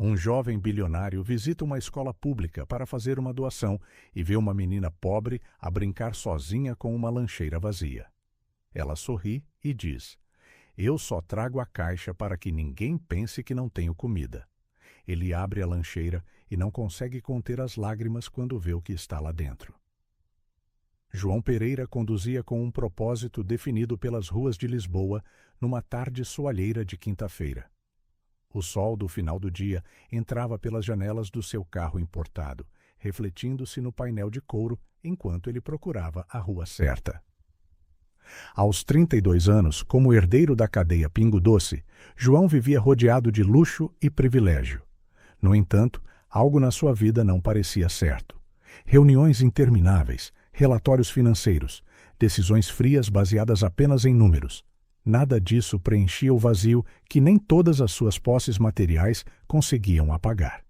Um jovem bilionário visita uma escola pública para fazer uma doação e vê uma menina pobre a brincar sozinha com uma lancheira vazia. Ela sorri e diz: "Eu só trago a caixa para que ninguém pense que não tenho comida." Ele abre a lancheira e não consegue conter as lágrimas quando vê o que está lá dentro. João Pereira conduzia com um propósito definido pelas ruas de Lisboa numa tarde soalheira de quinta-feira. O sol do final do dia entrava pelas janelas do seu carro importado, refletindo-se no painel de couro enquanto ele procurava a rua certa. Aos 32 anos, como herdeiro da cadeia Pingo Doce, João vivia rodeado de luxo e privilégio. No entanto, algo na sua vida não parecia certo. Reuniões intermináveis, relatórios financeiros, decisões frias baseadas apenas em números. Nada disso preenchia o vazio que nem todas as suas posses materiais conseguiam apagar.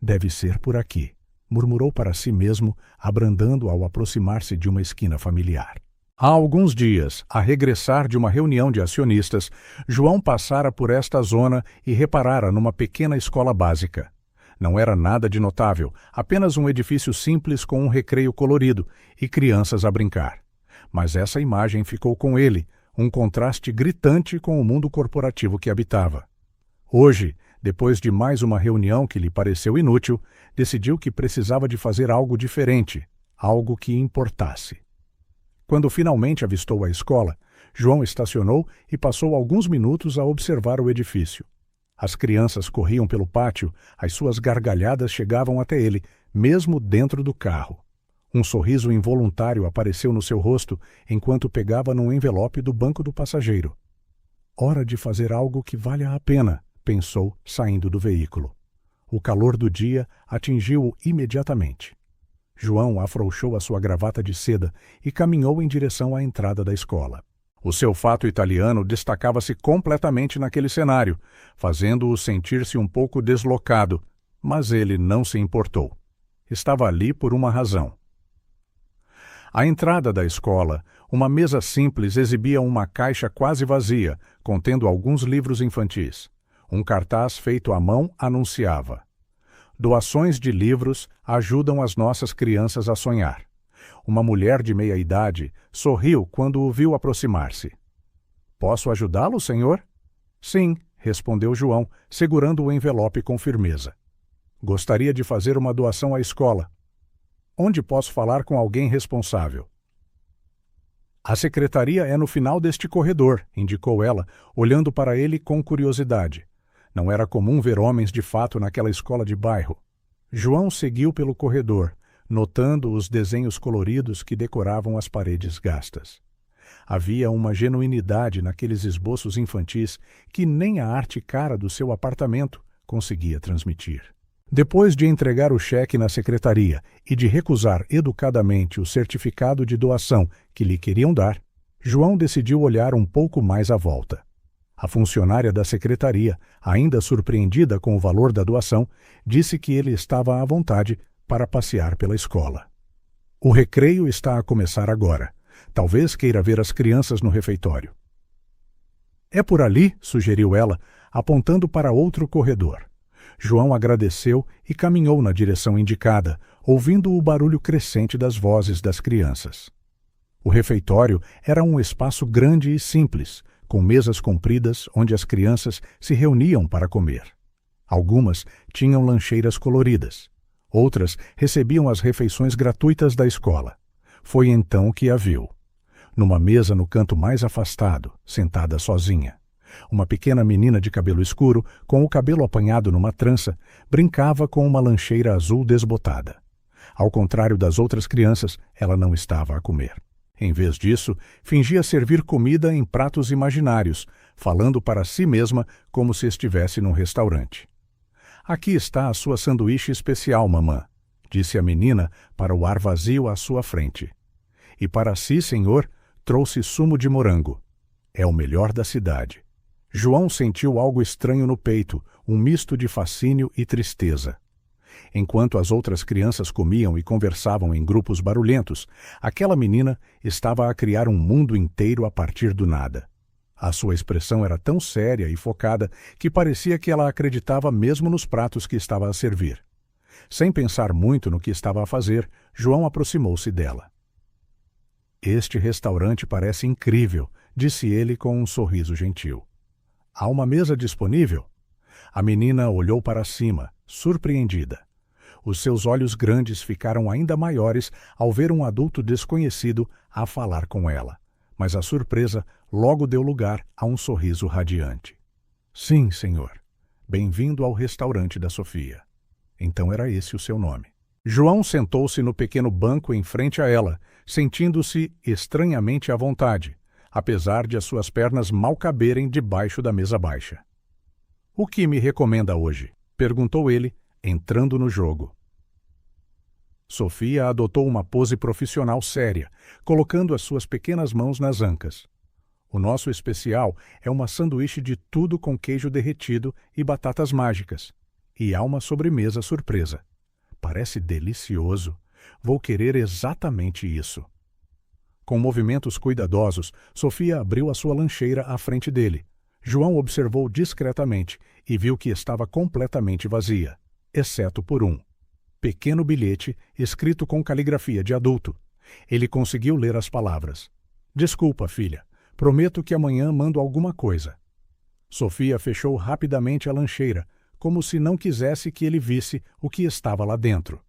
"Deve ser por aqui", murmurou para si mesmo, abrandando ao aproximar-se de uma esquina familiar. Há alguns dias, a regressar de uma reunião de acionistas, João passara por esta zona e reparara numa pequena escola básica. Não era nada de notável, apenas um edifício simples com um recreio colorido e crianças a brincar. Mas essa imagem ficou com ele, um contraste gritante com o mundo corporativo que habitava. Hoje, depois de mais uma reunião que lhe pareceu inútil, decidiu que precisava de fazer algo diferente, algo que importasse. Quando finalmente avistou a escola, João estacionou e passou alguns minutos a observar o edifício. As crianças corriam pelo pátio, as suas gargalhadas chegavam até ele, mesmo dentro do carro. Um sorriso involuntário apareceu no seu rosto enquanto pegava num envelope do banco do passageiro. "Hora de fazer algo que valha a pena", pensou, saindo do veículo. O calor do dia atingiu-o imediatamente. João afrouxou a sua gravata de seda e caminhou em direção à entrada da escola. O seu fato italiano destacava-se completamente naquele cenário, fazendo-o sentir-se um pouco deslocado, mas ele não se importou. Estava ali por uma razão. À entrada da escola, uma mesa simples exibia uma caixa quase vazia, contendo alguns livros infantis. Um cartaz feito à mão anunciava: "Doações de livros ajudam as nossas crianças a sonhar." Uma mulher de meia idade sorriu quando o viu aproximar-se. "Posso ajudá-lo, senhor?" "Sim", respondeu João, segurando o envelope com firmeza. "Gostaria de fazer uma doação à escola. Onde posso falar com alguém responsável?" "A secretaria é no final deste corredor", indicou ela, olhando para ele com curiosidade. Não era comum ver homens de fato naquela escola de bairro. João seguiu pelo corredor, notando os desenhos coloridos que decoravam as paredes gastas. Havia uma genuinidade naqueles esboços infantis que nem a arte cara do seu apartamento conseguia transmitir. Depois de entregar o cheque na secretaria e de recusar educadamente o certificado de doação que lhe queriam dar, João decidiu olhar um pouco mais à volta. A funcionária da secretaria, ainda surpreendida com o valor da doação, disse que ele estava à vontade para passear pela escola. "O recreio está a começar agora. Talvez queira ver as crianças no refeitório." "É por ali", sugeriu ela, apontando para outro corredor. João agradeceu e caminhou na direção indicada, ouvindo o barulho crescente das vozes das crianças. O refeitório era um espaço grande e simples, com mesas compridas onde as crianças se reuniam para comer. Algumas tinham lancheiras coloridas. Outras recebiam as refeições gratuitas da escola. Foi então que a viu. Numa mesa no canto mais afastado, sentada sozinha. Uma pequena menina de cabelo escuro, com o cabelo apanhado numa trança, brincava com uma lancheira azul desbotada. Ao contrário das outras crianças, ela não estava a comer. Em vez disso, fingia servir comida em pratos imaginários, falando para si mesma como se estivesse num restaurante. "Aqui está a sua sanduíche especial, mamã", disse a menina para o ar vazio à sua frente. "E para si, senhor, trouxe sumo de morango. É o melhor da cidade." João sentiu algo estranho no peito, um misto de fascínio e tristeza. Enquanto as outras crianças comiam e conversavam em grupos barulhentos, aquela menina estava a criar um mundo inteiro a partir do nada. A sua expressão era tão séria e focada que parecia que ela acreditava mesmo nos pratos que estava a servir. Sem pensar muito no que estava a fazer, João aproximou-se dela. Este restaurante parece incrível, disse ele com um sorriso gentil. Há uma mesa disponível? A menina olhou para cima, surpreendida. Os seus olhos grandes ficaram ainda maiores ao ver um adulto desconhecido a falar com ela, mas a surpresa logo deu lugar a um sorriso radiante. Sim, senhor. Bem-vindo ao restaurante da Sofia. Então era esse o seu nome. João sentou-se no pequeno banco em frente a ela, sentindo-se estranhamente à vontade, apesar de as suas pernas mal caberem debaixo da mesa baixa. O que me recomenda hoje? Perguntou ele, entrando no jogo. Sofia adotou uma pose profissional séria, colocando as suas pequenas mãos nas ancas. O nosso especial é uma sanduíche de tudo com queijo derretido e batatas mágicas. E há uma sobremesa surpresa. Parece delicioso. Vou querer exatamente isso. Com movimentos cuidadosos, Sofia abriu a sua lancheira à frente dele. João observou discretamente e viu que estava completamente vazia, exceto por um pequeno bilhete escrito com caligrafia de adulto. Ele conseguiu ler as palavras. Desculpa, filha. Prometo que amanhã mando alguma coisa. Sofia fechou rapidamente a lancheira, como se não quisesse que ele visse o que estava lá dentro.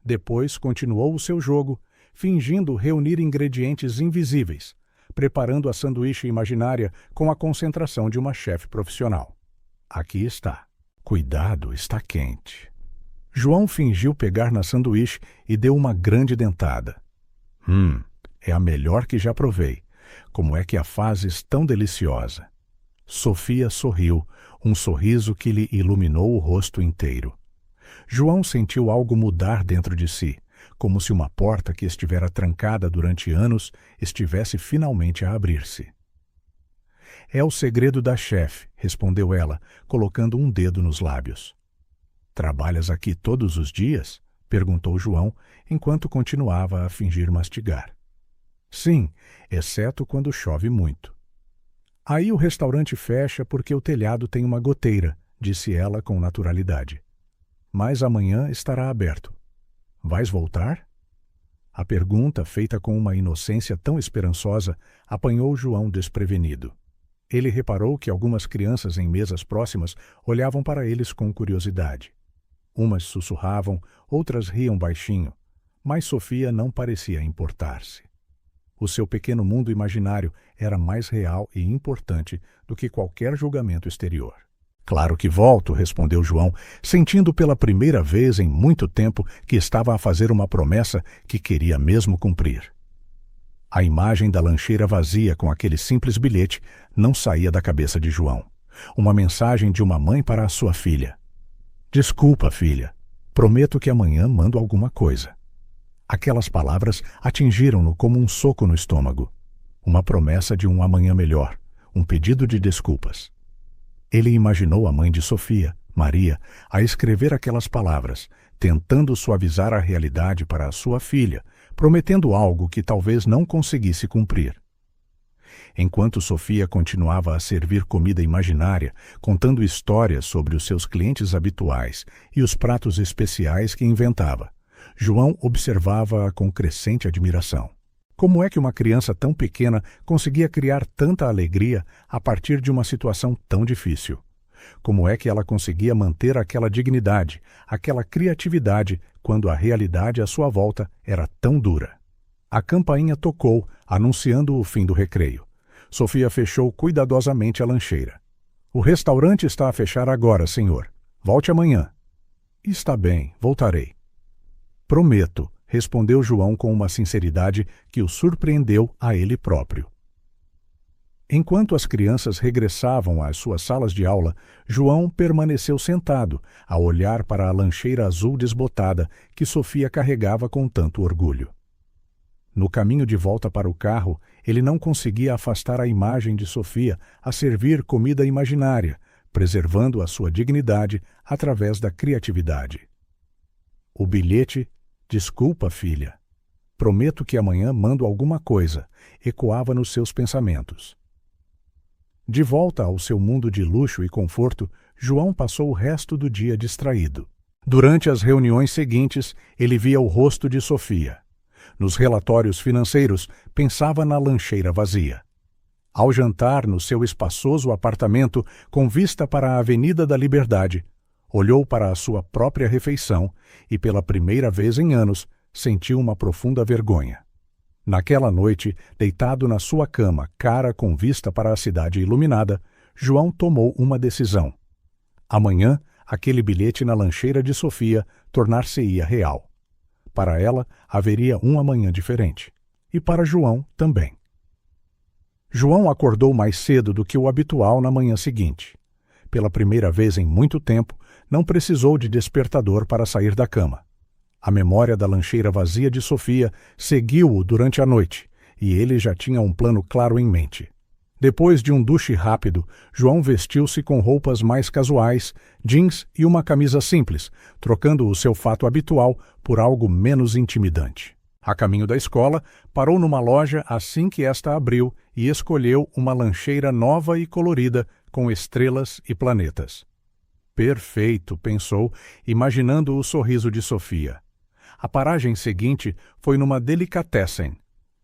Depois continuou o seu jogo, fingindo reunir ingredientes invisíveis, preparando a sanduíche imaginária com a concentração de uma chefe profissional. Aqui está. Cuidado, está quente. João fingiu pegar na sanduíche e deu uma grande dentada. É a melhor que já provei. Como é que a fazes tão deliciosa? Sofia sorriu, um sorriso que lhe iluminou o rosto inteiro. João sentiu algo mudar dentro de si, como se uma porta que estivera trancada durante anos estivesse finalmente a abrir-se. É o segredo da chefe, respondeu ela, colocando um dedo nos lábios. Trabalhas aqui todos os dias? Perguntou João, enquanto continuava a fingir mastigar. Sim, exceto quando chove muito. Aí o restaurante fecha porque o telhado tem uma goteira, disse ela com naturalidade. Mas amanhã estará aberto. Vais voltar? A pergunta, feita com uma inocência tão esperançosa, apanhou João desprevenido. Ele reparou que algumas crianças em mesas próximas olhavam para eles com curiosidade. Umas sussurravam, outras riam baixinho, mas Sofia não parecia importar-se. O seu pequeno mundo imaginário era mais real e importante do que qualquer julgamento exterior. Claro que volto, respondeu João, sentindo pela primeira vez em muito tempo que estava a fazer uma promessa que queria mesmo cumprir. A imagem da lancheira vazia com aquele simples bilhete não saía da cabeça de João. Uma mensagem de uma mãe para a sua filha. Desculpa, filha. Prometo que amanhã mando alguma coisa. Aquelas palavras atingiram-no como um soco no estômago. Uma promessa de um amanhã melhor, um pedido de desculpas. Ele imaginou a mãe de Sofia, Maria, a escrever aquelas palavras, tentando suavizar a realidade para a sua filha, prometendo algo que talvez não conseguisse cumprir. Enquanto Sofia continuava a servir comida imaginária, contando histórias sobre os seus clientes habituais e os pratos especiais que inventava, João observava-a com crescente admiração. Como é que uma criança tão pequena conseguia criar tanta alegria a partir de uma situação tão difícil? Como é que ela conseguia manter aquela dignidade, aquela criatividade, quando a realidade à sua volta era tão dura? A campainha tocou, anunciando o fim do recreio. Sofia fechou cuidadosamente a lancheira. O restaurante está a fechar agora, senhor. Volte amanhã. Está bem, voltarei. Prometo, respondeu João com uma sinceridade que o surpreendeu a ele próprio. Enquanto as crianças regressavam às suas salas de aula, João permaneceu sentado, a olhar para a lancheira azul desbotada que Sofia carregava com tanto orgulho. No caminho de volta para o carro, ele não conseguia afastar a imagem de Sofia a servir comida imaginária, preservando a sua dignidade através da criatividade. O bilhete, desculpa, filha. Prometo que amanhã mando alguma coisa, ecoava nos seus pensamentos. De volta ao seu mundo de luxo e conforto, João passou o resto do dia distraído. Durante as reuniões seguintes, ele via o rosto de Sofia. Nos relatórios financeiros, pensava na lancheira vazia. Ao jantar no seu espaçoso apartamento com vista para a Avenida da Liberdade, olhou para a sua própria refeição e, pela primeira vez em anos, sentiu uma profunda vergonha. Naquela noite, deitado na sua cama, cara com vista para a cidade iluminada, João tomou uma decisão. Amanhã, aquele bilhete na lancheira de Sofia tornar-se-ia real. Para ela, haveria um amanhã diferente. E para João também. João acordou mais cedo do que o habitual na manhã seguinte. Pela primeira vez em muito tempo, não precisou de despertador para sair da cama. A memória da lancheira vazia de Sofia seguiu-o durante a noite, e ele já tinha um plano claro em mente. Depois de um duche rápido, João vestiu-se com roupas mais casuais, jeans e uma camisa simples, trocando o seu fato habitual por algo menos intimidante. A caminho da escola, parou numa loja assim que esta abriu e escolheu uma lancheira nova e colorida com estrelas e planetas. Perfeito, pensou, imaginando o sorriso de Sofia. A paragem seguinte foi numa delicatessen.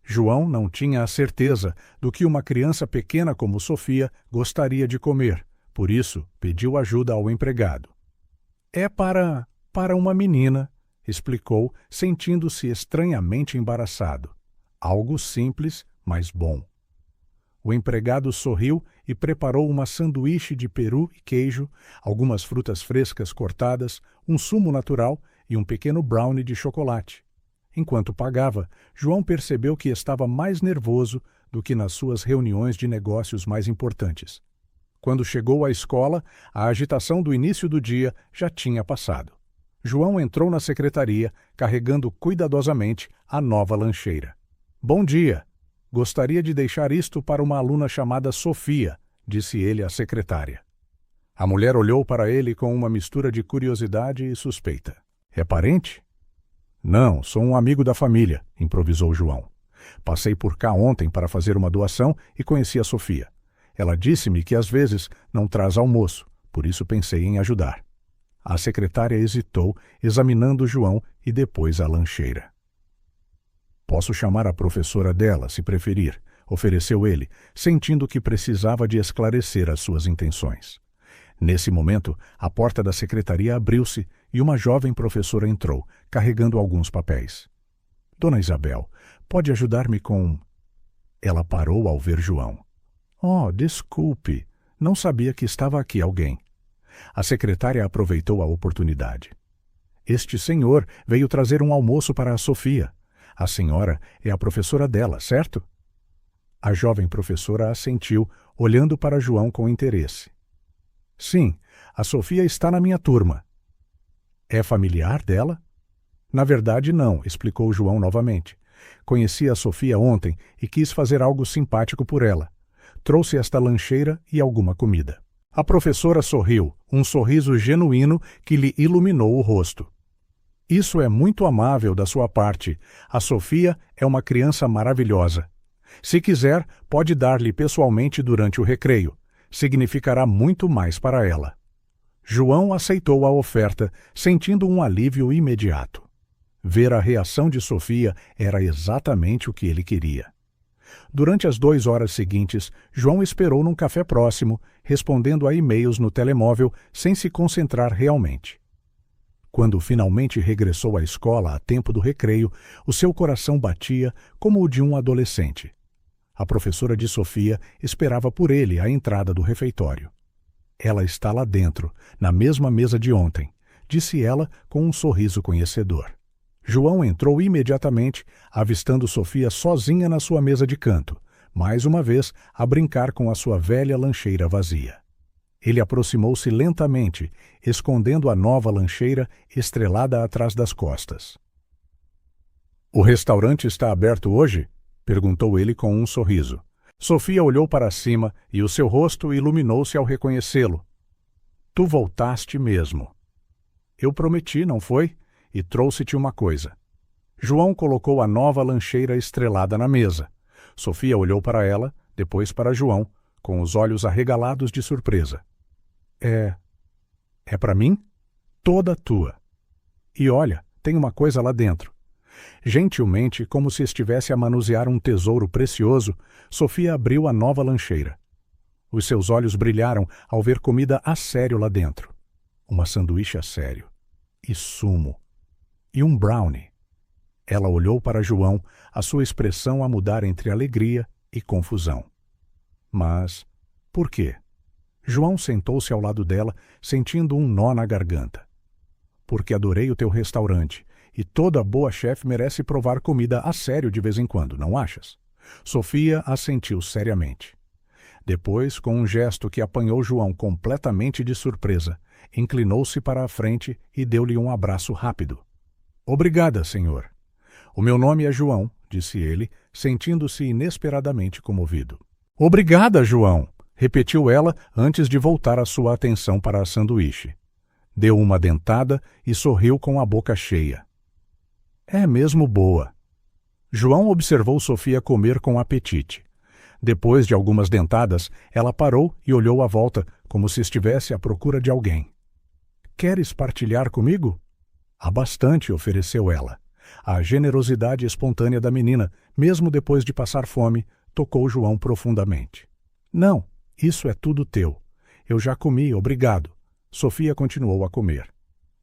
João não tinha a certeza do que uma criança pequena como Sofia gostaria de comer, por isso pediu ajuda ao empregado. É para uma menina, explicou, sentindo-se estranhamente embaraçado. Algo simples, mas bom. O empregado sorriu e preparou uma sanduíche de peru e queijo, algumas frutas frescas cortadas, um sumo natural e um pequeno brownie de chocolate. Enquanto pagava, João percebeu que estava mais nervoso do que nas suas reuniões de negócios mais importantes. Quando chegou à escola, a agitação do início do dia já tinha passado. João entrou na secretaria, carregando cuidadosamente a nova lancheira. Bom dia! Gostaria de deixar isto para uma aluna chamada Sofia, disse ele à secretária. A mulher olhou para ele com uma mistura de curiosidade e suspeita. É parente? Não, sou um amigo da família, improvisou João. Passei por cá ontem para fazer uma doação e conheci a Sofia. Ela disse-me que às vezes não traz almoço, por isso pensei em ajudar. A secretária hesitou, examinando João e depois a lancheira. Posso chamar a professora dela, se preferir, ofereceu ele, sentindo que precisava de esclarecer as suas intenções. Nesse momento, a porta da secretaria abriu-se e uma jovem professora entrou, carregando alguns papéis. Dona Isabel, pode ajudar-me com... Ela parou ao ver João. Oh, desculpe, não sabia que estava aqui alguém. A secretária aproveitou a oportunidade. Este senhor veio trazer um almoço para a Sofia. A senhora é a professora dela, certo? A jovem professora assentiu, olhando para João com interesse. Sim, a Sofia está na minha turma. É familiar dela? Na verdade, não, explicou João novamente. Conheci a Sofia ontem e quis fazer algo simpático por ela. Trouxe esta lancheira e alguma comida. A professora sorriu, um sorriso genuíno que lhe iluminou o rosto. Isso é muito amável da sua parte. A Sofia é uma criança maravilhosa. Se quiser, pode dar-lhe pessoalmente durante o recreio. Significará muito mais para ela. João aceitou a oferta, sentindo um alívio imediato. Ver a reação de Sofia era exatamente o que ele queria. Durante as 2 horas seguintes, João esperou num café próximo, respondendo a e-mails no telemóvel sem se concentrar realmente. Quando finalmente regressou à escola a tempo do recreio, o seu coração batia como o de um adolescente. A professora de Sofia esperava por ele à entrada do refeitório. Ela está lá dentro, na mesma mesa de ontem, disse ela com um sorriso conhecedor. João entrou imediatamente, avistando Sofia sozinha na sua mesa de canto, mais uma vez a brincar com a sua velha lancheira vazia. Ele aproximou-se lentamente, escondendo a nova lancheira estrelada atrás das costas. O restaurante está aberto hoje? Perguntou ele com um sorriso. Sofia olhou para cima e o seu rosto iluminou-se ao reconhecê-lo. Tu voltaste mesmo. Eu prometi, não foi? E trouxe-te uma coisa. João colocou a nova lancheira estrelada na mesa. Sofia olhou para ela, depois para João, com os olhos arregalados de surpresa. É para mim? Toda tua. E olha, tem uma coisa lá dentro. Gentilmente, como se estivesse a manusear um tesouro precioso, Sofia abriu a nova lancheira. Os seus olhos brilharam ao ver comida a sério lá dentro. Uma sanduíche a sério. E sumo. E um brownie. Ela olhou para João, a sua expressão a mudar entre alegria e confusão. Mas, por quê? João sentou-se ao lado dela, sentindo um nó na garganta. Porque adorei o teu restaurante, e toda boa chefe merece provar comida a sério de vez em quando, não achas? Sofia assentiu seriamente. Depois, com um gesto que apanhou João completamente de surpresa, inclinou-se para a frente e deu-lhe um abraço rápido. Obrigada, senhor. O meu nome é João, disse ele, sentindo-se inesperadamente comovido. Obrigada, João, repetiu ela antes de voltar a sua atenção para a sanduíche. Deu uma dentada e sorriu com a boca cheia. É mesmo boa. João observou Sofia comer com apetite. Depois de algumas dentadas, ela parou e olhou à volta, como se estivesse à procura de alguém. Queres partilhar comigo? Há bastante, ofereceu ela. A generosidade espontânea da menina, mesmo depois de passar fome, tocou João profundamente. Não, isso é tudo teu. Eu já comi, obrigado. Sofia continuou a comer.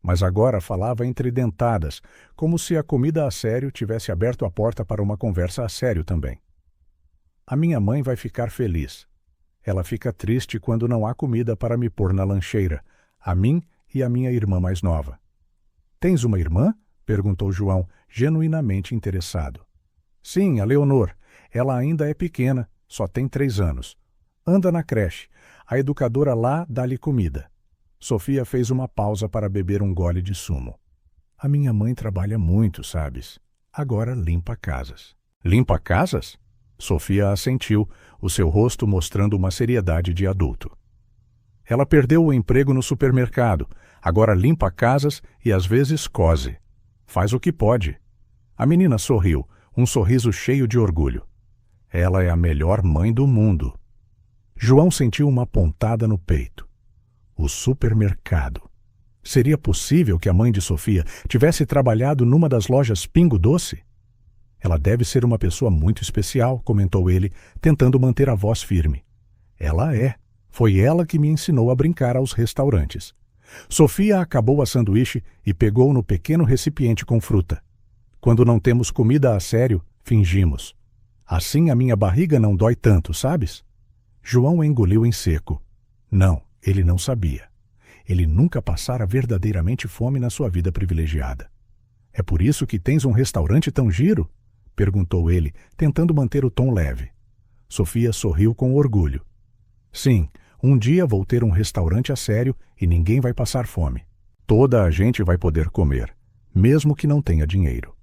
Mas agora falava entre dentadas, como se a comida a sério tivesse aberto a porta para uma conversa a sério também. A minha mãe vai ficar feliz. Ela fica triste quando não há comida para me pôr na lancheira, a mim e a minha irmã mais nova. Tens uma irmã? Perguntou João, genuinamente interessado. Sim, a Leonor. Ela ainda é pequena, só tem 3 anos. Anda na creche. A educadora lá dá-lhe comida. Sofia fez uma pausa para beber um gole de sumo. A minha mãe trabalha muito, sabes? Agora limpa casas. Limpa casas? Sofia assentiu, o seu rosto mostrando uma seriedade de adulto. Ela perdeu o emprego no supermercado, agora limpa casas e às vezes cose. Faz o que pode. A menina sorriu, um sorriso cheio de orgulho. Ela é a melhor mãe do mundo. João sentiu uma pontada no peito. O supermercado. Seria possível que a mãe de Sofia tivesse trabalhado numa das lojas Pingo Doce? Ela deve ser uma pessoa muito especial, comentou ele, tentando manter a voz firme. Ela é. Foi ela que me ensinou a brincar aos restaurantes. Sofia acabou a sanduíche e pegou no pequeno recipiente com fruta. Quando não temos comida a sério, fingimos. Assim a minha barriga não dói tanto, sabes? João engoliu em seco. Não, ele não sabia. Ele nunca passara verdadeiramente fome na sua vida privilegiada. É por isso que tens um restaurante tão giro? Perguntou ele, tentando manter o tom leve. Sofia sorriu com orgulho. Sim, um dia vou ter um restaurante a sério e ninguém vai passar fome. Toda a gente vai poder comer, mesmo que não tenha dinheiro.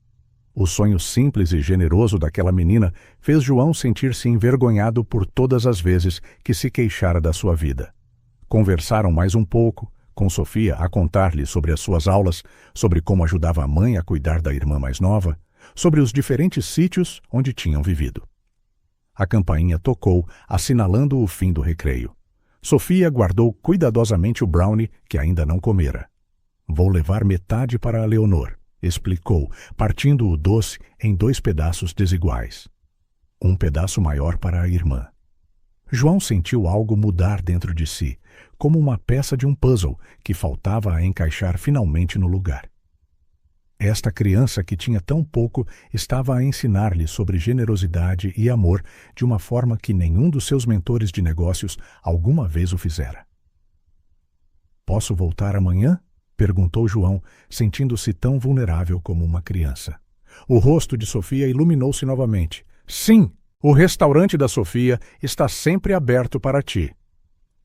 O sonho simples e generoso daquela menina fez João sentir-se envergonhado por todas as vezes que se queixara da sua vida. Conversaram mais um pouco, com Sofia a contar-lhe sobre as suas aulas, sobre como ajudava a mãe a cuidar da irmã mais nova, sobre os diferentes sítios onde tinham vivido. A campainha tocou, assinalando o fim do recreio. Sofia guardou cuidadosamente o brownie que ainda não comera. Vou levar metade para a Leonor, explicou, partindo o doce em 2 pedaços desiguais. Um pedaço maior para a irmã. João sentiu algo mudar dentro de si, como uma peça de um puzzle que faltava a encaixar finalmente no lugar. Esta criança que tinha tão pouco estava a ensinar-lhe sobre generosidade e amor de uma forma que nenhum dos seus mentores de negócios alguma vez o fizera. Posso voltar amanhã? Perguntou João, sentindo-se tão vulnerável como uma criança. O rosto de Sofia iluminou-se novamente. Sim, o restaurante da Sofia está sempre aberto para ti.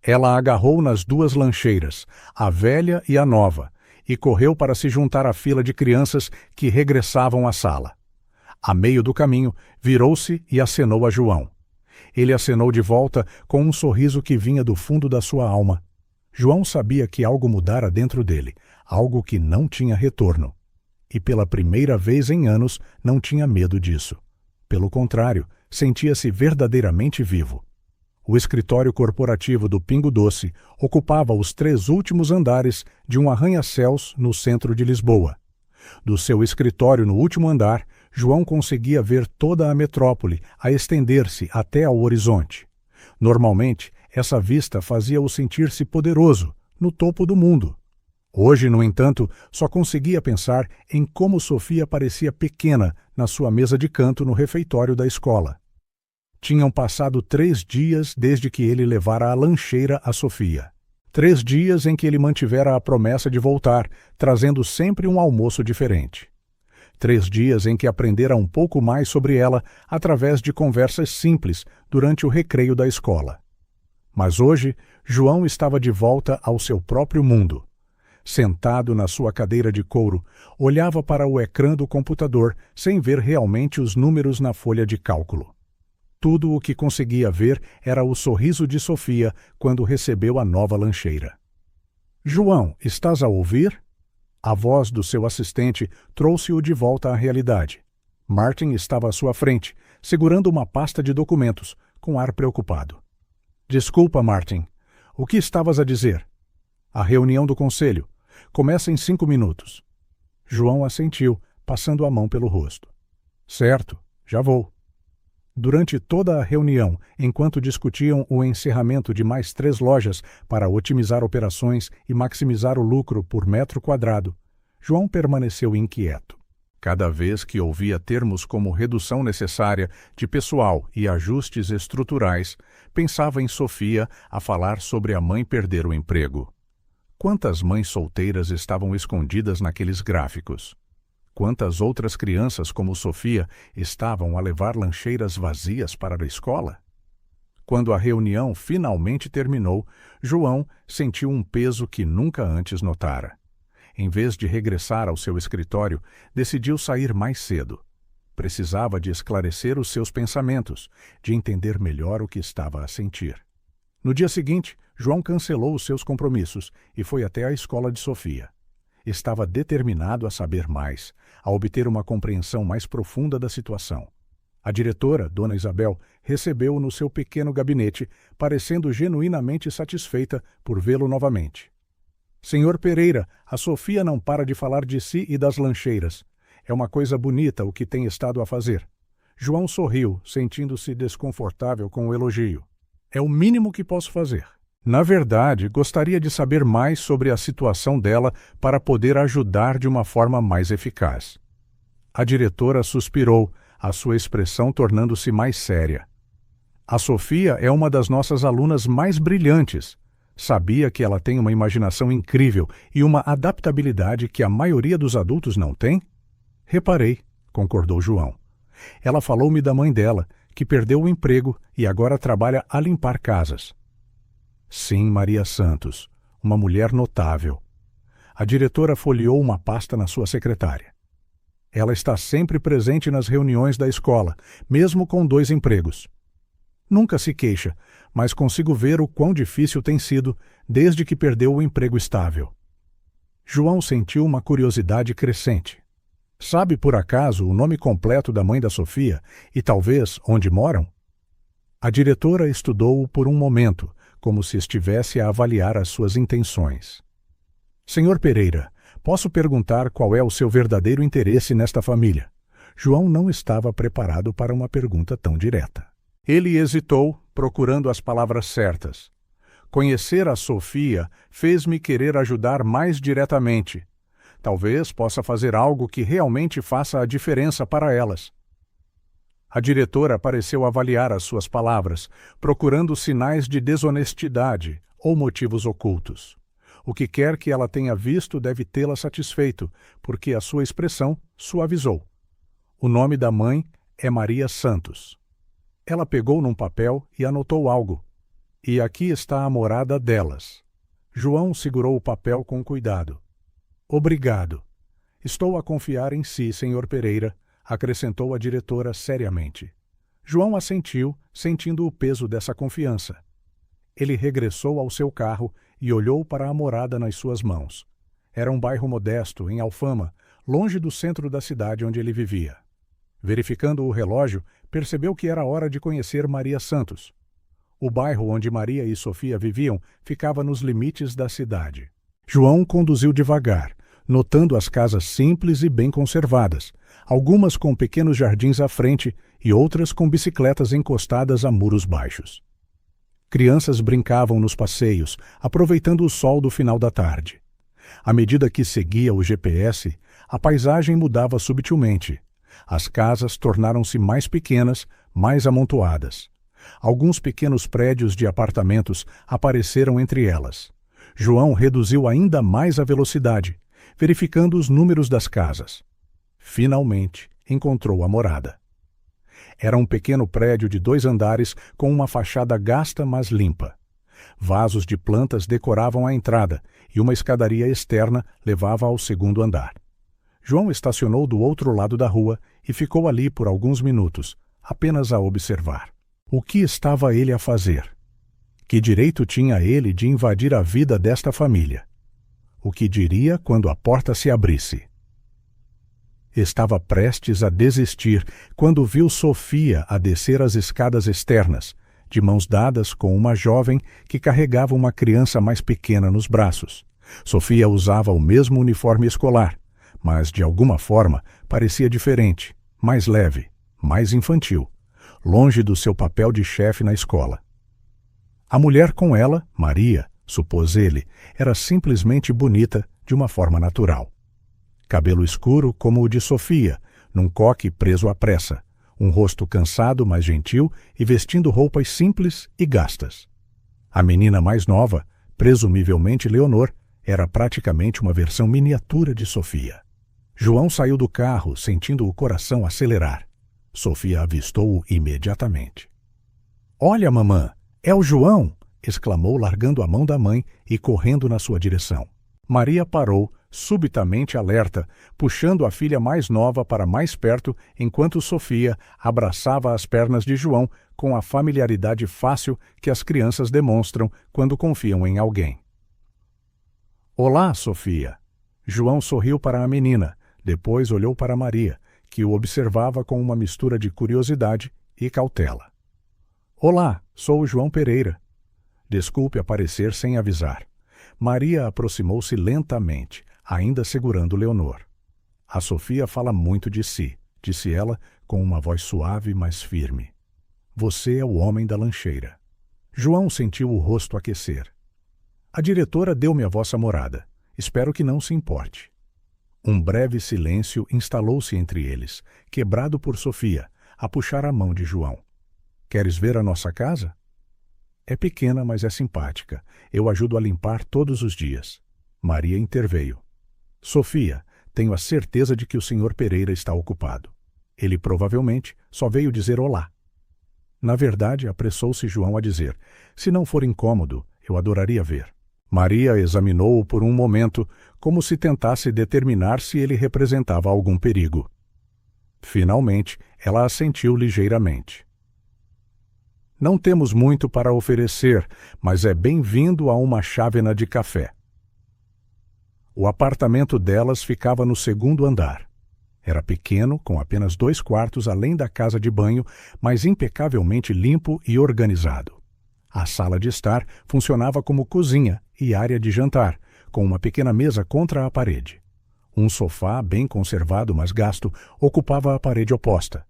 Ela agarrou nas 2 lancheiras, a velha e a nova, e correu para se juntar à fila de crianças que regressavam à sala. A meio do caminho, virou-se e acenou a João. Ele acenou de volta com um sorriso que vinha do fundo da sua alma. João sabia que algo mudara dentro dele, algo que não tinha retorno. E pela primeira vez em anos não tinha medo disso. Pelo contrário, sentia-se verdadeiramente vivo. O escritório corporativo do Pingo Doce ocupava os 3 últimos andares de um arranha-céus no centro de Lisboa. Do seu escritório no último andar, João conseguia ver toda a metrópole a estender-se até ao horizonte. Normalmente, essa vista fazia-o sentir-se poderoso, no topo do mundo. Hoje, no entanto, só conseguia pensar em como Sofia parecia pequena na sua mesa de canto no refeitório da escola. Tinham passado 3 dias desde que ele levara a lancheira a Sofia. 3 dias em que ele mantivera a promessa de voltar, trazendo sempre um almoço diferente. 3 dias em que aprendera um pouco mais sobre ela através de conversas simples durante o recreio da escola. Mas hoje, João estava de volta ao seu próprio mundo. Sentado na sua cadeira de couro, olhava para o ecrã do computador sem ver realmente os números na folha de cálculo. Tudo o que conseguia ver era o sorriso de Sofia quando recebeu a nova lancheira. "João, estás a ouvir?" A voz do seu assistente trouxe-o de volta à realidade. Martin estava à sua frente, segurando uma pasta de documentos, com ar preocupado. "Desculpa, Martin. O que estavas a dizer?" "A reunião do conselho. Começa em 5 minutos." João assentiu, passando a mão pelo rosto. "Certo, já vou." Durante toda a reunião, enquanto discutiam o encerramento de mais 3 lojas para otimizar operações e maximizar o lucro por metro quadrado, João permaneceu inquieto. Cada vez que ouvia termos como redução necessária de pessoal e ajustes estruturais, pensava em Sofia a falar sobre a mãe perder o emprego. Quantas mães solteiras estavam escondidas naqueles gráficos? Quantas outras crianças como Sofia estavam a levar lancheiras vazias para a escola? Quando a reunião finalmente terminou, João sentiu um peso que nunca antes notara. Em vez de regressar ao seu escritório, decidiu sair mais cedo. Precisava de esclarecer os seus pensamentos, de entender melhor o que estava a sentir. No dia seguinte, João cancelou os seus compromissos e foi até a escola de Sofia. Estava determinado a saber mais, a obter uma compreensão mais profunda da situação. A diretora, Dona Isabel, recebeu-o no seu pequeno gabinete, parecendo genuinamente satisfeita por vê-lo novamente. "Senhor Pereira, a Sofia não para de falar de si e das lancheiras. É uma coisa bonita o que tem estado a fazer." João sorriu, sentindo-se desconfortável com o elogio. "É o mínimo que posso fazer. Na verdade, gostaria de saber mais sobre a situação dela para poder ajudar de uma forma mais eficaz." A diretora suspirou, a sua expressão tornando-se mais séria. "A Sofia é uma das nossas alunas mais brilhantes. Sabia que ela tem uma imaginação incrível e uma adaptabilidade que a maioria dos adultos não tem?" "Reparei", concordou João. "Ela falou-me da mãe dela, que perdeu o emprego e agora trabalha a limpar casas." "Sim, Maria Santos, uma mulher notável." A diretora folheou uma pasta na sua secretária. "Ela está sempre presente nas reuniões da escola, mesmo com 2 empregos. Nunca se queixa, mas consigo ver o quão difícil tem sido desde que perdeu o emprego estável." João sentiu uma curiosidade crescente. "Sabe por acaso o nome completo da mãe da Sofia e talvez onde moram?" A diretora estudou-o por um momento, como se estivesse a avaliar as suas intenções. "Senhor Pereira, posso perguntar qual é o seu verdadeiro interesse nesta família?" João não estava preparado para uma pergunta tão direta. Ele hesitou, procurando as palavras certas. "Conhecer a Sofia fez-me querer ajudar mais diretamente. Talvez possa fazer algo que realmente faça a diferença para elas." A diretora pareceu avaliar as suas palavras, procurando sinais de desonestidade ou motivos ocultos. O que quer que ela tenha visto deve tê-la satisfeito, porque a sua expressão suavizou. "O nome da mãe é Maria Santos." Ela pegou num papel e anotou algo. "E aqui está a morada delas." João segurou o papel com cuidado. "Obrigado. Estou a confiar em si, Sr. Pereira", acrescentou a diretora seriamente. João assentiu, sentindo o peso dessa confiança. Ele regressou ao seu carro e olhou para a morada nas suas mãos. Era um bairro modesto, em Alfama, longe do centro da cidade onde ele vivia. Verificando o relógio, percebeu que era hora de conhecer Maria Santos. O bairro onde Maria e Sofia viviam ficava nos limites da cidade. João conduziu devagar, notando as casas simples e bem conservadas, algumas com pequenos jardins à frente e outras com bicicletas encostadas a muros baixos. Crianças brincavam nos passeios, aproveitando o sol do final da tarde. À medida que seguia o GPS, a paisagem mudava subtilmente. As casas tornaram-se mais pequenas, mais amontoadas. Alguns pequenos prédios de apartamentos apareceram entre elas. João reduziu ainda mais a velocidade, verificando os números das casas. Finalmente, encontrou a morada. Era um pequeno prédio de 2 andares com uma fachada gasta, mas limpa. Vasos de plantas decoravam a entrada e uma escadaria externa levava ao 2º andar. João estacionou do outro lado da rua e ficou ali por alguns minutos, apenas a observar. O que estava ele a fazer? Que direito tinha ele de invadir a vida desta família? O que diria quando a porta se abrisse? Estava prestes a desistir quando viu Sofia a descer as escadas externas, de mãos dadas com uma jovem que carregava uma criança mais pequena nos braços. Sofia usava o mesmo uniforme escolar, mas de alguma forma parecia diferente, mais leve, mais infantil, longe do seu papel de chefe na escola. A mulher com ela, Maria, supôs ele, era simplesmente bonita de uma forma natural. Cabelo escuro como o de Sofia, num coque preso à pressa, um rosto cansado, mas gentil e vestindo roupas simples e gastas. A menina mais nova, presumivelmente Leonor, era praticamente uma versão miniatura de Sofia. João saiu do carro, sentindo o coração acelerar. Sofia avistou-o imediatamente. — Olha, mamã, é o João! Exclamou, largando a mão da mãe e correndo na sua direção. Maria parou, subitamente alerta, puxando a filha mais nova para mais perto, enquanto Sofia abraçava as pernas de João com a familiaridade fácil que as crianças demonstram quando confiam em alguém. — Olá, Sofia! João sorriu para a menina, depois olhou para Maria, que o observava com uma mistura de curiosidade e cautela. — Olá, sou o João Pereira. Desculpe aparecer sem avisar. Maria aproximou-se lentamente, ainda segurando Leonor. — A Sofia fala muito de si, disse ela com uma voz suave, mas firme. — Você é o homem da lancheira. João sentiu o rosto aquecer. — A diretora deu-me a vossa morada. Espero que não se importe. Um breve silêncio instalou-se entre eles, quebrado por Sofia, a puxar a mão de João. — Queres ver a nossa casa? É pequena, mas é simpática. Eu ajudo a limpar todos os dias. Maria interveio. — Sofia, tenho a certeza de que o Sr. Pereira está ocupado. Ele provavelmente só veio dizer olá. Na verdade, apressou-se João a dizer: se não for incômodo, eu adoraria ver. Maria examinou-o por um momento, como se tentasse determinar se ele representava algum perigo. Finalmente, ela assentiu ligeiramente. Não temos muito para oferecer, mas é bem-vindo a uma chávena de café. O apartamento delas ficava no 2º andar. Era pequeno, com apenas 2 quartos além da casa de banho, mas impecavelmente limpo e organizado. A sala de estar funcionava como cozinha e área de jantar, com uma pequena mesa contra a parede. Um sofá, bem conservado mas gasto, ocupava a parede oposta.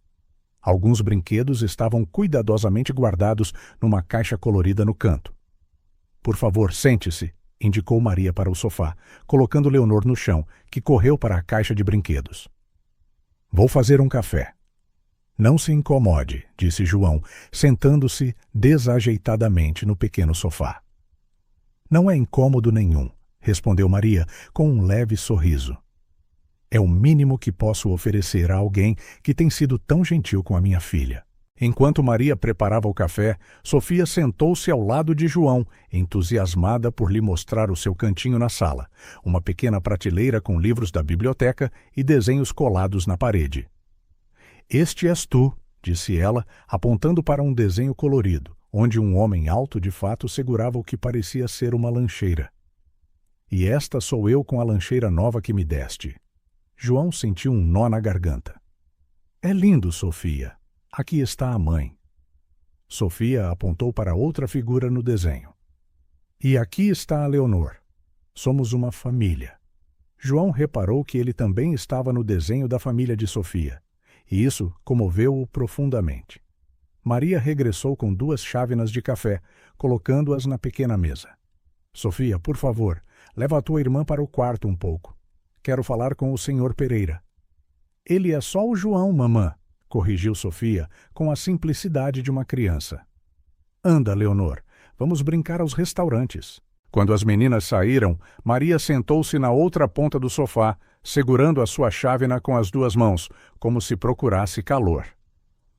Alguns brinquedos estavam cuidadosamente guardados numa caixa colorida no canto. — Por favor, sente-se, indicou Maria para o sofá, colocando Leonor no chão, que correu para a caixa de brinquedos. — Vou fazer um café. — Não se incomode, disse João, sentando-se desajeitadamente no pequeno sofá. — Não é incômodo nenhum, respondeu Maria, com um leve sorriso. É o mínimo que posso oferecer a alguém que tem sido tão gentil com a minha filha. Enquanto Maria preparava o café, Sofia sentou-se ao lado de João, entusiasmada por lhe mostrar o seu cantinho na sala, uma pequena prateleira com livros da biblioteca e desenhos colados na parede. — Este és tu, disse ela, apontando para um desenho colorido, onde um homem alto de fato segurava o que parecia ser uma lancheira. — E esta sou eu com a lancheira nova que me deste. João sentiu um nó na garganta. — É lindo, Sofia. Aqui está a mãe. Sofia apontou para outra figura no desenho. E aqui está a Leonor. Somos uma família. João reparou que ele também estava no desenho da família de Sofia, e isso comoveu-o profundamente. Maria regressou com 2 chávenas de café, colocando-as na pequena mesa. Sofia, por favor, leva a tua irmã para o quarto um pouco. Quero falar com o Sr. Pereira. Ele é só o João, mamã, corrigiu Sofia com a simplicidade de uma criança. Anda, Leonor, vamos brincar aos restaurantes. Quando as meninas saíram, Maria sentou-se na outra ponta do sofá, segurando a sua chávena com as 2 mãos, como se procurasse calor.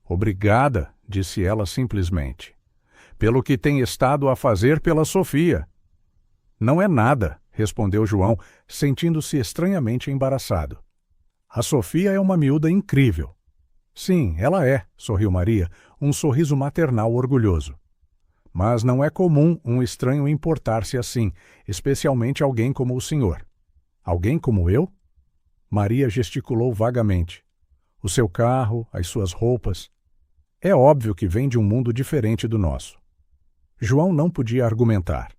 Obrigada, disse ela simplesmente, pelo que tem estado a fazer pela Sofia. Não é nada, respondeu João, sentindo-se estranhamente embaraçado. A Sofia é uma miúda incrível. Sim, ela é, sorriu Maria, um sorriso maternal orgulhoso. Mas não é comum um estranho importar-se assim, especialmente alguém como o senhor. Alguém como eu? Maria gesticulou vagamente. O seu carro, as suas roupas. É óbvio que vem de um mundo diferente do nosso. João não podia argumentar.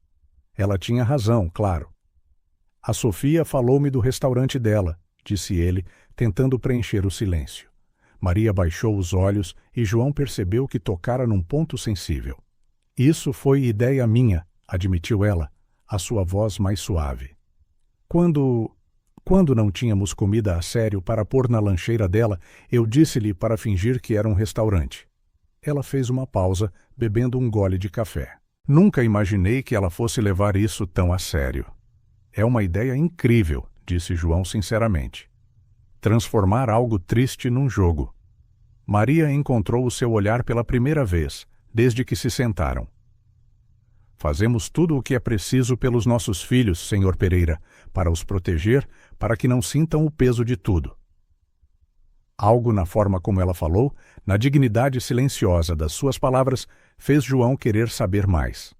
Ela tinha razão, claro. A Sofia falou-me do restaurante dela, disse ele, tentando preencher o silêncio. Maria baixou os olhos e João percebeu que tocara num ponto sensível. Isso foi ideia minha, admitiu ela, a sua voz mais suave. Quando não tínhamos comida a sério para pôr na lancheira dela, eu disse-lhe para fingir que era um restaurante. Ela fez uma pausa, bebendo um gole de café. Nunca imaginei que ela fosse levar isso tão a sério. É uma ideia incrível, disse João sinceramente. Transformar algo triste num jogo. Maria encontrou o seu olhar pela primeira vez, desde que se sentaram. Fazemos tudo o que é preciso pelos nossos filhos, Sr. Pereira, para os proteger, para que não sintam o peso de tudo. Algo na forma como ela falou, na dignidade silenciosa das suas palavras, fez João querer saber mais.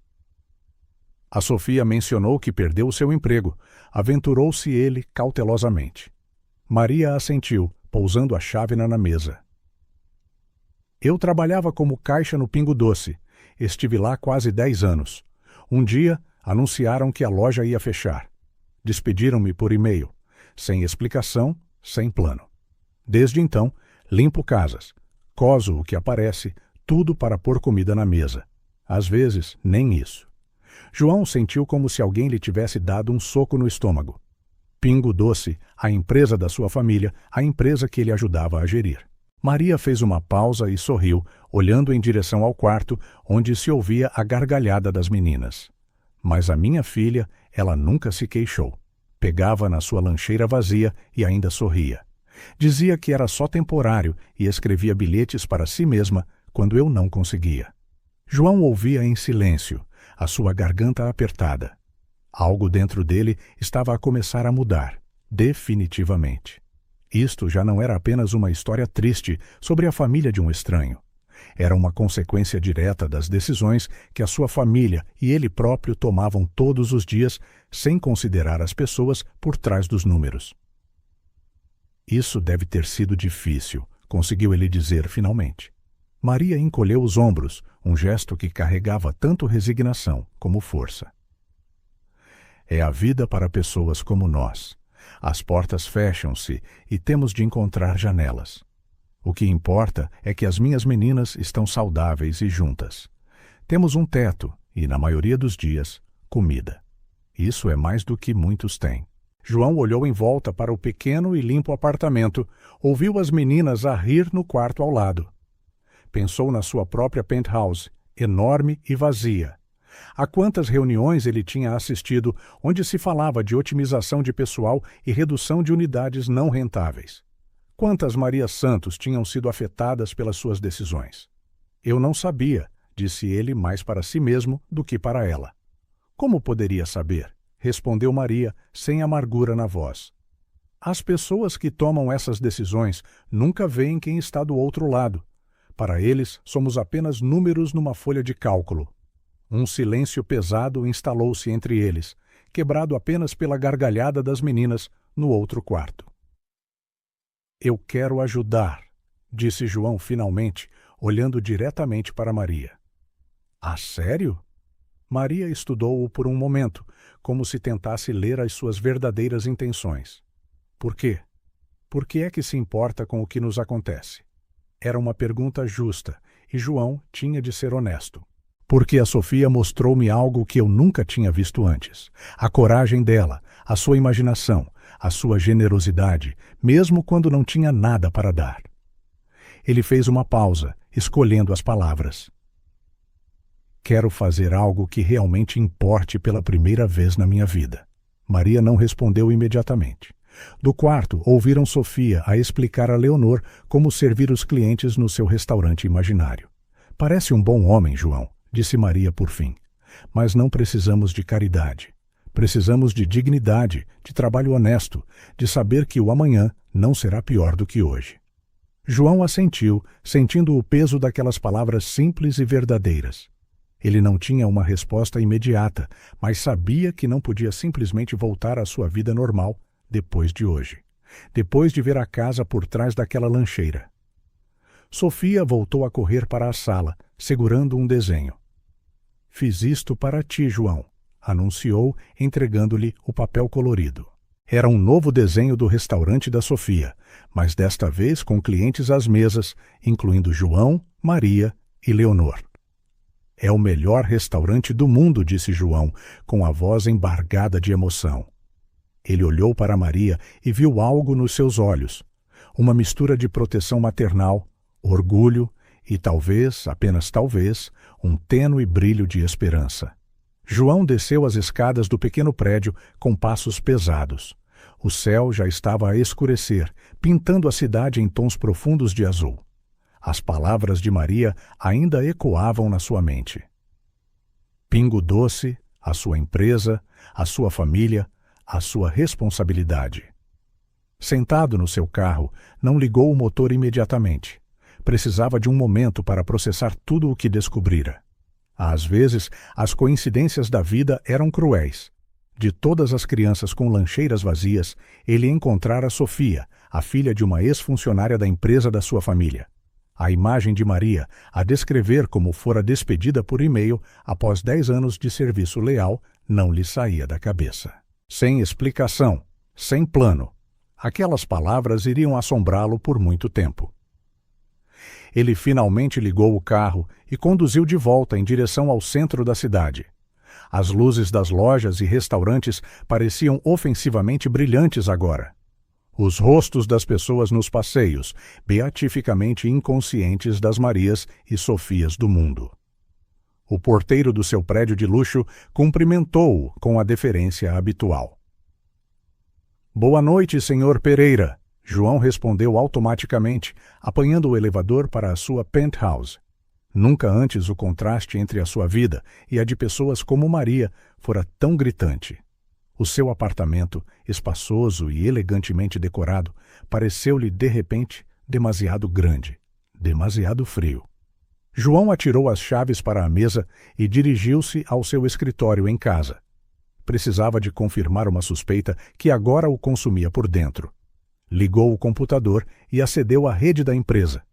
A Sofia mencionou que perdeu o seu emprego. Aventurou-se ele cautelosamente. Maria assentiu, pousando a chávena na mesa. Eu trabalhava como caixa no Pingo Doce. Estive lá quase 10 anos. Um dia, anunciaram que a loja ia fechar. Despediram-me por e-mail, sem explicação, sem plano. Desde então, limpo casas, cozo o que aparece, tudo para pôr comida na mesa. Às vezes, nem isso. João sentiu como se alguém lhe tivesse dado um soco no estômago. Pingo Doce, a empresa da sua família, a empresa que ele ajudava a gerir. Maria fez uma pausa e sorriu, olhando em direção ao quarto, onde se ouvia a gargalhada das meninas. Mas a minha filha, ela nunca se queixou. Pegava na sua lancheira vazia e ainda sorria. Dizia que era só temporário e escrevia bilhetes para si mesma quando eu não conseguia. João ouvia em silêncio, a sua garganta apertada. Algo dentro dele estava a começar a mudar, definitivamente. Isto já não era apenas uma história triste sobre a família de um estranho. Era uma consequência direta das decisões que a sua família e ele próprio tomavam todos os dias, sem considerar as pessoas por trás dos números. Isso deve ter sido difícil, conseguiu ele dizer finalmente. Maria encolheu os ombros, um gesto que carregava tanto resignação como força. É a vida para pessoas como nós. As portas fecham-se e temos de encontrar janelas. O que importa é que as minhas meninas estão saudáveis e juntas. Temos um teto e, na maioria dos dias, comida. Isso é mais do que muitos têm. João olhou em volta para o pequeno e limpo apartamento, ouviu as meninas a rir no quarto ao lado. Pensou na sua própria penthouse, enorme e vazia. A quantas reuniões ele tinha assistido onde se falava de otimização de pessoal e redução de unidades não rentáveis. Quantas Marias Santos tinham sido afetadas pelas suas decisões? Eu não sabia, disse ele mais para si mesmo do que para ela. Como poderia saber? Respondeu Maria, sem amargura na voz. As pessoas que tomam essas decisões nunca veem quem está do outro lado. Para eles, somos apenas números numa folha de cálculo. Um silêncio pesado instalou-se entre eles, quebrado apenas pela gargalhada das meninas no outro quarto. Eu quero ajudar, disse João finalmente, olhando diretamente para Maria. Ah, sério? Maria estudou-o por um momento, como se tentasse ler as suas verdadeiras intenções. Por quê? Por que é que se importa com o que nos acontece? Era uma pergunta justa, e João tinha de ser honesto. Porque a Sofia mostrou-me algo que eu nunca tinha visto antes. A coragem dela, a sua imaginação, a sua generosidade, mesmo quando não tinha nada para dar. Ele fez uma pausa, escolhendo as palavras. Quero fazer algo que realmente importe pela primeira vez na minha vida. Maria não respondeu imediatamente. Do quarto, ouviram Sofia a explicar a Leonor como servir os clientes no seu restaurante imaginário. Parece um bom homem, João, disse Maria por fim. Mas não precisamos de caridade. Precisamos de dignidade, de trabalho honesto, de saber que o amanhã não será pior do que hoje. João assentiu, sentindo o peso daquelas palavras simples e verdadeiras. Ele não tinha uma resposta imediata, mas sabia que não podia simplesmente voltar à sua vida normal depois de hoje. Depois de ver a casa por trás daquela lancheira. Sofia voltou a correr para a sala, segurando um desenho. Fiz isto para ti, João, anunciou, entregando-lhe o papel colorido. Era um novo desenho do restaurante da Sofia, mas desta vez com clientes às mesas, incluindo João, Maria e Leonor. É o melhor restaurante do mundo, disse João, com a voz embargada de emoção. Ele olhou para Maria e viu algo nos seus olhos. Uma mistura de proteção maternal, orgulho e talvez, apenas talvez, um tênue brilho de esperança. João desceu as escadas do pequeno prédio com passos pesados. O céu já estava a escurecer, pintando a cidade em tons profundos de azul. As palavras de Maria ainda ecoavam na sua mente. Pingo Doce, a sua empresa, a sua família, a sua responsabilidade. Sentado no seu carro, não ligou o motor imediatamente. Precisava de um momento para processar tudo o que descobrira. Às vezes, as coincidências da vida eram cruéis. De todas as crianças com lancheiras vazias, ele encontrara Sofia, a filha de uma ex-funcionária da empresa da sua família. A imagem de Maria, a descrever como fora despedida por e-mail após 10 anos de serviço leal, não lhe saía da cabeça. Sem explicação, sem plano. Aquelas palavras iriam assombrá-lo por muito tempo. Ele finalmente ligou o carro e conduziu de volta em direção ao centro da cidade. As luzes das lojas e restaurantes pareciam ofensivamente brilhantes agora. Os rostos das pessoas nos passeios, beatificamente inconscientes das Marias e Sofias do mundo. O porteiro do seu prédio de luxo cumprimentou-o com a deferência habitual. Boa noite, senhor Pereira. João respondeu automaticamente, apanhando o elevador para a sua penthouse. Nunca antes o contraste entre a sua vida e a de pessoas como Maria fora tão gritante. O seu apartamento, espaçoso e elegantemente decorado, pareceu-lhe, de repente, demasiado grande, demasiado frio. João atirou as chaves para a mesa e dirigiu-se ao seu escritório em casa. Precisava de confirmar uma suspeita que agora o consumia por dentro. Ligou o computador e acedeu à rede da empresa.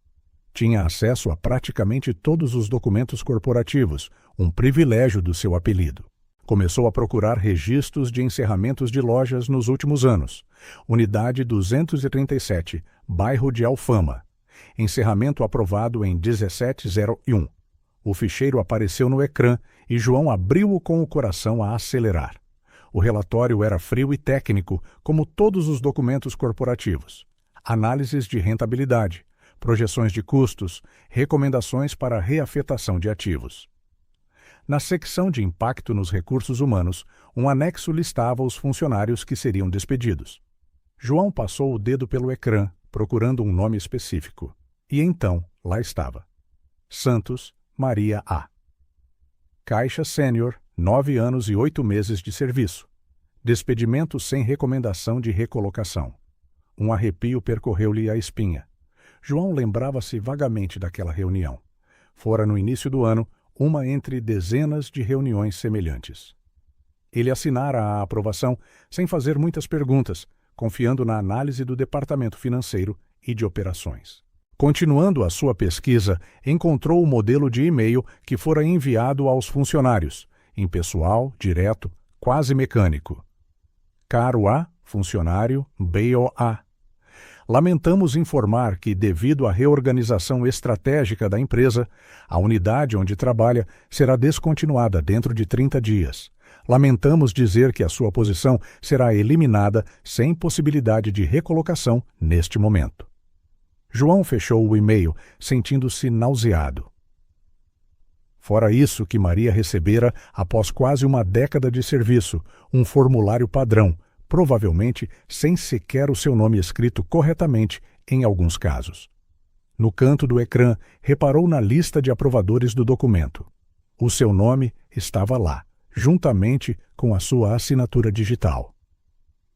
Tinha acesso a praticamente todos os documentos corporativos, um privilégio do seu apelido. Começou a procurar registros de encerramentos de lojas nos últimos anos. Unidade 237, bairro de Alfama. Encerramento aprovado em 1701. O ficheiro apareceu no ecrã e João abriu-o com o coração a acelerar. O relatório era frio e técnico, como todos os documentos corporativos. Análises de rentabilidade, projeções de custos, recomendações para reafetação de ativos. Na secção de impacto nos recursos humanos, um anexo listava os funcionários que seriam despedidos. João passou o dedo pelo ecrã, procurando um nome específico. E então, lá estava. Santos Maria A. Caixa Sênior, 9 anos e 8 meses de serviço. Despedimento sem recomendação de recolocação. Um arrepio percorreu-lhe a espinha. João lembrava-se vagamente daquela reunião. Fora no início do ano, uma entre dezenas de reuniões semelhantes. Ele assinara a aprovação sem fazer muitas perguntas, confiando na análise do departamento financeiro e de operações. Continuando a sua pesquisa, encontrou o modelo de e-mail que fora enviado aos funcionários, impessoal, direto, quase mecânico. Caro a funcionário BOA. Lamentamos informar que, devido à reorganização estratégica da empresa, a unidade onde trabalha será descontinuada dentro de 30 dias. Lamentamos dizer que a sua posição será eliminada sem possibilidade de recolocação neste momento. João fechou o e-mail, sentindo-se nauseado. Fora isso que Maria recebera, após quase uma década de serviço, um formulário padrão, provavelmente sem sequer o seu nome escrito corretamente em alguns casos. No canto do ecrã, reparou na lista de aprovadores do documento. O seu nome estava lá, juntamente com a sua assinatura digital.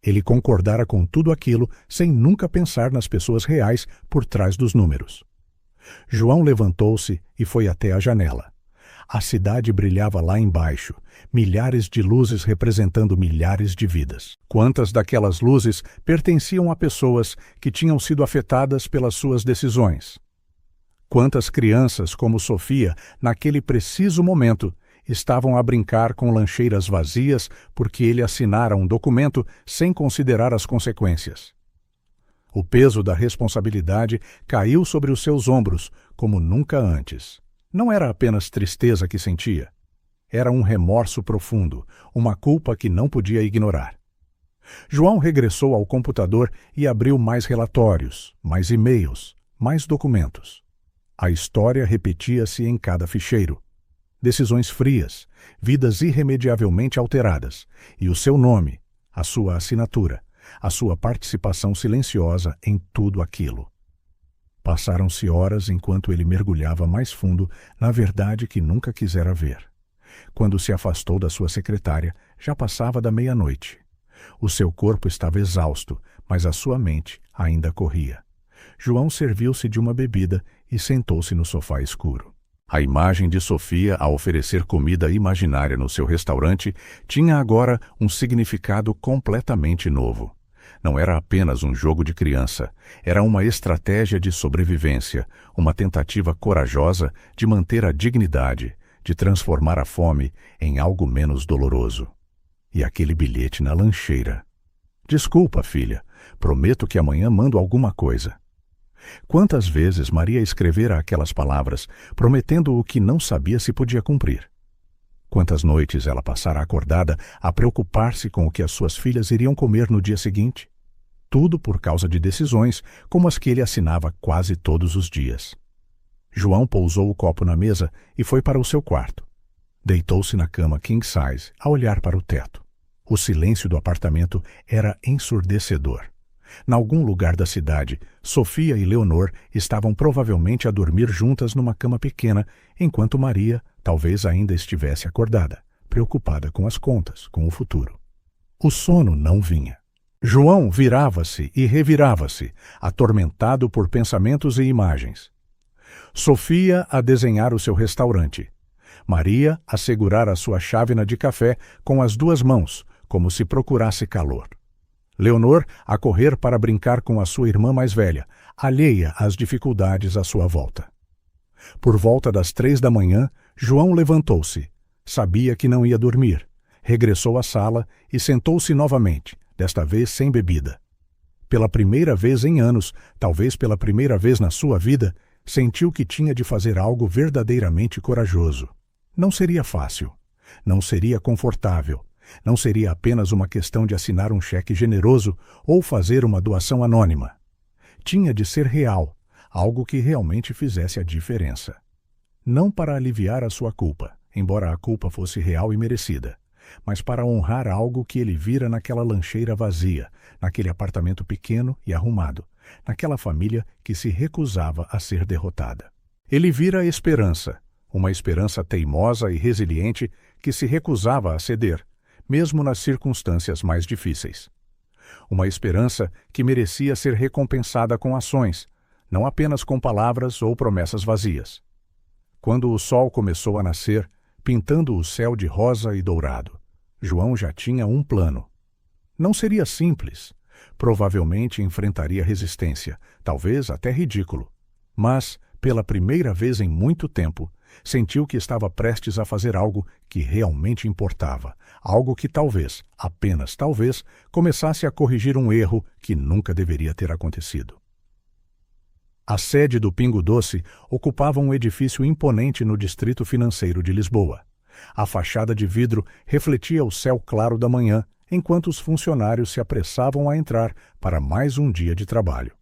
Ele concordara com tudo aquilo sem nunca pensar nas pessoas reais por trás dos números. João levantou-se e foi até a janela. A cidade brilhava lá embaixo, milhares de luzes representando milhares de vidas. Quantas daquelas luzes pertenciam a pessoas que tinham sido afetadas pelas suas decisões? Quantas crianças, como Sofia, naquele preciso momento, estavam a brincar com lancheiras vazias porque ele assinara um documento sem considerar as consequências? O peso da responsabilidade caiu sobre os seus ombros como nunca antes. Não era apenas tristeza que sentia. Era um remorso profundo, uma culpa que não podia ignorar. João regressou ao computador e abriu mais relatórios, mais e-mails, mais documentos. A história repetia-se em cada ficheiro. Decisões frias, vidas irremediavelmente alteradas, e o seu nome, a sua assinatura, a sua participação silenciosa em tudo aquilo. Passaram-se horas enquanto ele mergulhava mais fundo na verdade que nunca quisera ver. Quando se afastou da sua secretária, já passava da meia-noite. O seu corpo estava exausto, mas a sua mente ainda corria. João serviu-se de uma bebida e sentou-se no sofá escuro. A imagem de Sofia a oferecer comida imaginária no seu restaurante tinha agora um significado completamente novo. Não era apenas um jogo de criança, era uma estratégia de sobrevivência, uma tentativa corajosa de manter a dignidade, de transformar a fome em algo menos doloroso. E aquele bilhete na lancheira. Desculpa, filha, prometo que amanhã mando alguma coisa. Quantas vezes Maria escrevera aquelas palavras, prometendo o que não sabia se podia cumprir? Quantas noites ela passara acordada a preocupar-se com o que as suas filhas iriam comer no dia seguinte? Tudo por causa de decisões como as que ele assinava quase todos os dias. João pousou o copo na mesa e foi para o seu quarto. Deitou-se na cama king size a olhar para o teto. O silêncio do apartamento era ensurdecedor. Em algum lugar da cidade, Sofia e Leonor estavam provavelmente a dormir juntas numa cama pequena, enquanto Maria talvez ainda estivesse acordada, preocupada com as contas, com o futuro. O sono não vinha. João virava-se e revirava-se, atormentado por pensamentos e imagens. Sofia a desenhar o seu restaurante. Maria a segurar a sua chávena de café com as duas mãos, como se procurasse calor. Leonor a correr para brincar com a sua irmã mais velha, alheia às dificuldades à sua volta. Por volta das 3 da manhã, João levantou-se. Sabia que não ia dormir. Regressou à sala e sentou-se novamente, desta vez sem bebida. Pela primeira vez em anos, talvez pela primeira vez na sua vida, sentiu que tinha de fazer algo verdadeiramente corajoso. Não seria fácil. Não seria confortável. Não seria apenas uma questão de assinar um cheque generoso ou fazer uma doação anônima. Tinha de ser real, algo que realmente fizesse a diferença. Não para aliviar a sua culpa, embora a culpa fosse real e merecida, mas para honrar algo que ele vira naquela lancheira vazia, naquele apartamento pequeno e arrumado, naquela família que se recusava a ser derrotada. Ele vira a esperança, uma esperança teimosa e resiliente que se recusava a ceder, mesmo nas circunstâncias mais difíceis. Uma esperança que merecia ser recompensada com ações, não apenas com palavras ou promessas vazias. Quando o sol começou a nascer, pintando o céu de rosa e dourado, João já tinha um plano. Não seria simples. Provavelmente enfrentaria resistência, talvez até ridículo. Mas, pela primeira vez em muito tempo, sentiu que estava prestes a fazer algo que realmente importava, algo que talvez, apenas talvez, começasse a corrigir um erro que nunca deveria ter acontecido. A sede do Pingo Doce ocupava um edifício imponente no distrito financeiro de Lisboa. A fachada de vidro refletia o céu claro da manhã, enquanto os funcionários se apressavam a entrar para mais um dia de trabalho.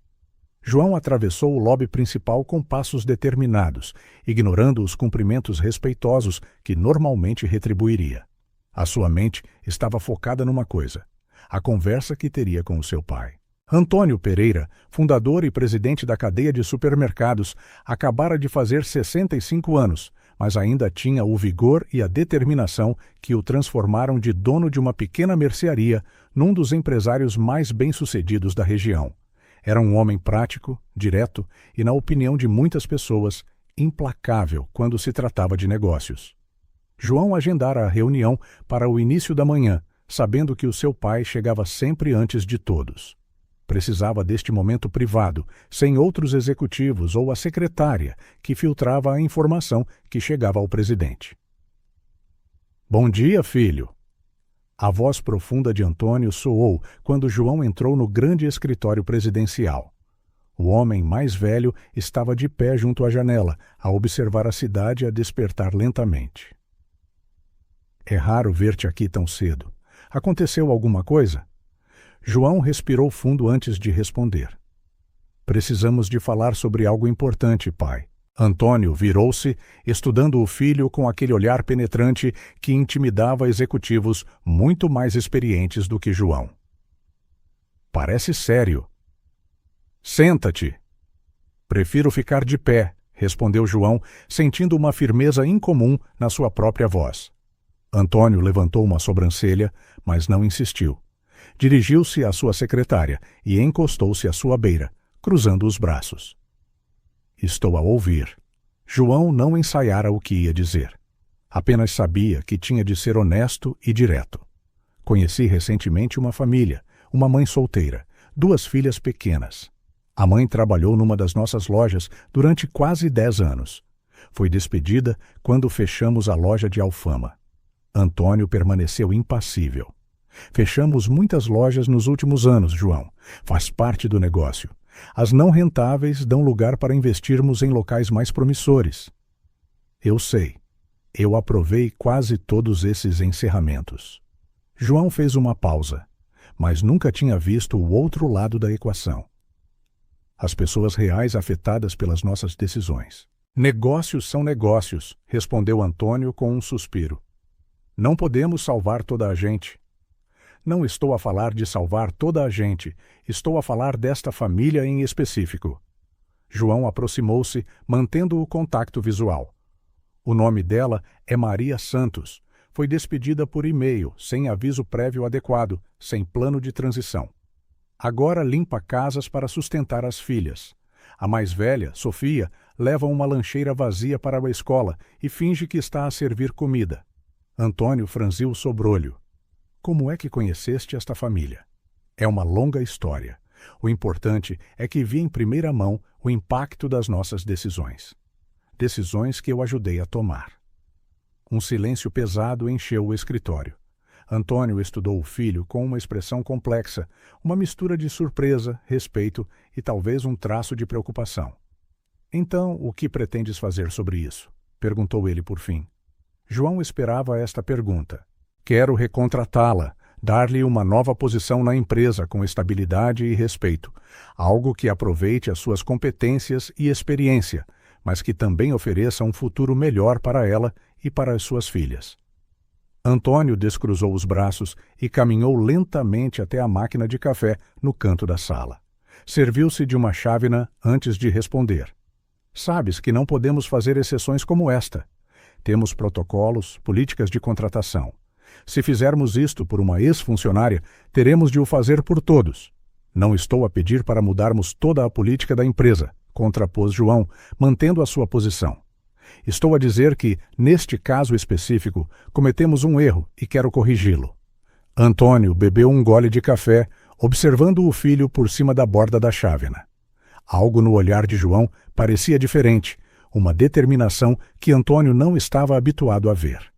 João atravessou o lobby principal com passos determinados, ignorando os cumprimentos respeitosos que normalmente retribuiria. A sua mente estava focada numa coisa: a conversa que teria com o seu pai. Antônio Pereira, fundador e presidente da cadeia de supermercados, acabara de fazer 65 anos, mas ainda tinha o vigor e a determinação que o transformaram de dono de uma pequena mercearia num dos empresários mais bem-sucedidos da região. Era um homem prático, direto e, na opinião de muitas pessoas, implacável quando se tratava de negócios. João agendara a reunião para o início da manhã, sabendo que o seu pai chegava sempre antes de todos. Precisava deste momento privado, sem outros executivos ou a secretária, que filtrava a informação que chegava ao presidente. "Bom dia, filho." A voz profunda de Antônio soou quando João entrou no grande escritório presidencial. O homem mais velho estava de pé junto à janela, a observar a cidade a despertar lentamente. "É raro ver-te aqui tão cedo. Aconteceu alguma coisa?" João respirou fundo antes de responder. "Precisamos de falar sobre algo importante, pai." Antônio virou-se, estudando o filho com aquele olhar penetrante que intimidava executivos muito mais experientes do que João. "Parece sério." "Senta-te." "Prefiro ficar de pé," respondeu João, sentindo uma firmeza incomum na sua própria voz. Antônio levantou uma sobrancelha, mas não insistiu. Dirigiu-se à sua secretária e encostou-se à sua beira, cruzando os braços. "Estou a ouvir." João não ensaiara o que ia dizer. Apenas sabia que tinha de ser honesto e direto. "Conheci recentemente uma família, uma mãe solteira, 2 filhas pequenas. A mãe trabalhou numa das nossas lojas durante quase 10 anos. Foi despedida quando fechamos a loja de Alfama." Antônio permaneceu impassível. "Fechamos muitas lojas nos últimos anos, João. Faz parte do negócio. As não rentáveis dão lugar para investirmos em locais mais promissores." "Eu sei. Eu aprovei quase todos esses encerramentos." João fez uma pausa, mas nunca tinha visto o outro lado da equação. As pessoas reais afetadas pelas nossas decisões. "Negócios são negócios," respondeu Antônio com um suspiro. "Não podemos salvar toda a gente." "Não estou a falar de salvar toda a gente, estou a falar desta família em específico." João aproximou-se, mantendo o contato visual. "O nome dela é Maria Santos. Foi despedida por e-mail, sem aviso prévio adequado, sem plano de transição. Agora limpa casas para sustentar as filhas. A mais velha, Sofia, leva uma lancheira vazia para a escola e finge que está a servir comida." Antônio franziu o sobrolho. "Como é que conheceste esta família?" "É uma longa história. O importante é que vi em primeira mão o impacto das nossas decisões. Decisões que eu ajudei a tomar." Um silêncio pesado encheu o escritório. Antônio estudou o filho com uma expressão complexa, uma mistura de surpresa, respeito e talvez um traço de preocupação. "Então, o que pretendes fazer sobre isso?" perguntou ele por fim. João esperava esta pergunta. "Quero recontratá-la, dar-lhe uma nova posição na empresa com estabilidade e respeito, algo que aproveite as suas competências e experiência, mas que também ofereça um futuro melhor para ela e para as suas filhas." Antônio descruzou os braços e caminhou lentamente até a máquina de café no canto da sala. Serviu-se de uma chávena antes de responder. "Sabes que não podemos fazer exceções como esta. Temos protocolos, políticas de contratação. Se fizermos isto por uma ex-funcionária, teremos de o fazer por todos. Não estou a pedir para mudarmos toda a política da empresa", contrapôs João, mantendo a sua posição. "Estou a dizer que, neste caso específico, cometemos um erro e quero corrigi-lo." Antônio bebeu um gole de café, observando o filho por cima da borda da chávena. Algo no olhar de João parecia diferente, uma determinação que Antônio não estava habituado a ver.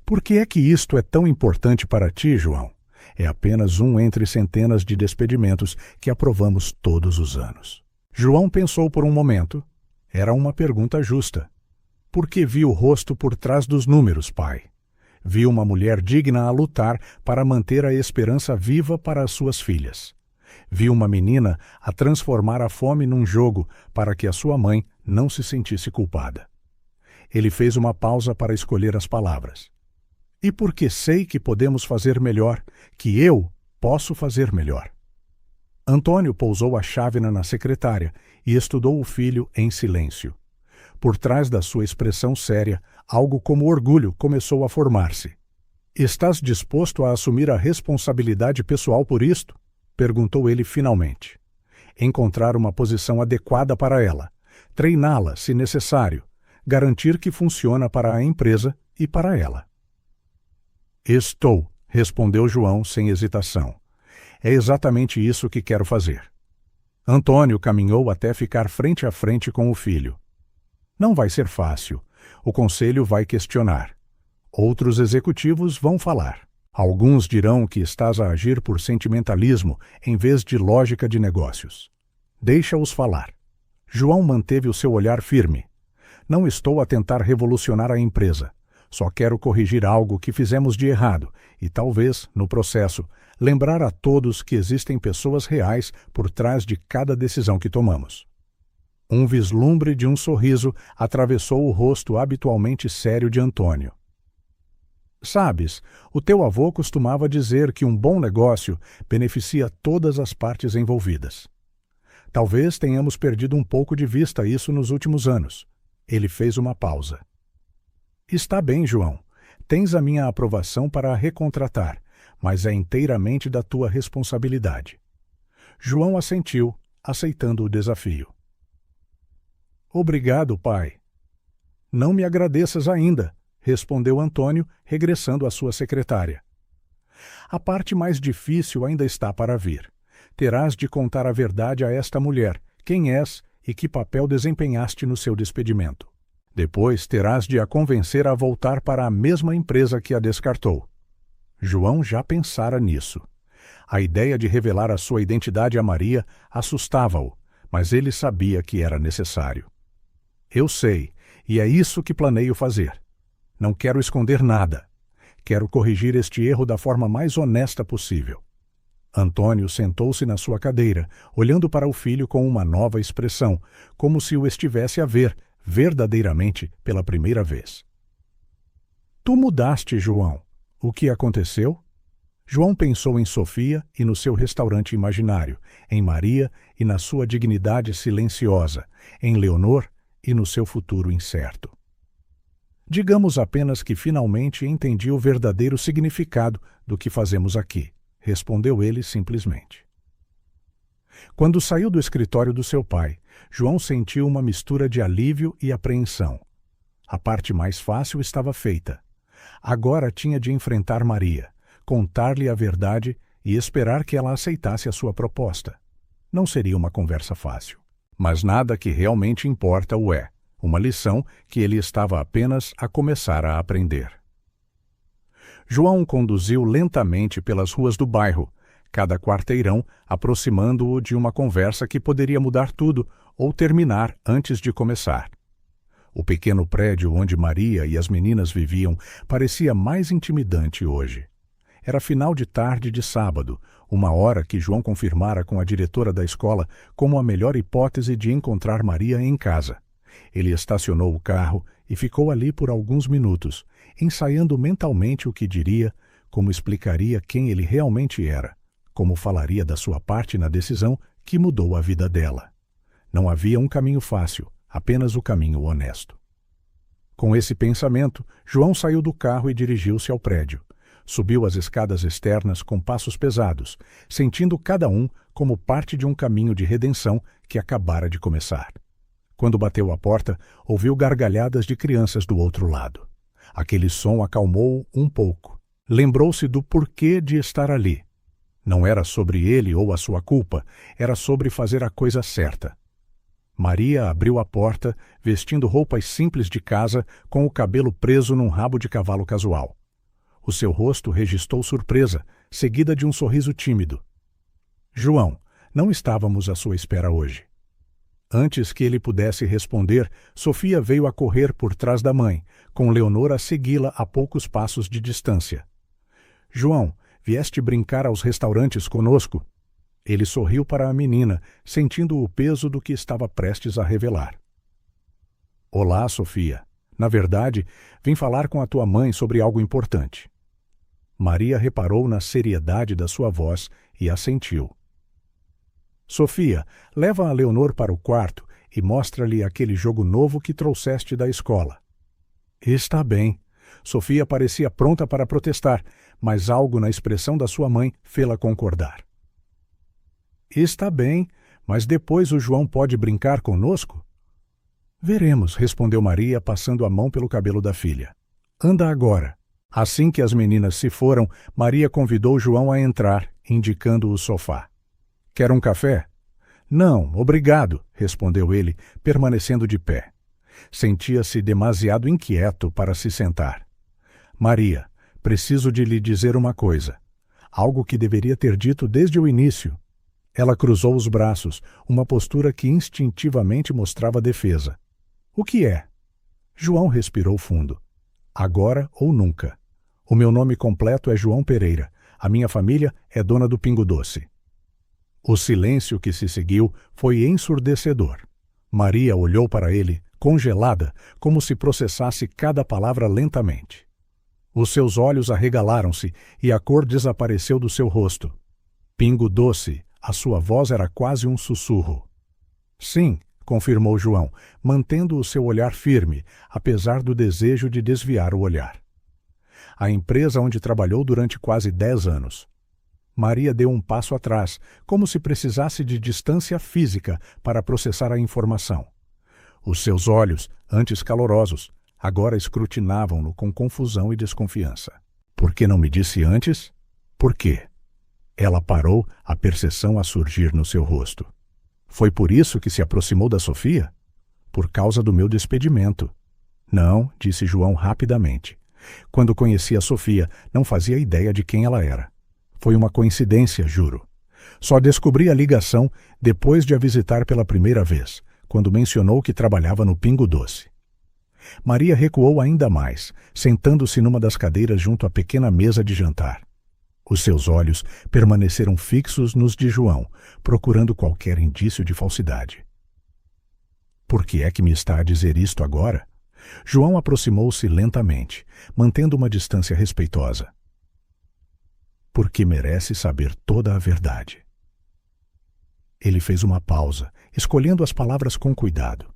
Por que é que isto é tão importante para ti, João? É apenas um entre centenas de despedimentos que aprovamos todos os anos. João pensou por um momento. Era uma pergunta justa. Porque vi o rosto por trás dos números, pai. Vi uma mulher digna a lutar para manter a esperança viva para as suas filhas. Vi uma menina a transformar a fome num jogo para que a sua mãe não se sentisse culpada. Ele fez uma pausa para escolher as palavras. E porque sei que podemos fazer melhor, que eu posso fazer melhor. Antônio pousou a chávena na secretária e estudou o filho em silêncio. Por trás da sua expressão séria, algo como orgulho começou a formar-se. Estás disposto a assumir a responsabilidade pessoal por isto? Perguntou ele finalmente. Encontrar uma posição adequada para ela, treiná-la se necessário, garantir que funciona para a empresa e para ela. Estou, respondeu João sem hesitação. É exatamente isso que quero fazer. Antônio caminhou até ficar frente a frente com o filho. Não vai ser fácil. O conselho vai questionar. Outros executivos vão falar. Alguns dirão que estás a agir por sentimentalismo em vez de lógica de negócios. Deixa-os falar. João manteve o seu olhar firme. Não estou a tentar revolucionar a empresa. Só quero corrigir algo que fizemos de errado e, talvez, no processo, lembrar a todos que existem pessoas reais por trás de cada decisão que tomamos. Um vislumbre de um sorriso atravessou o rosto habitualmente sério de Antônio. Sabes, o teu avô costumava dizer que um bom negócio beneficia todas as partes envolvidas. Talvez tenhamos perdido um pouco de vista isso nos últimos anos. Ele fez uma pausa. Está bem, João. Tens a minha aprovação para a recontratar, mas é inteiramente da tua responsabilidade. João assentiu, aceitando o desafio. Obrigado, pai. Não me agradeças ainda, respondeu Antônio, regressando à sua secretária. A parte mais difícil ainda está para vir. Terás de contar a verdade a esta mulher, quem és e que papel desempenhaste no seu despedimento. Depois terás de a convencer a voltar para a mesma empresa que a descartou. João já pensara nisso. A ideia de revelar a sua identidade a Maria assustava-o, mas ele sabia que era necessário. Eu sei, e é isso que planeio fazer. Não quero esconder nada. Quero corrigir este erro da forma mais honesta possível. Antônio sentou-se na sua cadeira, olhando para o filho com uma nova expressão, como se o estivesse a ver, verdadeiramente, pela primeira vez. Tu mudaste, João. O que aconteceu? João pensou em Sofia e no seu restaurante imaginário, em Maria e na sua dignidade silenciosa, em Leonor e no seu futuro incerto. Digamos apenas que finalmente entendi o verdadeiro significado do que fazemos aqui, respondeu ele simplesmente. Quando saiu do escritório do seu pai, João sentiu uma mistura de alívio e apreensão. A parte mais fácil estava feita. Agora tinha de enfrentar Maria, contar-lhe a verdade e esperar que ela aceitasse a sua proposta. Não seria uma conversa fácil. Mas nada que realmente importa o é, uma lição que ele estava apenas a começar a aprender. João conduziu lentamente pelas ruas do bairro, cada quarteirão aproximando-o de uma conversa que poderia mudar tudo ou terminar antes de começar. O pequeno prédio onde Maria e as meninas viviam parecia mais intimidante hoje. Era final de tarde de sábado, uma hora que João confirmara com a diretora da escola como a melhor hipótese de encontrar Maria em casa. Ele estacionou o carro e ficou ali por alguns minutos, ensaiando mentalmente o que diria, como explicaria quem ele realmente era, como falaria da sua parte na decisão que mudou a vida dela. Não havia um caminho fácil, apenas o caminho honesto. Com esse pensamento, João saiu do carro e dirigiu-se ao prédio. Subiu as escadas externas com passos pesados, sentindo cada um como parte de um caminho de redenção que acabara de começar. Quando bateu à porta, ouviu gargalhadas de crianças do outro lado. Aquele som acalmou-o um pouco. Lembrou-se do porquê de estar ali. Não era sobre ele ou a sua culpa, era sobre fazer a coisa certa. Maria abriu a porta, vestindo roupas simples de casa, com o cabelo preso num rabo de cavalo casual. O seu rosto registrou surpresa, seguida de um sorriso tímido. João, não estávamos à sua espera hoje. Antes que ele pudesse responder, Sofia veio a correr por trás da mãe, com Leonor a segui-la a poucos passos de distância. João, vieste brincar aos restaurantes conosco? Ele sorriu para a menina, sentindo o peso do que estava prestes a revelar. Olá, Sofia. Na verdade, vim falar com a tua mãe sobre algo importante. Maria reparou na seriedade da sua voz e assentiu. Sofia, leva a Leonor para o quarto e mostra-lhe aquele jogo novo que trouxeste da escola. Está bem. Sofia parecia pronta para protestar, mas algo na expressão da sua mãe fê-la concordar. Está bem, mas depois o João pode brincar conosco? Veremos, respondeu Maria, passando a mão pelo cabelo da filha. Anda agora. Assim que as meninas se foram, Maria convidou João a entrar, indicando o sofá. Quer um café? Não, obrigado, respondeu ele, permanecendo de pé. Sentia-se demasiado inquieto para se sentar. Maria, preciso de lhe dizer uma coisa. Algo que deveria ter dito desde o início. Ela cruzou os braços, uma postura que instintivamente mostrava defesa. O que é? João respirou fundo. Agora ou nunca. O meu nome completo é João Pereira. A minha família é dona do Pingo Doce. O silêncio que se seguiu foi ensurdecedor. Maria olhou para ele, congelada, como se processasse cada palavra lentamente. Os seus olhos arregalaram-se e a cor desapareceu do seu rosto. Pingo Doce. A sua voz era quase um sussurro. Sim, confirmou João, mantendo o seu olhar firme, apesar do desejo de desviar o olhar. A empresa onde trabalhou durante quase 10 anos. Maria deu um passo atrás, como se precisasse de distância física para processar a informação. Os seus olhos, antes calorosos, agora escrutinavam-no com confusão e desconfiança. Por que não me disse antes? Por quê? Ela parou, a percepção a surgir no seu rosto. Foi por isso que se aproximou da Sofia? Por causa do meu despedimento. Não, disse João rapidamente. Quando conheci a Sofia, não fazia ideia de quem ela era. Foi uma coincidência, juro. Só descobri a ligação depois de a visitar pela primeira vez, quando mencionou que trabalhava no Pingo Doce. Maria recuou ainda mais, sentando-se numa das cadeiras junto à pequena mesa de jantar. Os seus olhos permaneceram fixos nos de João, procurando qualquer indício de falsidade. Por que é que me está a dizer isto agora? João aproximou-se lentamente, mantendo uma distância respeitosa. Porque merece saber toda a verdade. Ele fez uma pausa, escolhendo as palavras com cuidado.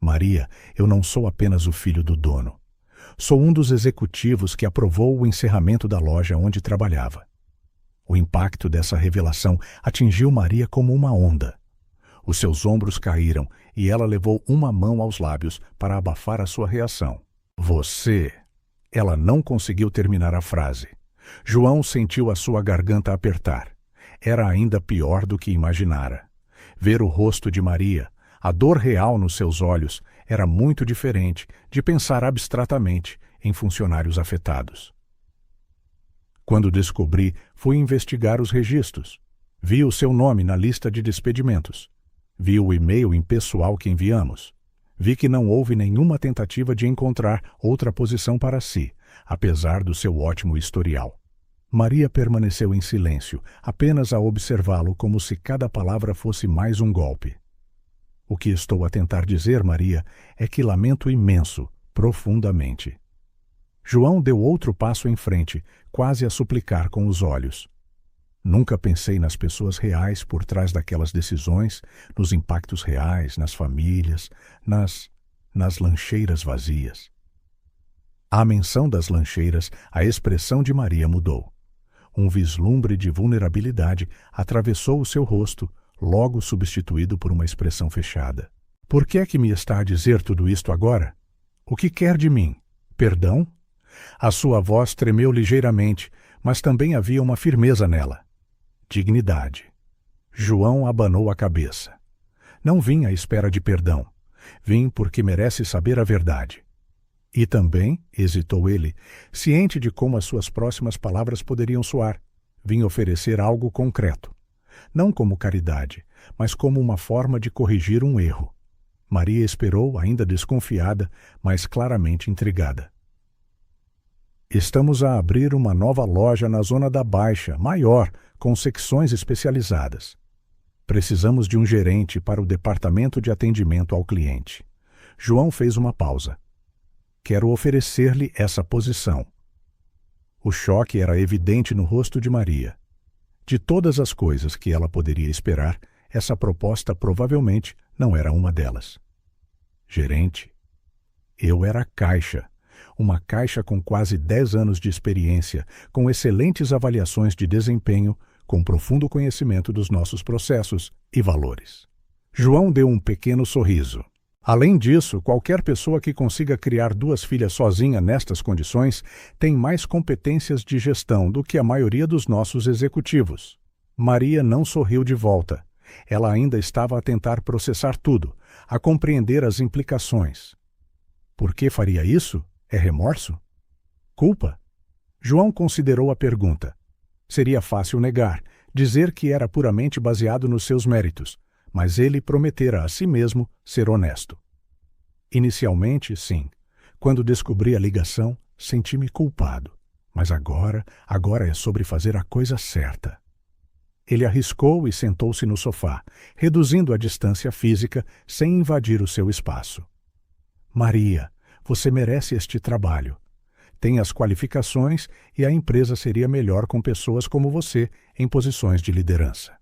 Maria, eu não sou apenas o filho do dono. Sou um dos executivos que aprovou o encerramento da loja onde trabalhava. O impacto dessa revelação atingiu Maria como uma onda. Os seus ombros caíram e ela levou uma mão aos lábios para abafar a sua reação. Você... Ela não conseguiu terminar a frase. João sentiu a sua garganta apertar. Era ainda pior do que imaginara. Ver o rosto de Maria, a dor real nos seus olhos, era muito diferente de pensar abstratamente em funcionários afetados. Quando descobri, fui investigar os registros. Vi o seu nome na lista de despedimentos. Vi o e-mail impessoal que enviamos. Vi que não houve nenhuma tentativa de encontrar outra posição para si, apesar do seu ótimo historial. Maria permaneceu em silêncio, apenas a observá-lo como se cada palavra fosse mais um golpe. O que estou a tentar dizer, Maria, é que lamento imenso, profundamente. João deu outro passo em frente, quase a suplicar com os olhos. Nunca pensei nas pessoas reais por trás daquelas decisões, nos impactos reais, nas famílias, nas lancheiras vazias. À menção das lancheiras, a expressão de Maria mudou. Um vislumbre de vulnerabilidade atravessou o seu rosto, logo substituído por uma expressão fechada. Por que é que me está a dizer tudo isto agora? O que quer de mim? Perdão? A sua voz tremeu ligeiramente, mas também havia uma firmeza nela. dignidade. João abanou a cabeça. Não vim à espera de perdão. Vim porque merece saber a verdade. E também, hesitou ele, ciente de como as suas próximas palavras poderiam soar, vim oferecer algo concreto. Não como caridade, mas como uma forma de corrigir um erro. Maria esperou, ainda desconfiada, mas claramente intrigada. Estamos a abrir uma nova loja na Zona da Baixa, maior, com secções especializadas. Precisamos de um gerente para o departamento de atendimento ao cliente. João fez uma pausa. Quero oferecer-lhe essa posição. O choque era evidente no rosto de Maria. De todas as coisas que ela poderia esperar, essa proposta provavelmente não era uma delas. Gerente? Eu era caixa. Uma caixa com quase 10 anos de experiência, com excelentes avaliações de desempenho, com profundo conhecimento dos nossos processos e valores. João deu um pequeno sorriso. Além disso, qualquer pessoa que consiga criar 2 filhas sozinha nestas condições tem mais competências de gestão do que a maioria dos nossos executivos. Maria não sorriu de volta. Ela ainda estava a tentar processar tudo, a compreender as implicações. Por que faria isso? É remorso? Culpa? João considerou a pergunta. Seria fácil negar, dizer que era puramente baseado nos seus méritos, mas ele prometera a si mesmo ser honesto. Inicialmente, sim. Quando descobri a ligação, senti-me culpado. Mas agora é sobre fazer a coisa certa. Ele arriscou e sentou-se no sofá, reduzindo a distância física sem invadir o seu espaço. Maria, você merece este trabalho. Tem as qualificações e a empresa seria melhor com pessoas como você em posições de liderança.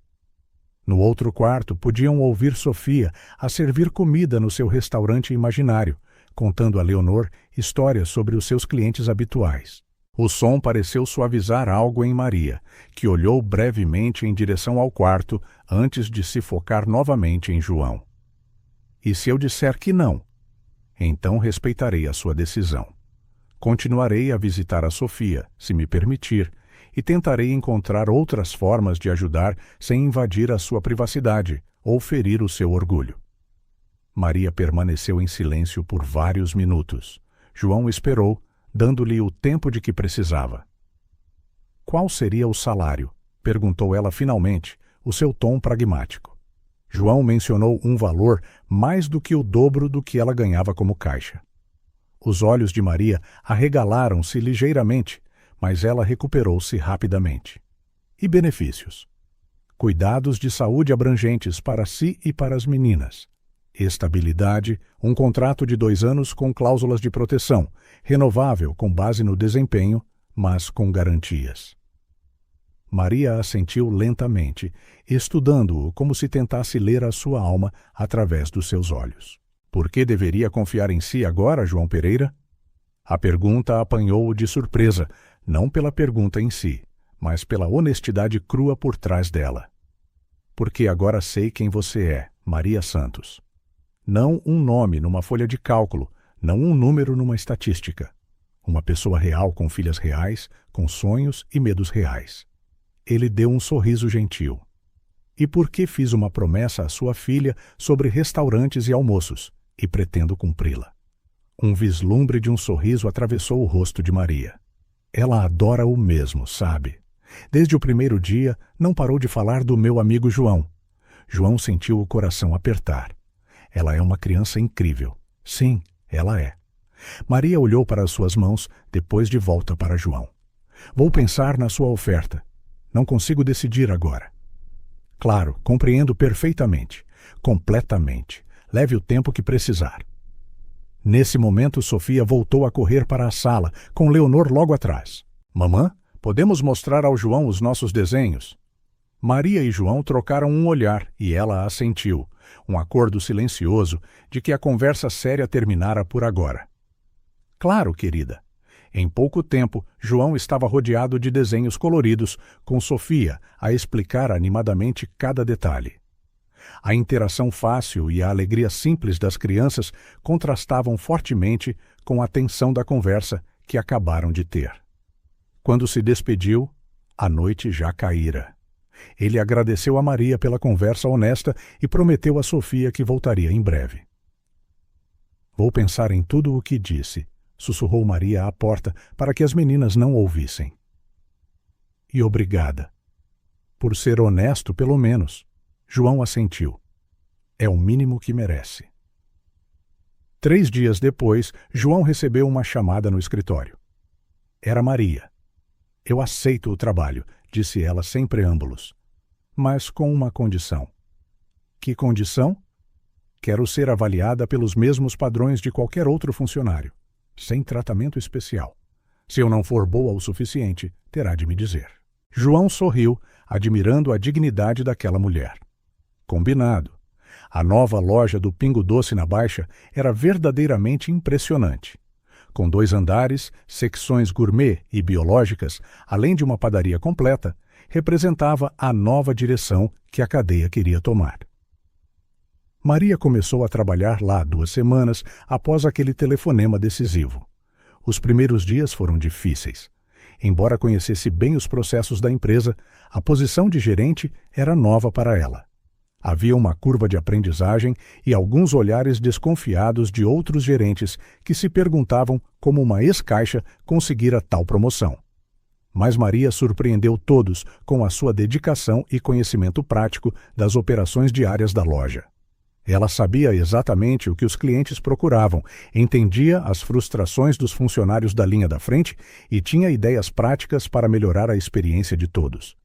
No outro quarto, podiam ouvir Sofia a servir comida no seu restaurante imaginário, contando a Leonor histórias sobre os seus clientes habituais. O som pareceu suavizar algo em Maria, que olhou brevemente em direção ao quarto antes de se focar novamente em João. E se eu disser que não? Então respeitarei a sua decisão. Continuarei a visitar a Sofia, se me permitir, e tentarei encontrar outras formas de ajudar sem invadir a sua privacidade ou ferir o seu orgulho. Maria permaneceu em silêncio por vários minutos. João esperou, dando-lhe o tempo de que precisava. Qual seria o salário? Perguntou ela finalmente, o seu tom pragmático. João mencionou um valor mais do que o dobro do que ela ganhava como caixa. Os olhos de Maria arregalaram-se ligeiramente, mas ela recuperou-se rapidamente. E benefícios? Cuidados de saúde abrangentes para si e para as meninas. Estabilidade, um contrato de 2 anos com cláusulas de proteção, renovável com base no desempenho, mas com garantias. Maria assentiu lentamente, estudando-o como se tentasse ler a sua alma através dos seus olhos. Por que deveria confiar em si agora, João Pereira? A pergunta apanhou-o de surpresa, não pela pergunta em si, mas pela honestidade crua por trás dela. Porque agora sei quem você é, Maria Santos. Não um nome numa folha de cálculo, não um número numa estatística. Uma pessoa real com filhas reais, com sonhos e medos reais. Ele deu um sorriso gentil. E por que fiz uma promessa à sua filha sobre restaurantes e almoços, e pretendo cumpri-la? Um vislumbre de um sorriso atravessou o rosto de Maria. Ela adora o mesmo, sabe? Desde o primeiro dia, não parou de falar do meu amigo João. João sentiu o coração apertar. Ela é uma criança incrível. Sim, ela é. Maria olhou para as suas mãos, depois de volta para João. Vou pensar na sua oferta. Não consigo decidir agora. Claro, compreendo perfeitamente. Completamente. Leve o tempo que precisar. Nesse momento, Sofia voltou a correr para a sala, com Leonor logo atrás. Mamã, podemos mostrar ao João os nossos desenhos? Maria e João trocaram um olhar e ela assentiu, um acordo silencioso de que a conversa séria terminara por agora. Claro, querida. Em pouco tempo, João estava rodeado de desenhos coloridos, com Sofia a explicar animadamente cada detalhe. A interação fácil e a alegria simples das crianças contrastavam fortemente com a tensão da conversa que acabaram de ter. Quando se despediu, a noite já caíra. Ele agradeceu a Maria pela conversa honesta e prometeu a Sofia que voltaria em breve. Vou pensar em tudo o que disse, sussurrou Maria à porta para que as meninas não ouvissem. E obrigada. Por ser honesto, pelo menos. João assentiu. É o mínimo que merece. 3 dias depois, João recebeu uma chamada no escritório. Era Maria. Eu aceito o trabalho, disse ela sem preâmbulos. Mas com uma condição. Que condição? Quero ser avaliada pelos mesmos padrões de qualquer outro funcionário, sem tratamento especial. Se eu não for boa o suficiente, terá de me dizer. João sorriu, admirando a dignidade daquela mulher. Combinado. A nova loja do Pingo Doce na Baixa era verdadeiramente impressionante. Com 2 andares, secções gourmet e biológicas, além de uma padaria completa, representava a nova direção que a cadeia queria tomar. Maria começou a trabalhar lá 2 semanas após aquele telefonema decisivo. Os primeiros dias foram difíceis. Embora conhecesse bem os processos da empresa, a posição de gerente era nova para ela. Havia uma curva de aprendizagem e alguns olhares desconfiados de outros gerentes que se perguntavam como uma ex-caixa conseguira tal promoção. Mas Maria surpreendeu todos com a sua dedicação e conhecimento prático das operações diárias da loja. Ela sabia exatamente o que os clientes procuravam, entendia as frustrações dos funcionários da linha da frente e tinha ideias práticas para melhorar a experiência de todos.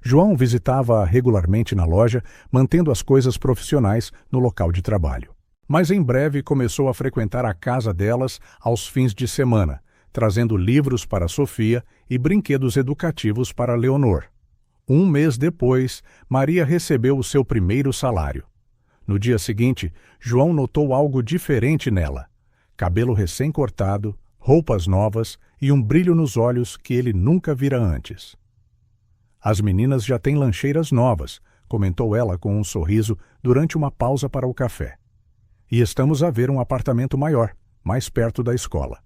João visitava-a regularmente na loja, mantendo as coisas profissionais no local de trabalho. Mas em breve começou a frequentar a casa delas aos fins de semana, trazendo livros para Sofia e brinquedos educativos para Leonor. 1 mês depois, Maria recebeu o seu primeiro salário. No dia seguinte, João notou algo diferente nela. Cabelo recém-cortado, roupas novas e um brilho nos olhos que ele nunca vira antes. As meninas já têm lancheiras novas, comentou ela com um sorriso durante uma pausa para o café. E estamos a ver um apartamento maior, mais perto da escola.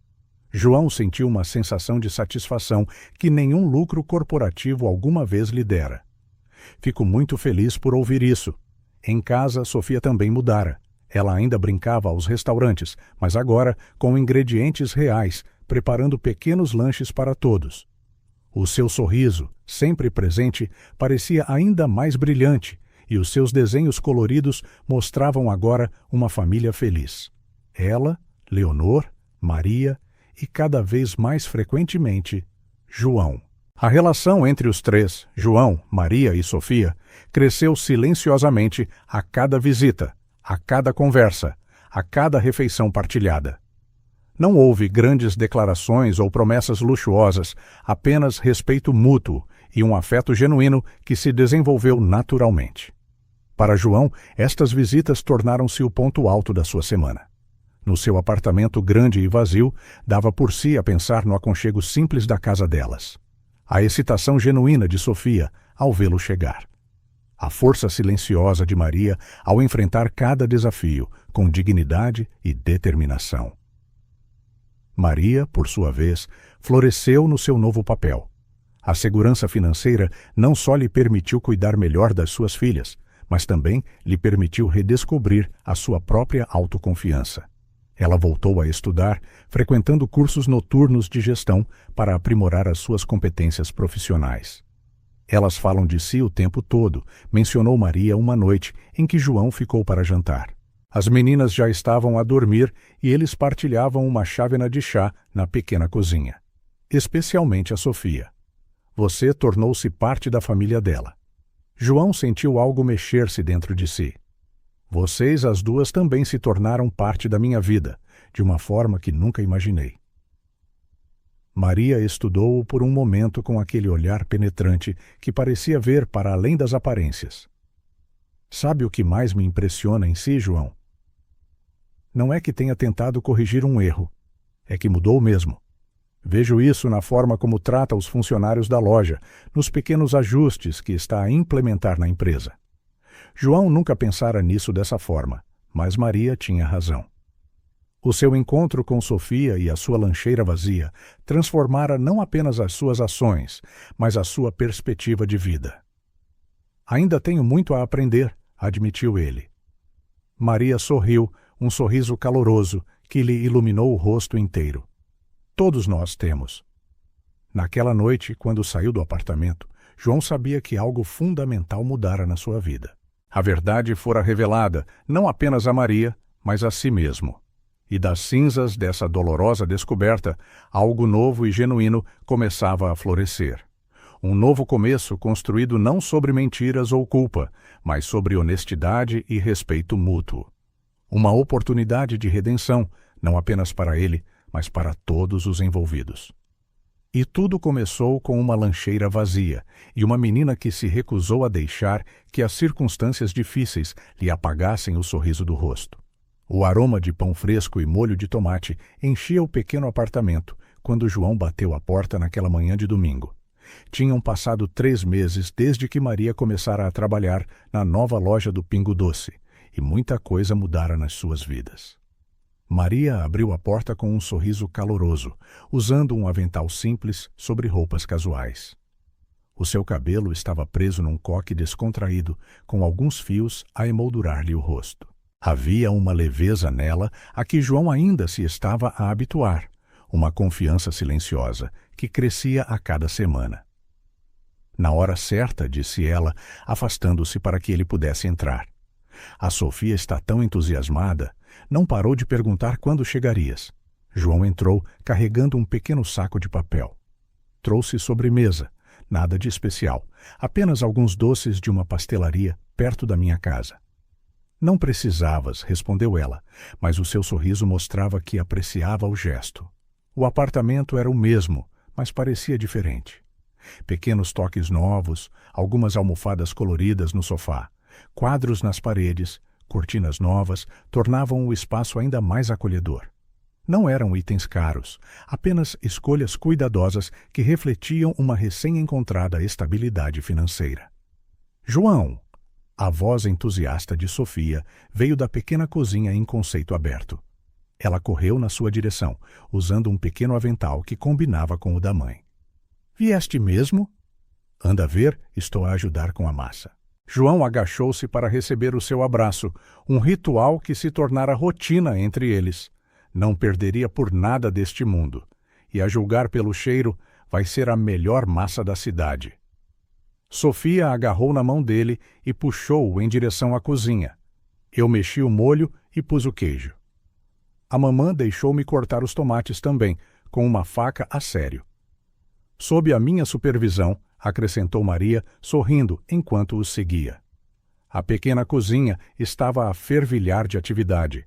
João sentiu uma sensação de satisfação que nenhum lucro corporativo alguma vez lhe dera. Fico muito feliz por ouvir isso. Em casa, Sofia também mudara. Ela ainda brincava aos restaurantes, mas agora com ingredientes reais, preparando pequenos lanches para todos. O seu sorriso, sempre presente, parecia ainda mais brilhante, e os seus desenhos coloridos mostravam agora uma família feliz. Ela, Leonor, Maria e, cada vez mais frequentemente, João. A relação entre os 3, João, Maria e Sofia, cresceu silenciosamente a cada visita, a cada conversa, a cada refeição partilhada. Não houve grandes declarações ou promessas luxuosas, apenas respeito mútuo e um afeto genuíno que se desenvolveu naturalmente. Para João, estas visitas tornaram-se o ponto alto da sua semana. No seu apartamento grande e vazio, dava por si a pensar no aconchego simples da casa delas. A excitação genuína de Sofia ao vê-lo chegar. A força silenciosa de Maria ao enfrentar cada desafio com dignidade e determinação. Maria, por sua vez, floresceu no seu novo papel. A segurança financeira não só lhe permitiu cuidar melhor das suas filhas, mas também lhe permitiu redescobrir a sua própria autoconfiança. Ela voltou a estudar, frequentando cursos noturnos de gestão para aprimorar as suas competências profissionais. Elas falam de si o tempo todo, mencionou Maria uma noite em que João ficou para jantar. As meninas já estavam a dormir e eles partilhavam uma chávena de chá na pequena cozinha. Especialmente a Sofia. Você tornou-se parte da família dela. João sentiu algo mexer-se dentro de si. Vocês, as duas, também se tornaram parte da minha vida, de uma forma que nunca imaginei. Maria estudou-o por um momento com aquele olhar penetrante que parecia ver para além das aparências. Sabe o que mais me impressiona em si, João? Não é que tenha tentado corrigir um erro, é que mudou mesmo. Vejo isso na forma como trata os funcionários da loja, nos pequenos ajustes que está a implementar na empresa. João nunca pensara nisso dessa forma, mas Maria tinha razão. O seu encontro com Sofia e a sua lancheira vazia transformara não apenas as suas ações, mas a sua perspectiva de vida. Ainda tenho muito a aprender, admitiu ele. Maria sorriu, um sorriso caloroso que lhe iluminou o rosto inteiro. Todos nós temos. Naquela noite, quando saiu do apartamento, João sabia que algo fundamental mudara na sua vida. A verdade fora revelada, não apenas a Maria, mas a si mesmo. E das cinzas dessa dolorosa descoberta, algo novo e genuíno começava a florescer. Um novo começo construído não sobre mentiras ou culpa, mas sobre honestidade e respeito mútuo. Uma oportunidade de redenção, não apenas para ele, mas para todos os envolvidos. E tudo começou com uma lancheira vazia e uma menina que se recusou a deixar que as circunstâncias difíceis lhe apagassem o sorriso do rosto. O aroma de pão fresco e molho de tomate enchia o pequeno apartamento quando João bateu a porta naquela manhã de domingo. Tinham passado 3 meses desde que Maria começara a trabalhar na nova loja do Pingo Doce, e muita coisa mudara nas suas vidas. Maria abriu a porta com um sorriso caloroso, usando um avental simples sobre roupas casuais. O seu cabelo estava preso num coque descontraído, com alguns fios a emoldurar-lhe o rosto. Havia uma leveza nela a que João ainda se estava a habituar, uma confiança silenciosa que crescia a cada semana. Na hora certa, disse ela, afastando-se para que ele pudesse entrar. A Sofia está tão entusiasmada, não parou de perguntar quando chegarias. João entrou carregando um pequeno saco de papel. Trouxe sobremesa, nada de especial, apenas alguns doces de uma pastelaria perto da minha casa. Não precisavas, respondeu ela, mas o seu sorriso mostrava que apreciava o gesto. O apartamento era o mesmo, mas parecia diferente. Pequenos toques novos, algumas almofadas coloridas no sofá, quadros nas paredes, cortinas novas, tornavam o espaço ainda mais acolhedor. Não eram itens caros, apenas escolhas cuidadosas que refletiam uma recém-encontrada estabilidade financeira. João! A voz entusiasta de Sofia veio da pequena cozinha em conceito aberto. Ela correu na sua direção, usando um pequeno avental que combinava com o da mãe. Vieste mesmo? Anda ver, estou a ajudar com a massa. João agachou-se para receber o seu abraço, um ritual que se tornara rotina entre eles. Não perderia por nada deste mundo. E a julgar pelo cheiro, vai ser a melhor massa da cidade. Sofia agarrou na mão dele e puxou-o em direção à cozinha. Eu mexi o molho e pus o queijo. A mamã deixou-me cortar os tomates também, com uma faca a sério. Sob a minha supervisão, acrescentou Maria, sorrindo enquanto os seguia. A pequena cozinha estava a fervilhar de atividade.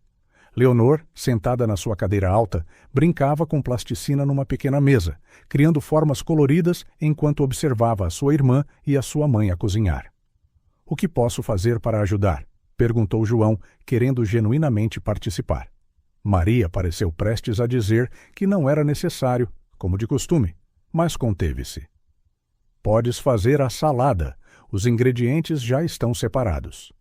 Leonor, sentada na sua cadeira alta, brincava com plasticina numa pequena mesa, criando formas coloridas enquanto observava a sua irmã e a sua mãe a cozinhar. — O que posso fazer para ajudar? Perguntou João, querendo genuinamente participar. Maria pareceu prestes a dizer que não era necessário, como de costume, mas conteve-se. Podes fazer a salada. Os ingredientes já estão separados.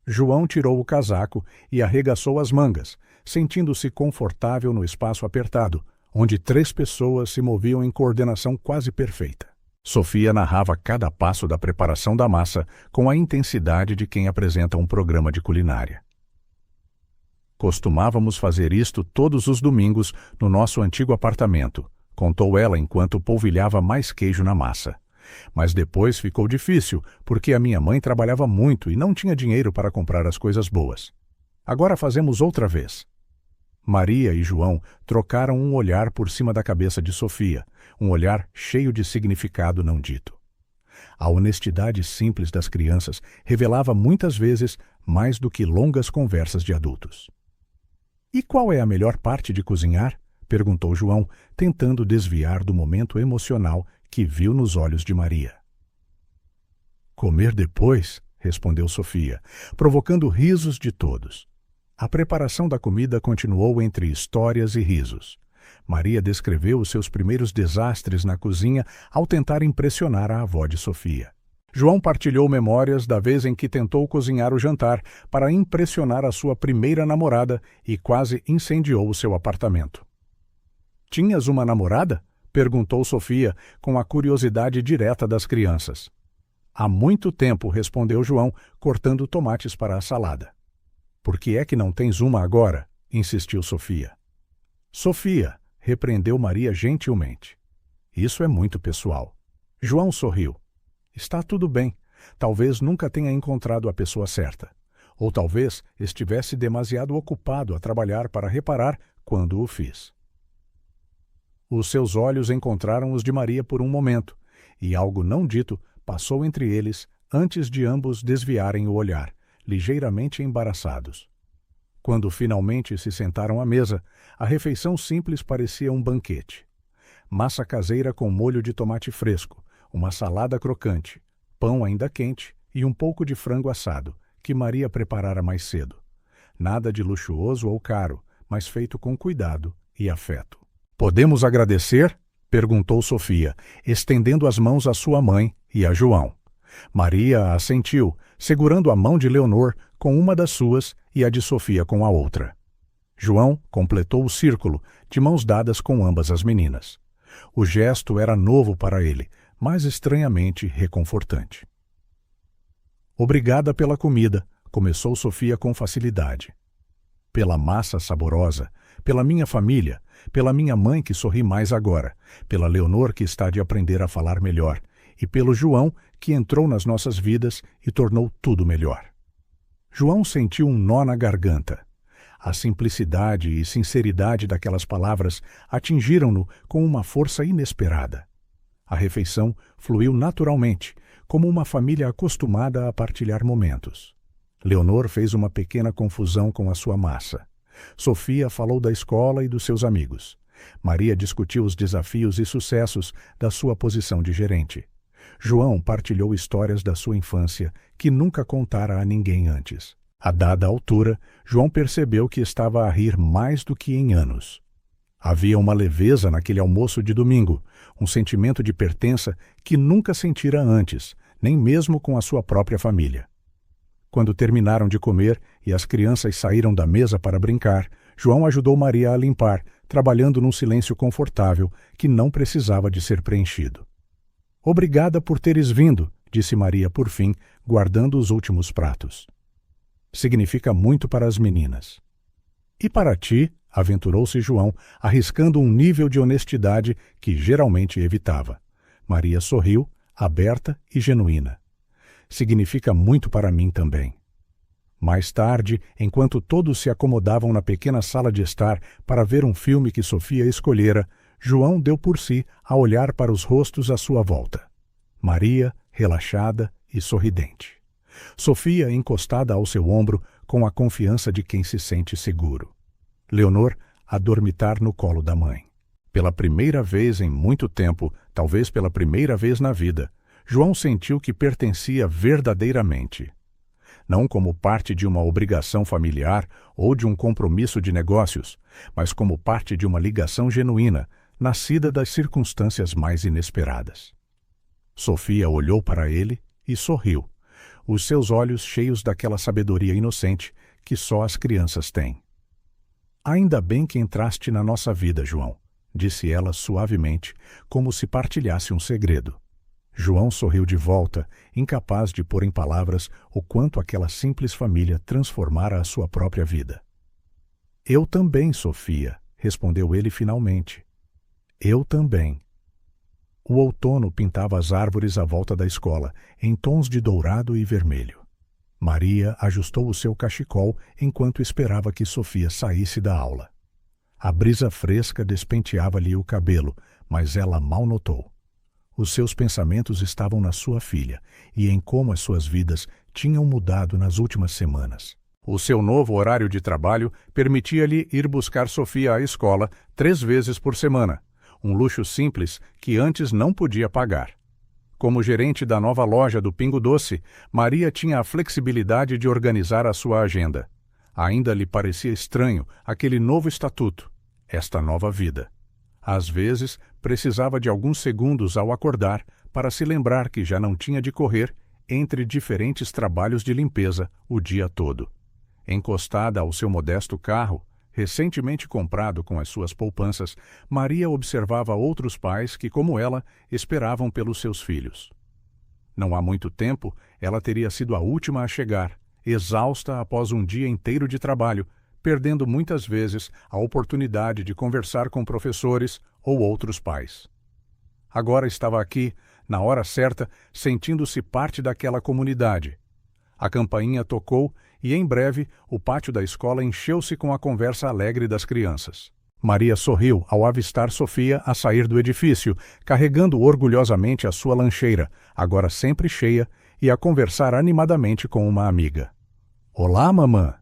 João tirou o casaco e arregaçou as mangas, sentindo-se confortável no espaço apertado, onde 3 pessoas se moviam em coordenação quase perfeita. Sofia narrava cada passo da preparação da massa com a intensidade de quem apresenta um programa de culinária. Costumávamos fazer isto todos os domingos no nosso antigo apartamento, contou ela enquanto polvilhava mais queijo na massa. Mas depois ficou difícil, porque a minha mãe trabalhava muito e não tinha dinheiro para comprar as coisas boas. Agora fazemos outra vez. Maria e João trocaram um olhar por cima da cabeça de Sofia, um olhar cheio de significado não dito. A honestidade simples das crianças revelava muitas vezes mais do que longas conversas de adultos. — E qual é a melhor parte de cozinhar? Perguntou João, tentando desviar do momento emocional que viu nos olhos de Maria. Comer depois, respondeu Sofia, provocando risos de todos. A preparação da comida continuou entre histórias e risos. Maria descreveu os seus primeiros desastres na cozinha ao tentar impressionar a avó de Sofia. João partilhou memórias da vez em que tentou cozinhar o jantar para impressionar a sua primeira namorada e quase incendiou o seu apartamento. — Tinhas uma namorada? Perguntou Sofia, com a curiosidade direta das crianças. Há muito tempo, respondeu João, cortando tomates para a salada. Por que é que não tens uma agora? Insistiu Sofia. Sofia, repreendeu Maria gentilmente. Isso é muito pessoal. João sorriu. Está tudo bem. Talvez nunca tenha encontrado a pessoa certa. Ou talvez estivesse demasiado ocupado a trabalhar para reparar quando o fiz. Os seus olhos encontraram os de Maria por um momento, e algo não dito passou entre eles antes de ambos desviarem o olhar, ligeiramente embaraçados. Quando finalmente se sentaram à mesa, a refeição simples parecia um banquete. Massa caseira com molho de tomate fresco, uma salada crocante, pão ainda quente e um pouco de frango assado, que Maria preparara mais cedo. Nada de luxuoso ou caro, mas feito com cuidado e afeto. Podemos agradecer? Perguntou Sofia, estendendo as mãos à sua mãe e a João. Maria assentiu, segurando a mão de Leonor com uma das suas e a de Sofia com a outra. João completou o círculo, de mãos dadas com ambas as meninas. O gesto era novo para ele, mas estranhamente reconfortante. Obrigada pela comida, começou Sofia com facilidade. Pela massa saborosa, pela minha família, pela minha mãe que sorri mais agora, pela Leonor que está de aprender a falar melhor, e pelo João que entrou nas nossas vidas e tornou tudo melhor. João sentiu um nó na garganta. A simplicidade e sinceridade daquelas palavras atingiram-no com uma força inesperada. A refeição fluiu naturalmente, como uma família acostumada a partilhar momentos. Leonor fez uma pequena confusão com a sua massa. Sofia falou da escola e dos seus amigos. Maria discutiu os desafios e sucessos da sua posição de gerente. João partilhou histórias da sua infância que nunca contara a ninguém antes. A dada altura, João percebeu que estava a rir mais do que em anos. Havia uma leveza naquele almoço de domingo, um sentimento de pertença que nunca sentira antes, nem mesmo com a sua própria família. Quando terminaram de comer e as crianças saíram da mesa para brincar, João ajudou Maria a limpar, trabalhando num silêncio confortável que não precisava de ser preenchido. Obrigada por teres vindo, disse Maria por fim, guardando os últimos pratos. Significa muito para as meninas. E para ti, aventurou-se João, arriscando um nível de honestidade que geralmente evitava. Maria sorriu, aberta e genuína. Significa muito para mim também. Mais tarde, enquanto todos se acomodavam na pequena sala de estar para ver um filme que Sofia escolhera, João deu por si a olhar para os rostos à sua volta. Maria, relaxada e sorridente. Sofia encostada ao seu ombro com a confiança de quem se sente seguro. Leonor a dormitar no colo da mãe. Pela primeira vez em muito tempo, talvez pela primeira vez na vida, João sentiu que pertencia verdadeiramente. Não como parte de uma obrigação familiar ou de um compromisso de negócios, mas como parte de uma ligação genuína, nascida das circunstâncias mais inesperadas. Sofia olhou para ele e sorriu, os seus olhos cheios daquela sabedoria inocente que só as crianças têm. Ainda bem que entraste na nossa vida, João, disse ela suavemente, como se partilhasse um segredo. João sorriu de volta, incapaz de pôr em palavras o quanto aquela simples família transformara a sua própria vida. Eu também, Sofia, respondeu ele finalmente. Eu também. O outono pintava as árvores à volta da escola, em tons de dourado e vermelho. Maria ajustou o seu cachecol enquanto esperava que Sofia saísse da aula. A brisa fresca despenteava-lhe o cabelo, mas ela mal notou. Os seus pensamentos estavam na sua filha e em como as suas vidas tinham mudado nas últimas semanas. O seu novo horário de trabalho permitia-lhe ir buscar Sofia à escola 3 vezes por semana, um luxo simples que antes não podia pagar. Como gerente da nova loja do Pingo Doce, Maria tinha a flexibilidade de organizar a sua agenda. Ainda lhe parecia estranho aquele novo estatuto, esta nova vida. Às vezes, precisava de alguns segundos ao acordar para se lembrar que já não tinha de correr entre diferentes trabalhos de limpeza o dia todo. Encostada ao seu modesto carro, recentemente comprado com as suas poupanças, Maria observava outros pais que, como ela, esperavam pelos seus filhos. Não há muito tempo, ela teria sido a última a chegar, exausta após um dia inteiro de trabalho, perdendo muitas vezes a oportunidade de conversar com professores ou outros pais. Agora estava aqui, na hora certa, sentindo-se parte daquela comunidade. A campainha tocou e, em breve, o pátio da escola encheu-se com a conversa alegre das crianças. Maria sorriu ao avistar Sofia a sair do edifício, carregando orgulhosamente a sua lancheira, agora sempre cheia, e a conversar animadamente com uma amiga. — Olá, mamã!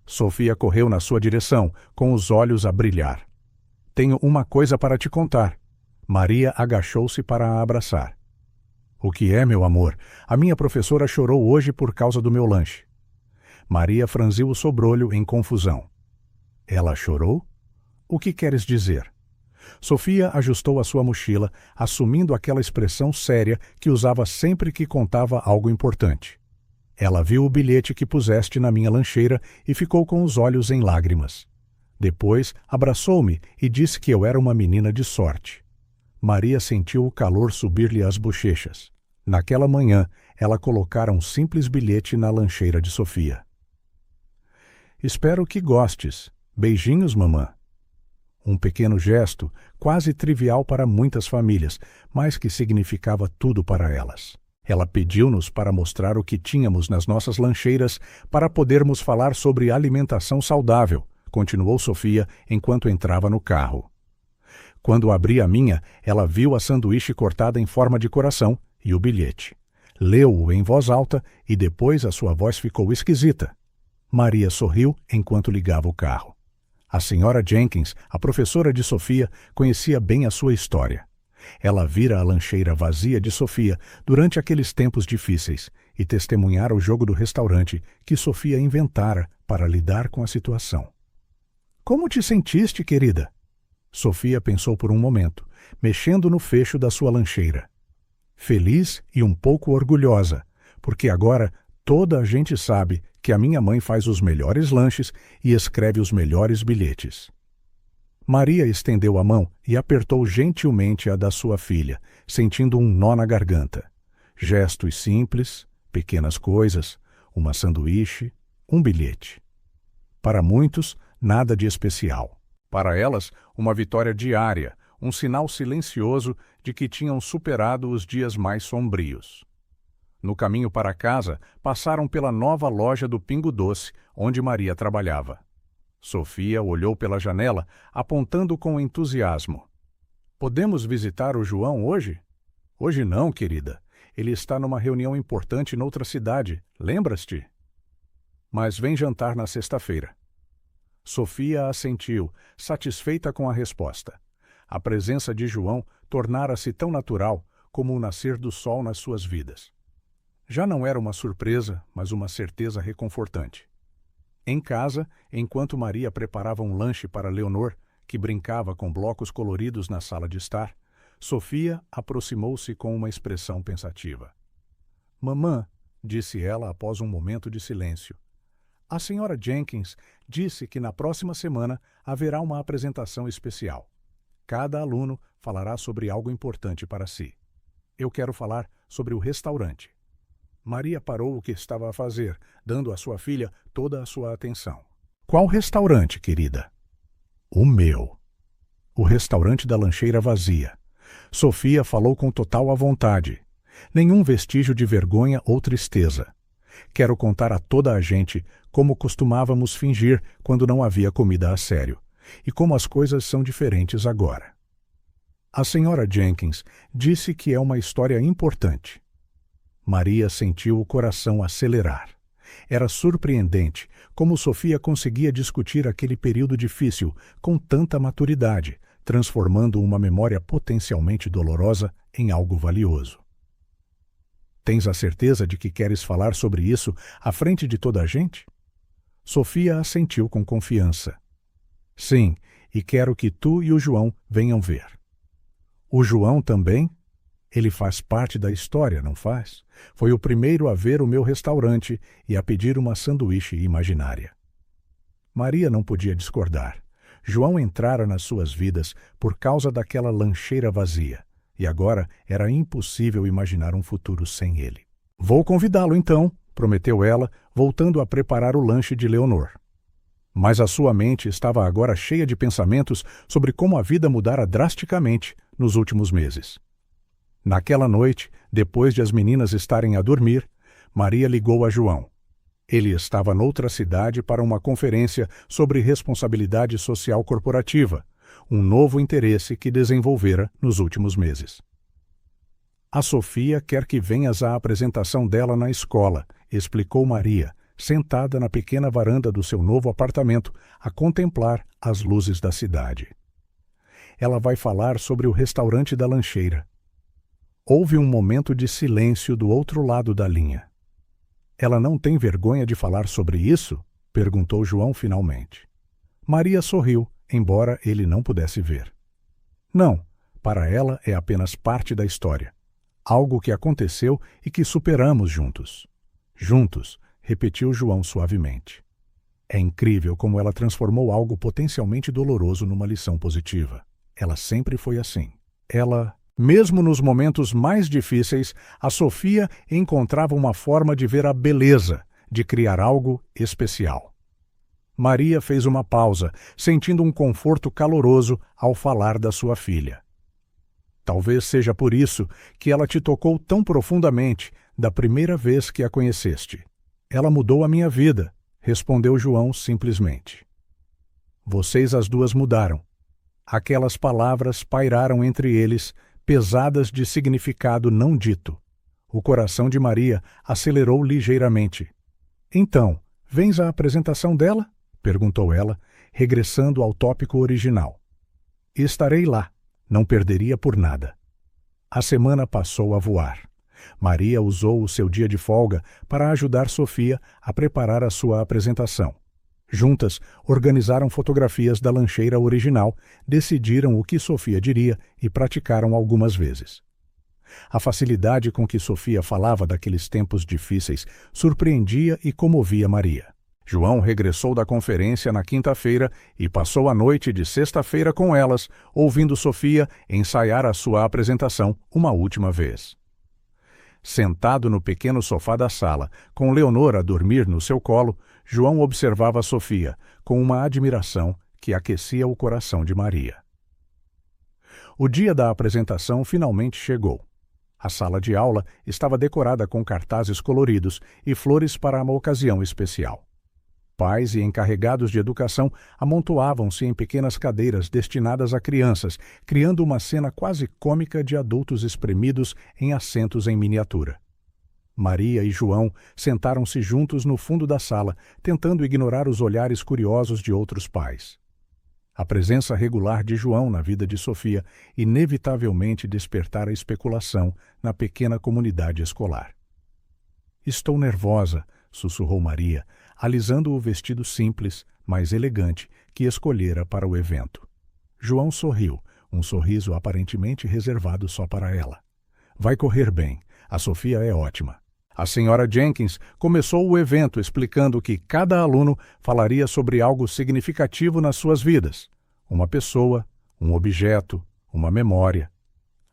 Sofia correu na sua direção, com os olhos a brilhar. — Tenho uma coisa para te contar. Maria agachou-se para a abraçar. — O que é, meu amor? A minha professora chorou hoje por causa do meu lanche. Maria franziu o sobrolho em confusão. — Ela chorou? O que queres dizer? Sofia ajustou a sua mochila, assumindo aquela expressão séria que usava sempre que contava algo importante. Ela viu o bilhete que puseste na minha lancheira e ficou com os olhos em lágrimas. Depois abraçou-me e disse que eu era uma menina de sorte. Maria sentiu o calor subir-lhe às bochechas. Naquela manhã, ela colocara um simples bilhete na lancheira de Sofia. Espero que gostes. Beijinhos, mamã. Um pequeno gesto, quase trivial para muitas famílias, mas que significava tudo para elas. Ela pediu-nos para mostrar o que tínhamos nas nossas lancheiras para podermos falar sobre alimentação saudável, continuou Sofia enquanto entrava no carro. Quando abri a minha, ela viu a sanduíche cortada em forma de coração e o bilhete. Leu-o em voz alta e depois a sua voz ficou esquisita. Maria sorriu enquanto ligava o carro. A senhora Jenkins, a professora de Sofia, conhecia bem a sua história. Ela vira a lancheira vazia de Sofia durante aqueles tempos difíceis e testemunhara o jogo do restaurante que Sofia inventara para lidar com a situação. — Como te sentiste, querida? Sofia pensou por um momento, mexendo no fecho da sua lancheira. Feliz e um pouco orgulhosa, porque agora toda a gente sabe que a minha mãe faz os melhores lanches e escreve os melhores bilhetes. Maria estendeu a mão e apertou gentilmente a da sua filha, sentindo um nó na garganta. Gestos simples, pequenas coisas, uma sanduíche, um bilhete. Para muitos, nada de especial. Para elas, uma vitória diária, um sinal silencioso de que tinham superado os dias mais sombrios. No caminho para casa, passaram pela nova loja do Pingo Doce, onde Maria trabalhava. Sofia olhou pela janela, apontando com entusiasmo. — Podemos visitar o João hoje? — Hoje não, querida. Ele está numa reunião importante noutra cidade, lembras-te? — Mas vem jantar na sexta-feira. Sofia assentiu, satisfeita com a resposta. A presença de João tornara-se tão natural como o nascer do sol nas suas vidas. Já não era uma surpresa, mas uma certeza reconfortante. Em casa, enquanto Maria preparava um lanche para Leonor, que brincava com blocos coloridos na sala de estar, Sofia aproximou-se com uma expressão pensativa. — Mamã, disse ela após um momento de silêncio, a senhora Jenkins disse que na próxima semana haverá uma apresentação especial. Cada aluno falará sobre algo importante para si. Eu quero falar sobre o restaurante. Maria parou o que estava a fazer, dando à sua filha toda a sua atenção. — Qual restaurante, querida? — O meu. O restaurante da lancheira vazia. Sofia falou com total à vontade. Nenhum vestígio de vergonha ou tristeza. Quero contar a toda a gente como costumávamos fingir quando não havia comida a sério, e como as coisas são diferentes agora. A senhora Jenkins disse que é uma história importante. Maria sentiu o coração acelerar. Era surpreendente como Sofia conseguia discutir aquele período difícil com tanta maturidade, transformando uma memória potencialmente dolorosa em algo valioso. Tens a certeza de que queres falar sobre isso à frente de toda a gente? Sofia assentiu com confiança. Sim, e quero que tu e o João venham ver. O João também? Ele faz parte da história, não faz? Foi o primeiro a ver o meu restaurante e a pedir uma sanduíche imaginária. Maria não podia discordar. João entrara nas suas vidas por causa daquela lancheira vazia, e agora era impossível imaginar um futuro sem ele. Vou convidá-lo então, prometeu ela, voltando a preparar o lanche de Leonor. Mas a sua mente estava agora cheia de pensamentos sobre como a vida mudara drasticamente nos últimos meses. Naquela noite, depois de as meninas estarem a dormir, Maria ligou a João. Ele estava noutra cidade para uma conferência sobre responsabilidade social corporativa, um novo interesse que desenvolvera nos últimos meses. A Sofia quer que venhas à apresentação dela na escola, explicou Maria, sentada na pequena varanda do seu novo apartamento, a contemplar as luzes da cidade. Ela vai falar sobre o restaurante da lancheira. Houve um momento de silêncio do outro lado da linha. Ela não tem vergonha de falar sobre isso? Perguntou João finalmente. Maria sorriu, embora ele não pudesse ver. Não, para ela é apenas parte da história. Algo que aconteceu e que superamos juntos. Juntos, repetiu João suavemente. É incrível como ela transformou algo potencialmente doloroso numa lição positiva. Ela sempre foi assim. Mesmo nos momentos mais difíceis, a Sofia encontrava uma forma de ver a beleza, de criar algo especial. Maria fez uma pausa, sentindo um conforto caloroso ao falar da sua filha. Talvez seja por isso que ela te tocou tão profundamente da primeira vez que a conheceste. Ela mudou a minha vida, respondeu João simplesmente. Vocês as duas mudaram. Aquelas palavras pairaram entre eles, pesadas de significado não dito. O coração de Maria acelerou ligeiramente. Então, vens à apresentação dela? Perguntou ela, regressando ao tópico original. Estarei lá. Não perderia por nada. A semana passou a voar. Maria usou o seu dia de folga para ajudar Sofia a preparar a sua apresentação. Juntas, organizaram fotografias da lancheira original, decidiram o que Sofia diria e praticaram algumas vezes. A facilidade com que Sofia falava daqueles tempos difíceis surpreendia e comovia Maria. João regressou da conferência na quinta-feira e passou a noite de sexta-feira com elas, ouvindo Sofia ensaiar a sua apresentação uma última vez. Sentado no pequeno sofá da sala, com Leonor a dormir no seu colo, João observava Sofia com uma admiração que aquecia o coração de Maria. O dia da apresentação finalmente chegou. A sala de aula estava decorada com cartazes coloridos e flores para uma ocasião especial. Pais e encarregados de educação amontoavam-se em pequenas cadeiras destinadas a crianças, criando uma cena quase cômica de adultos espremidos em assentos em miniatura. Maria e João sentaram-se juntos no fundo da sala, tentando ignorar os olhares curiosos de outros pais. A presença regular de João na vida de Sofia inevitavelmente despertara especulação na pequena comunidade escolar. Estou nervosa, sussurrou Maria, alisando o vestido simples, mas elegante, que escolhera para o evento. João sorriu, um sorriso aparentemente reservado só para ela. Vai correr bem, a Sofia é ótima. A senhora Jenkins começou o evento explicando que cada aluno falaria sobre algo significativo nas suas vidas. Uma pessoa, um objeto, uma memória.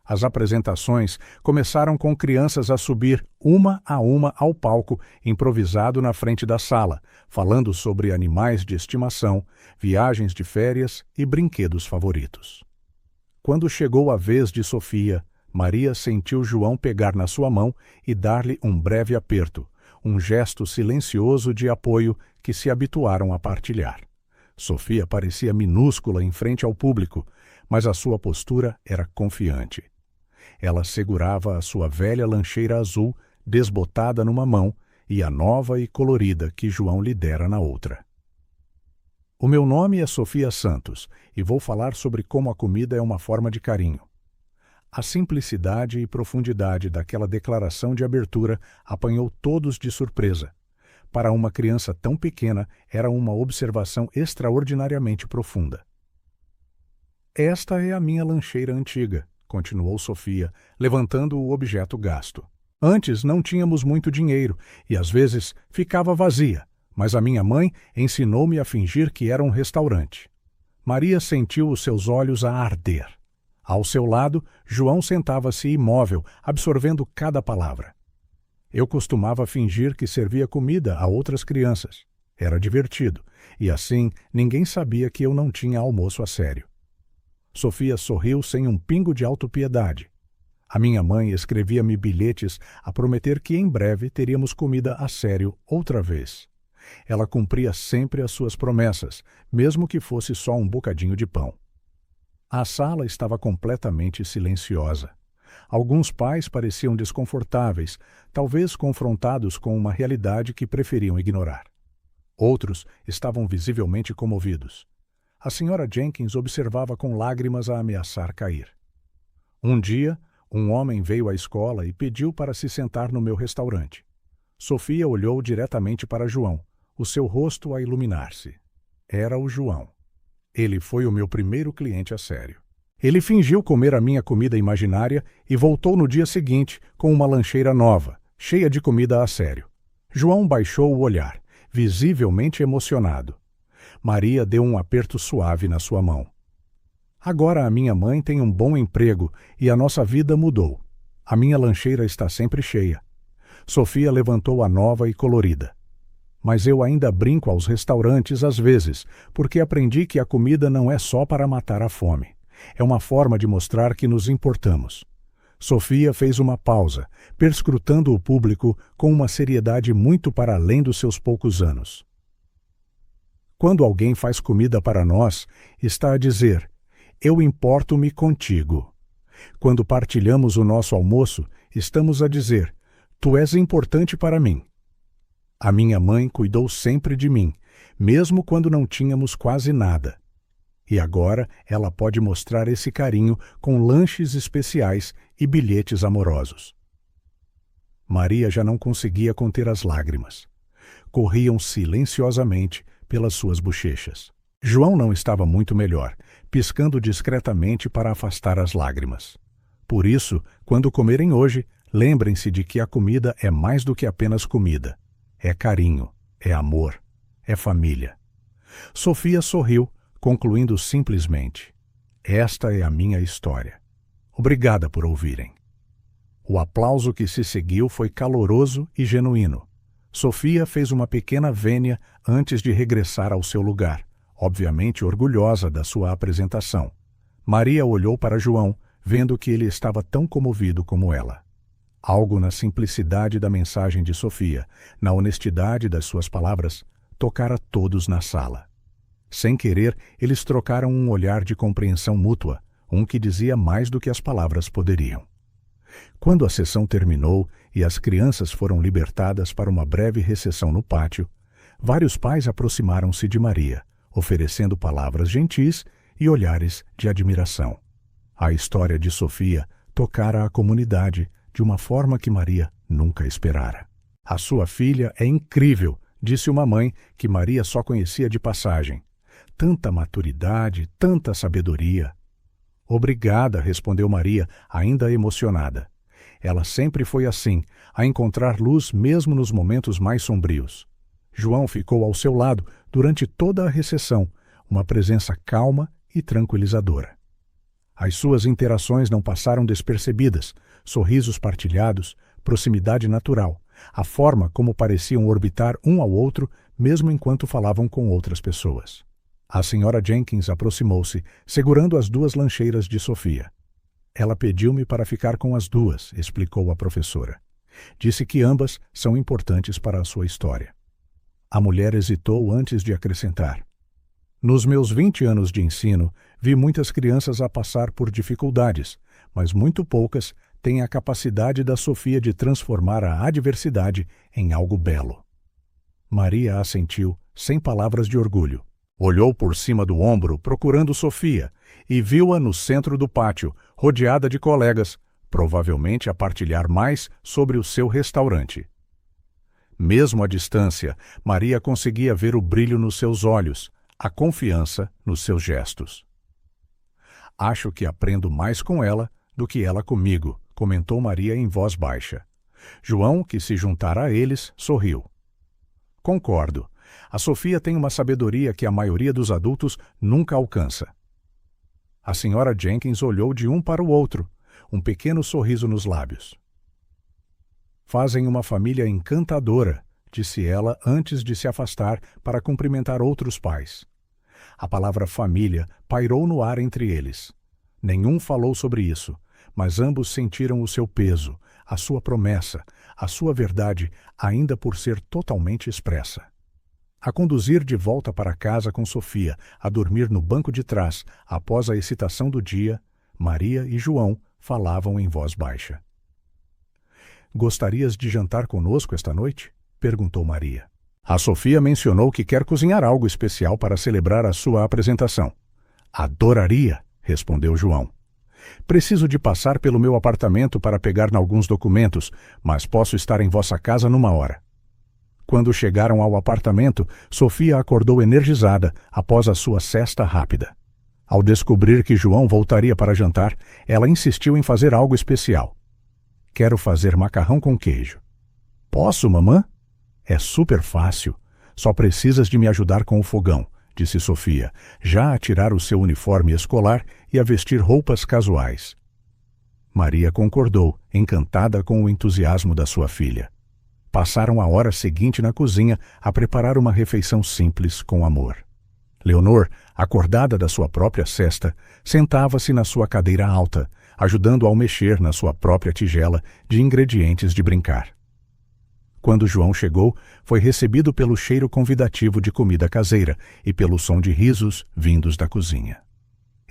As apresentações começaram com crianças a subir uma a uma ao palco improvisado na frente da sala, falando sobre animais de estimação, viagens de férias e brinquedos favoritos. Quando chegou a vez de Sofia, Maria sentiu João pegar na sua mão e dar-lhe um breve aperto, um gesto silencioso de apoio que se habituaram a partilhar. Sofia parecia minúscula em frente ao público, mas a sua postura era confiante. Ela segurava a sua velha lancheira azul, desbotada numa mão, e a nova e colorida que João lhe dera na outra. O meu nome é Sofia Santos, e vou falar sobre como a comida é uma forma de carinho. A simplicidade e profundidade daquela declaração de abertura apanhou todos de surpresa. Para uma criança tão pequena, era uma observação extraordinariamente profunda. Esta é a minha lancheira antiga, continuou Sofia, levantando o objeto gasto. Antes não tínhamos muito dinheiro e às vezes ficava vazia, mas a minha mãe ensinou-me a fingir que era um restaurante. Maria sentiu os seus olhos a arder. Ao seu lado, João sentava-se imóvel, absorvendo cada palavra. Eu costumava fingir que servia comida a outras crianças. Era divertido, e assim ninguém sabia que eu não tinha almoço a sério. Sofia sorriu sem um pingo de autopiedade. A minha mãe escrevia-me bilhetes a prometer que em breve teríamos comida a sério outra vez. Ela cumpria sempre as suas promessas, mesmo que fosse só um bocadinho de pão. A sala estava completamente silenciosa. Alguns pais pareciam desconfortáveis, talvez confrontados com uma realidade que preferiam ignorar. Outros estavam visivelmente comovidos. A senhora Jenkins observava com lágrimas a ameaçar cair. Um dia, um homem veio à escola e pediu para se sentar no meu restaurante. Sofia olhou diretamente para João, o seu rosto a iluminar-se. Era o João. Ele foi o meu primeiro cliente a sério. Ele fingiu comer a minha comida imaginária e voltou no dia seguinte com uma lancheira nova, cheia de comida a sério. João baixou o olhar, visivelmente emocionado. Maria deu um aperto suave na sua mão. Agora a minha mãe tem um bom emprego e a nossa vida mudou. A minha lancheira está sempre cheia. Sofia levantou a nova e colorida. Mas eu ainda brinco aos restaurantes às vezes, porque aprendi que a comida não é só para matar a fome. É uma forma de mostrar que nos importamos. Sofia fez uma pausa, perscrutando o público com uma seriedade muito para além dos seus poucos anos. Quando alguém faz comida para nós, está a dizer: eu importo-me contigo. Quando partilhamos o nosso almoço, estamos a dizer: tu és importante para mim. A minha mãe cuidou sempre de mim, mesmo quando não tínhamos quase nada. E agora ela pode mostrar esse carinho com lanches especiais e bilhetes amorosos. Maria já não conseguia conter as lágrimas. Corriam silenciosamente pelas suas bochechas. João não estava muito melhor, piscando discretamente para afastar as lágrimas. Por isso, quando comerem hoje, lembrem-se de que a comida é mais do que apenas comida. É carinho, é amor, é família. Sofia sorriu, concluindo simplesmente: esta é a minha história. Obrigada por ouvirem. O aplauso que se seguiu foi caloroso e genuíno. Sofia fez uma pequena vênia antes de regressar ao seu lugar, obviamente orgulhosa da sua apresentação. Maria olhou para João, vendo que ele estava tão comovido como ela. Algo na simplicidade da mensagem de Sofia, na honestidade das suas palavras, tocara todos na sala. Sem querer, eles trocaram um olhar de compreensão mútua, um que dizia mais do que as palavras poderiam. Quando a sessão terminou e as crianças foram libertadas para uma breve recessão no pátio, vários pais aproximaram-se de Maria, oferecendo palavras gentis e olhares de admiração. A história de Sofia tocara a comunidade de uma forma que Maria nunca esperara. A sua filha é incrível, disse uma mãe que Maria só conhecia de passagem. Tanta maturidade, tanta sabedoria. Obrigada, respondeu Maria, ainda emocionada. Ela sempre foi assim, a encontrar luz mesmo nos momentos mais sombrios. João ficou ao seu lado durante toda a recessão, uma presença calma e tranquilizadora. As suas interações não passaram despercebidas, sorrisos partilhados, proximidade natural, a forma como pareciam orbitar um ao outro mesmo enquanto falavam com outras pessoas. A senhora Jenkins aproximou-se, segurando as duas lancheiras de Sofia. Ela pediu-me para ficar com as duas, explicou a professora. Disse que ambas são importantes para a sua história. A mulher hesitou antes de acrescentar: nos meus 20 anos de ensino, vi muitas crianças a passar por dificuldades, mas muito poucas têm a capacidade da Sofia de transformar a adversidade em algo belo. Maria assentiu, sem palavras de orgulho. Olhou por cima do ombro procurando Sofia e viu-a no centro do pátio, rodeada de colegas, provavelmente a partilhar mais sobre o seu restaurante. Mesmo à distância, Maria conseguia ver o brilho nos seus olhos, a confiança nos seus gestos. Acho que aprendo mais com ela do que ela comigo, comentou Maria em voz baixa. João, que se juntara a eles, sorriu. Concordo. A Sofia tem uma sabedoria que a maioria dos adultos nunca alcança. A senhora Jenkins olhou de um para o outro, um pequeno sorriso nos lábios. Fazem uma família encantadora, disse ela antes de se afastar para cumprimentar outros pais. A palavra família pairou no ar entre eles. Nenhum falou sobre isso, mas ambos sentiram o seu peso, a sua promessa, a sua verdade, ainda por ser totalmente expressa. A conduzir de volta para casa com Sofia, a dormir no banco de trás, após a excitação do dia, Maria e João falavam em voz baixa. "Gostarias de jantar conosco esta noite?" perguntou Maria. A Sofia mencionou que quer cozinhar algo especial para celebrar a sua apresentação. "Adoraria", respondeu João. "Preciso de passar pelo meu apartamento para pegar alguns documentos, mas posso estar em vossa casa numa hora." Quando chegaram ao apartamento, Sofia acordou energizada após a sua sesta rápida. Ao descobrir que João voltaria para jantar, ela insistiu em fazer algo especial. "Quero fazer macarrão com queijo." "Posso, mamã?" "É super fácil. Só precisas de me ajudar com o fogão", disse Sofia, já a tirar o seu uniforme escolar e a vestir roupas casuais. Maria concordou, encantada com o entusiasmo da sua filha. Passaram a hora seguinte na cozinha a preparar uma refeição simples com amor. Leonor, acordada da sua própria sesta, sentava-se na sua cadeira alta, ajudando ao mexer na sua própria tigela de ingredientes de brincar. Quando João chegou, foi recebido pelo cheiro convidativo de comida caseira e pelo som de risos vindos da cozinha.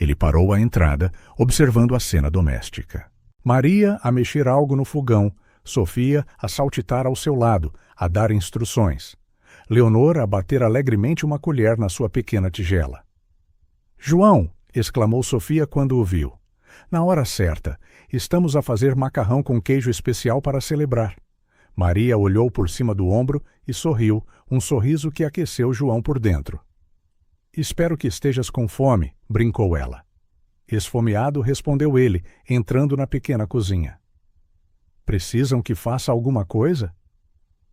Ele parou à entrada, observando a cena doméstica. Maria a mexer algo no fogão, Sofia a saltitar ao seu lado, a dar instruções. Leonor a bater alegremente uma colher na sua pequena tigela. "João!" exclamou Sofia quando o viu. "Na hora certa, estamos a fazer macarrão com queijo especial para celebrar." Maria olhou por cima do ombro e sorriu, um sorriso que aqueceu João por dentro. "Espero que estejas com fome", brincou ela. Esfomeado, respondeu ele, entrando na pequena cozinha. "Precisam que faça alguma coisa?"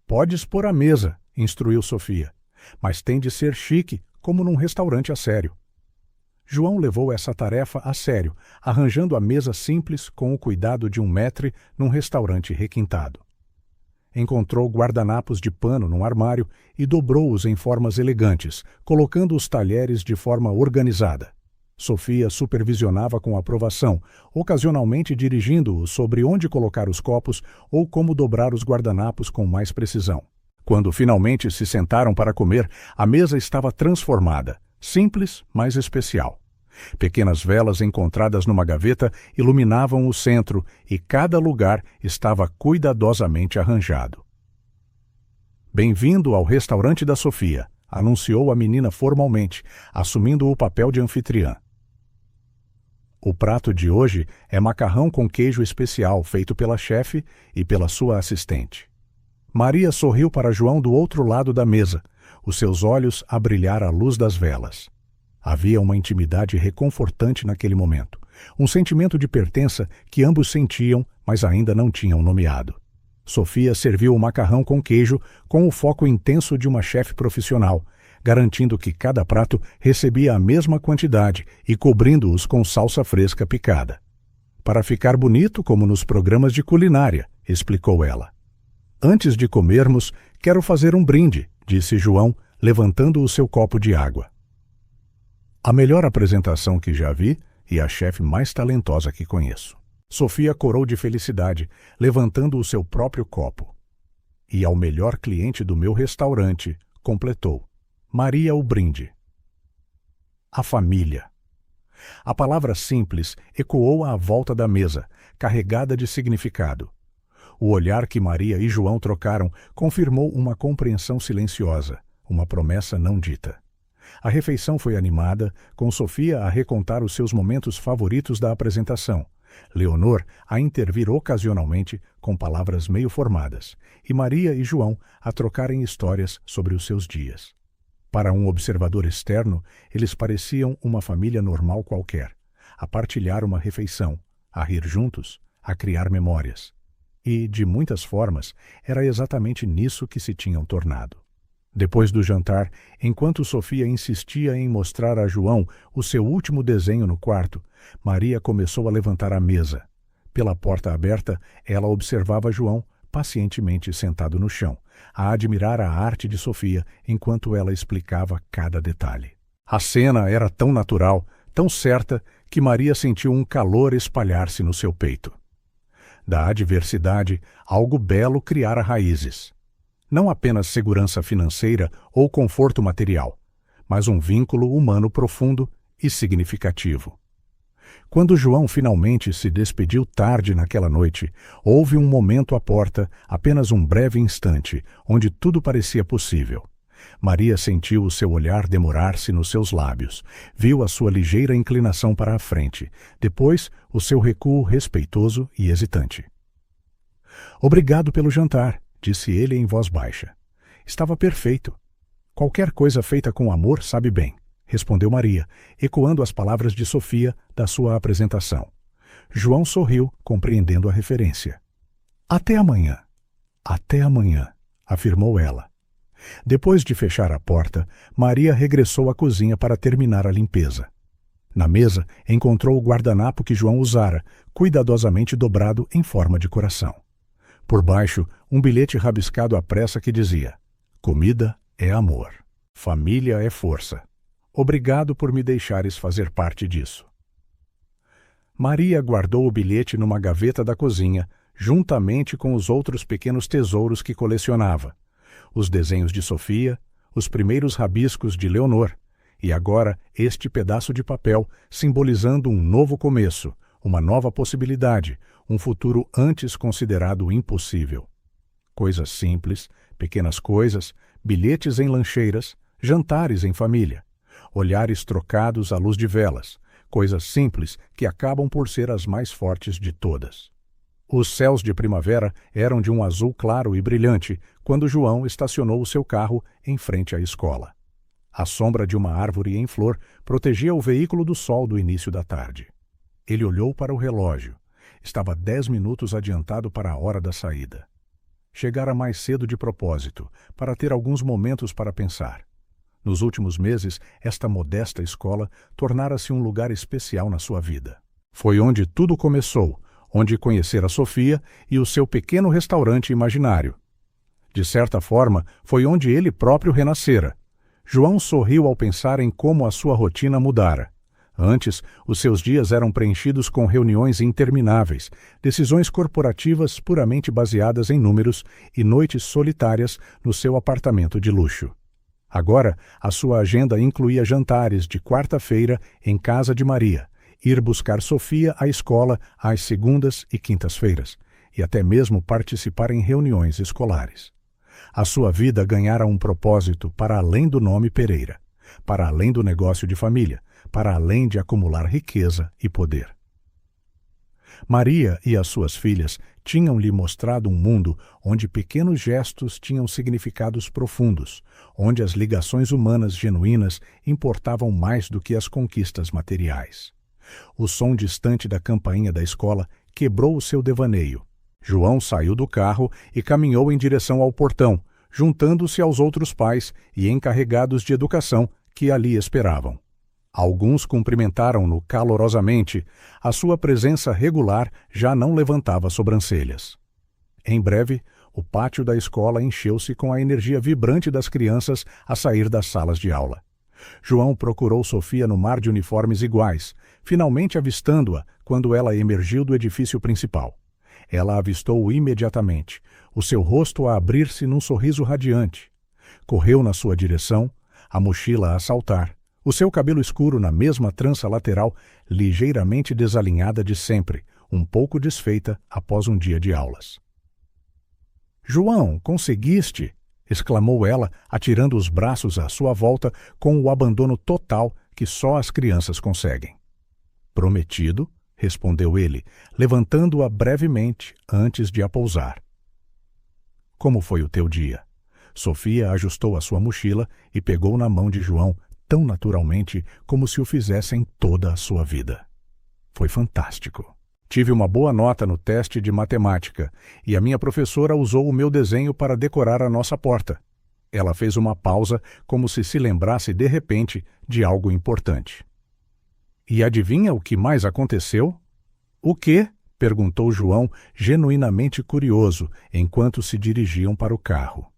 "Podes pôr a mesa", instruiu Sofia. "Mas tem de ser chique, como num restaurante a sério." João levou essa tarefa a sério, arranjando a mesa simples com o cuidado de um maître num restaurante requintado. Encontrou guardanapos de pano num armário e dobrou-os em formas elegantes, colocando os talheres de forma organizada. Sofia supervisionava com aprovação, ocasionalmente dirigindo-o sobre onde colocar os copos ou como dobrar os guardanapos com mais precisão. Quando finalmente se sentaram para comer, a mesa estava transformada, simples, mas especial. Pequenas velas encontradas numa gaveta iluminavam o centro e cada lugar estava cuidadosamente arranjado. "Bem-vindo ao restaurante da Sofia", anunciou a menina formalmente, assumindo o papel de anfitriã. "O prato de hoje é macarrão com queijo especial feito pela chefe e pela sua assistente." Maria sorriu para João do outro lado da mesa, os seus olhos a brilhar à luz das velas. Havia uma intimidade reconfortante naquele momento, um sentimento de pertença que ambos sentiam, mas ainda não tinham nomeado. Sofia serviu o macarrão com queijo com o foco intenso de uma chefe profissional, garantindo que cada prato recebia a mesma quantidade e cobrindo-os com salsa fresca picada. "Para ficar bonito como nos programas de culinária", explicou ela. "Antes de comermos, quero fazer um brinde", disse João, levantando o seu copo de água. "A melhor apresentação que já vi e a chefe mais talentosa que conheço." Sofia corou de felicidade, levantando o seu próprio copo. "E ao melhor cliente do meu restaurante", completou. Maria o brinde. A família. A palavra simples ecoou à volta da mesa, carregada de significado. O olhar que Maria e João trocaram confirmou uma compreensão silenciosa, uma promessa não dita. A refeição foi animada, com Sofia a recontar os seus momentos favoritos da apresentação, Leonor a intervir ocasionalmente com palavras meio formadas, e Maria e João a trocarem histórias sobre os seus dias. Para um observador externo, eles pareciam uma família normal qualquer, a partilhar uma refeição, a rir juntos, a criar memórias. E, de muitas formas, era exatamente nisso que se tinham tornado. Depois do jantar, enquanto Sofia insistia em mostrar a João o seu último desenho no quarto, Maria começou a levantar a mesa. Pela porta aberta, ela observava João, pacientemente sentado no chão, a admirar a arte de Sofia enquanto ela explicava cada detalhe. A cena era tão natural, tão certa, que Maria sentiu um calor espalhar-se no seu peito. Da adversidade, algo belo criara raízes. Não apenas segurança financeira ou conforto material, mas um vínculo humano profundo e significativo. Quando João finalmente se despediu tarde naquela noite, houve um momento à porta, apenas um breve instante, onde tudo parecia possível. Maria sentiu o seu olhar demorar-se nos seus lábios, viu a sua ligeira inclinação para a frente, depois o seu recuo respeitoso e hesitante. "Obrigado pelo jantar", disse ele em voz baixa. "Estava perfeito." "Qualquer coisa feita com amor sabe bem", respondeu Maria, ecoando as palavras de Sofia da sua apresentação. João sorriu, compreendendo a referência. "Até amanhã." "Até amanhã", afirmou ela. Depois de fechar a porta, Maria regressou à cozinha para terminar a limpeza. Na mesa, encontrou o guardanapo que João usara, cuidadosamente dobrado em forma de coração. Por baixo, um bilhete rabiscado à pressa que dizia: "Comida é amor. Família é força. Obrigado por me deixares fazer parte disso." Maria guardou o bilhete numa gaveta da cozinha, juntamente com os outros pequenos tesouros que colecionava: os desenhos de Sofia, os primeiros rabiscos de Leonor, e agora este pedaço de papel simbolizando um novo começo, uma nova possibilidade, um futuro antes considerado impossível. Coisas simples, pequenas coisas, bilhetes em lancheiras, jantares em família, olhares trocados à luz de velas, coisas simples que acabam por ser as mais fortes de todas. Os céus de primavera eram de um azul claro e brilhante quando João estacionou o seu carro em frente à escola. A sombra de uma árvore em flor protegia o veículo do sol do início da tarde. Ele olhou para o relógio. Estava 10 minutos adiantado para a hora da saída. Chegara mais cedo de propósito, para ter alguns momentos para pensar. Nos últimos meses, esta modesta escola tornara-se um lugar especial na sua vida. Foi onde tudo começou, onde conhecera Sofia e o seu pequeno restaurante imaginário. De certa forma, foi onde ele próprio renascera. João sorriu ao pensar em como a sua rotina mudara. Antes, os seus dias eram preenchidos com reuniões intermináveis, decisões corporativas puramente baseadas em números e noites solitárias no seu apartamento de luxo. Agora, a sua agenda incluía jantares de quarta-feira em casa de Maria, ir buscar Sofia à escola às segundas e quintas-feiras, e até mesmo participar em reuniões escolares. A sua vida ganhara um propósito para além do nome Pereira, para além do negócio de família, para além de acumular riqueza e poder. Maria e as suas filhas tinham-lhe mostrado um mundo onde pequenos gestos tinham significados profundos, onde as ligações humanas genuínas importavam mais do que as conquistas materiais. O som distante da campainha da escola quebrou o seu devaneio. João saiu do carro e caminhou em direção ao portão, juntando-se aos outros pais e encarregados de educação que ali esperavam. Alguns cumprimentaram-no calorosamente. A sua presença regular já não levantava sobrancelhas. Em breve, o pátio da escola encheu-se com a energia vibrante das crianças a sair das salas de aula. João procurou Sofia no mar de uniformes iguais, finalmente avistando-a quando ela emergiu do edifício principal. Ela a avistou imediatamente, o seu rosto a abrir-se num sorriso radiante. Correu na sua direção, a mochila a saltar, o seu cabelo escuro na mesma trança lateral, ligeiramente desalinhada de sempre, um pouco desfeita após um dia de aulas. "João, conseguiste!" exclamou ela, atirando os braços à sua volta com o abandono total que só as crianças conseguem. "Prometido", respondeu ele, levantando-a brevemente antes de a pousar. "Como foi o teu dia?" Sofia ajustou a sua mochila e pegou na mão de João tão naturalmente como se o fizesse em toda a sua vida. "Foi fantástico. Tive uma boa nota no teste de matemática e a minha professora usou o meu desenho para decorar a nossa porta." Ela fez uma pausa, como se lembrasse de repente de algo importante. E adivinha o que mais aconteceu? O quê? Perguntou João, genuinamente curioso, enquanto se dirigiam para o carro.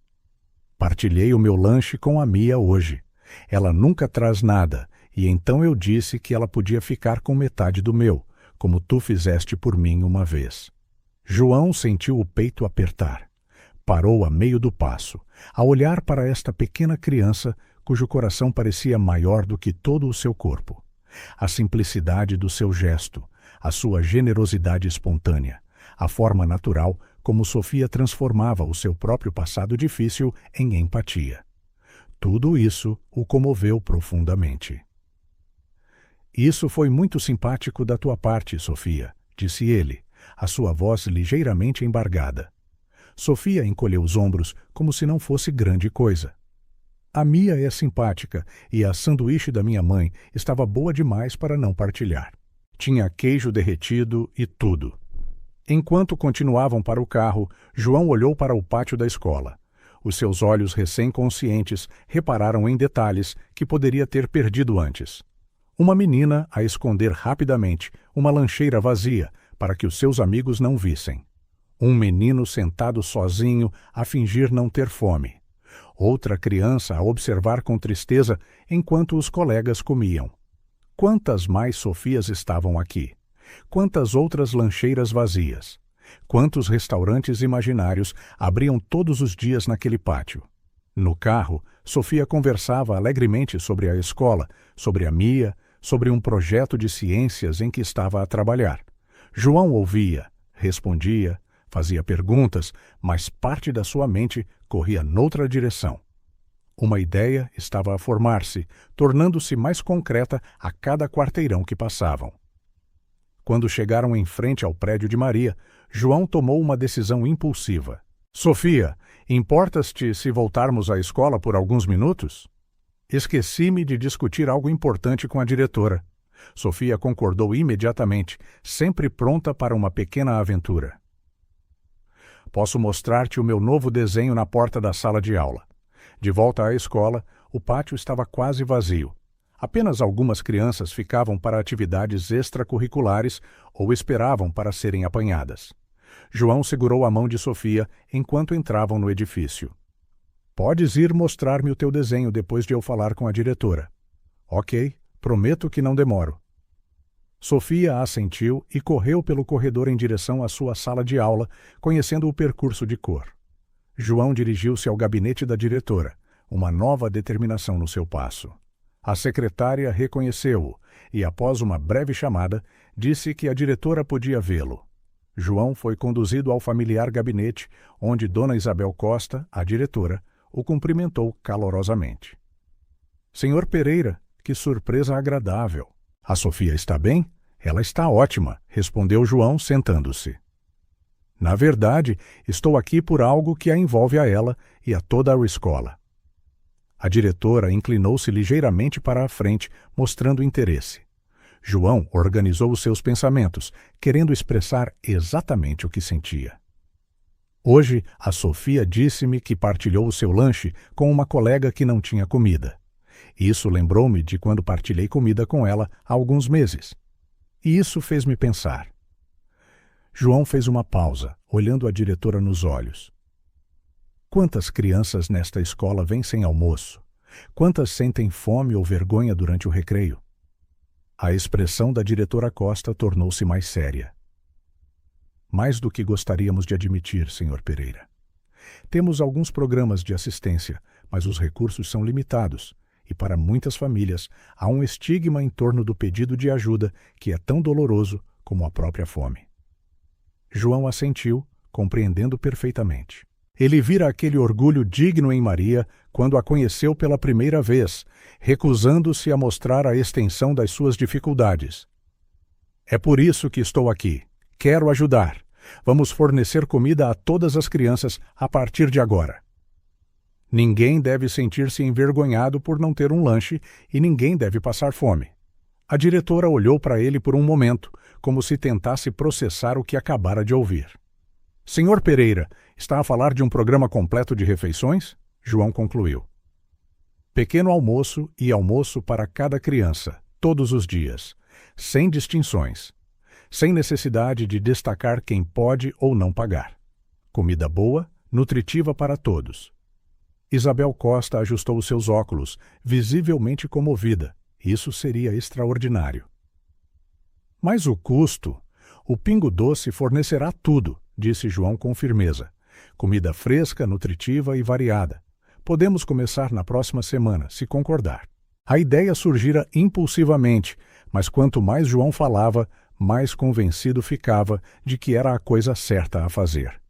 Partilhei o meu lanche com a Mia hoje. Ela nunca traz nada, e então eu disse que ela podia ficar com metade do meu, como tu fizeste por mim uma vez. João sentiu o peito apertar. Parou a meio do passo, a olhar para esta pequena criança cujo coração parecia maior do que todo o seu corpo. A simplicidade do seu gesto, a sua generosidade espontânea, a forma natural como Sofia transformava o seu próprio passado difícil em empatia. Tudo isso o comoveu profundamente. Isso foi muito simpático da tua parte, Sofia, disse ele, a sua voz ligeiramente embargada. Sofia encolheu os ombros como se não fosse grande coisa. A Mia é simpática e a sanduíche da minha mãe estava boa demais para não partilhar. Tinha queijo derretido e tudo. Enquanto continuavam para o carro, João olhou para o pátio da escola. Os seus olhos recém-conscientes repararam em detalhes que poderia ter perdido antes. Uma menina a esconder rapidamente uma lancheira vazia para que os seus amigos não vissem. Um menino sentado sozinho a fingir não ter fome. Outra criança a observar com tristeza enquanto os colegas comiam. Quantas mais Sofias estavam aqui? Quantas outras lancheiras vazias? Quantos restaurantes imaginários abriam todos os dias naquele pátio? No carro, Sofia conversava alegremente sobre a escola, sobre a Mia, sobre um projeto de ciências em que estava a trabalhar. João ouvia, respondia, fazia perguntas, mas parte da sua mente corria noutra direção. Uma ideia estava a formar-se, tornando-se mais concreta a cada quarteirão que passavam. Quando chegaram em frente ao prédio de Maria, João tomou uma decisão impulsiva. Sofia, importas-te se voltarmos à escola por alguns minutos? Esqueci-me de discutir algo importante com a diretora. Sofia concordou imediatamente, sempre pronta para uma pequena aventura. Posso mostrar-te o meu novo desenho na porta da sala de aula. De volta à escola, o pátio estava quase vazio. Apenas algumas crianças ficavam para atividades extracurriculares ou esperavam para serem apanhadas. João segurou a mão de Sofia enquanto entravam no edifício. Podes ir mostrar-me o teu desenho depois de eu falar com a diretora. Ok, prometo que não demoro. Sofia assentiu e correu pelo corredor em direção à sua sala de aula, conhecendo o percurso de cor. João dirigiu-se ao gabinete da diretora, uma nova determinação no seu passo. A secretária reconheceu-o e, após uma breve chamada, disse que a diretora podia vê-lo. João foi conduzido ao familiar gabinete, onde Dona Isabel Costa, a diretora, o cumprimentou calorosamente. Senhor Pereira, que surpresa agradável! A Sofia está bem? Ela está ótima, respondeu João, sentando-se. Na verdade, estou aqui por algo que a envolve a ela e a toda a escola. A diretora inclinou-se ligeiramente para a frente, mostrando interesse. João organizou os seus pensamentos, querendo expressar exatamente o que sentia. Hoje, a Sofia disse-me que partilhou o seu lanche com uma colega que não tinha comida. Isso lembrou-me de quando partilhei comida com ela há alguns meses. E isso fez-me pensar. João fez uma pausa, olhando a diretora nos olhos. Quantas crianças nesta escola vêm sem almoço? Quantas sentem fome ou vergonha durante o recreio? A expressão da diretora Costa tornou-se mais séria. Mais do que gostaríamos de admitir, Sr. Pereira. Temos alguns programas de assistência, mas os recursos são limitados, e para muitas famílias há um estigma em torno do pedido de ajuda que é tão doloroso como a própria fome. João assentiu, compreendendo perfeitamente. Ele vira aquele orgulho digno em Maria quando a conheceu pela primeira vez, recusando-se a mostrar a extensão das suas dificuldades. É por isso que estou aqui. Quero ajudar. Vamos fornecer comida a todas as crianças a partir de agora. Ninguém deve sentir-se envergonhado por não ter um lanche e ninguém deve passar fome. A diretora olhou para ele por um momento, como se tentasse processar o que acabara de ouvir. Senhor Pereira, está a falar de um programa completo de refeições? João concluiu. Pequeno almoço e almoço para cada criança, todos os dias, sem distinções, sem necessidade de destacar quem pode ou não pagar. Comida boa, nutritiva para todos. Isabel Costa ajustou os seus óculos, visivelmente comovida. Isso seria extraordinário. Mas o custo? O Pingo Doce fornecerá tudo, disse João com firmeza. Comida fresca, nutritiva e variada. Podemos começar na próxima semana, se concordar. A ideia surgira impulsivamente, mas quanto mais João falava, mais convencido ficava de que era a coisa certa a fazer.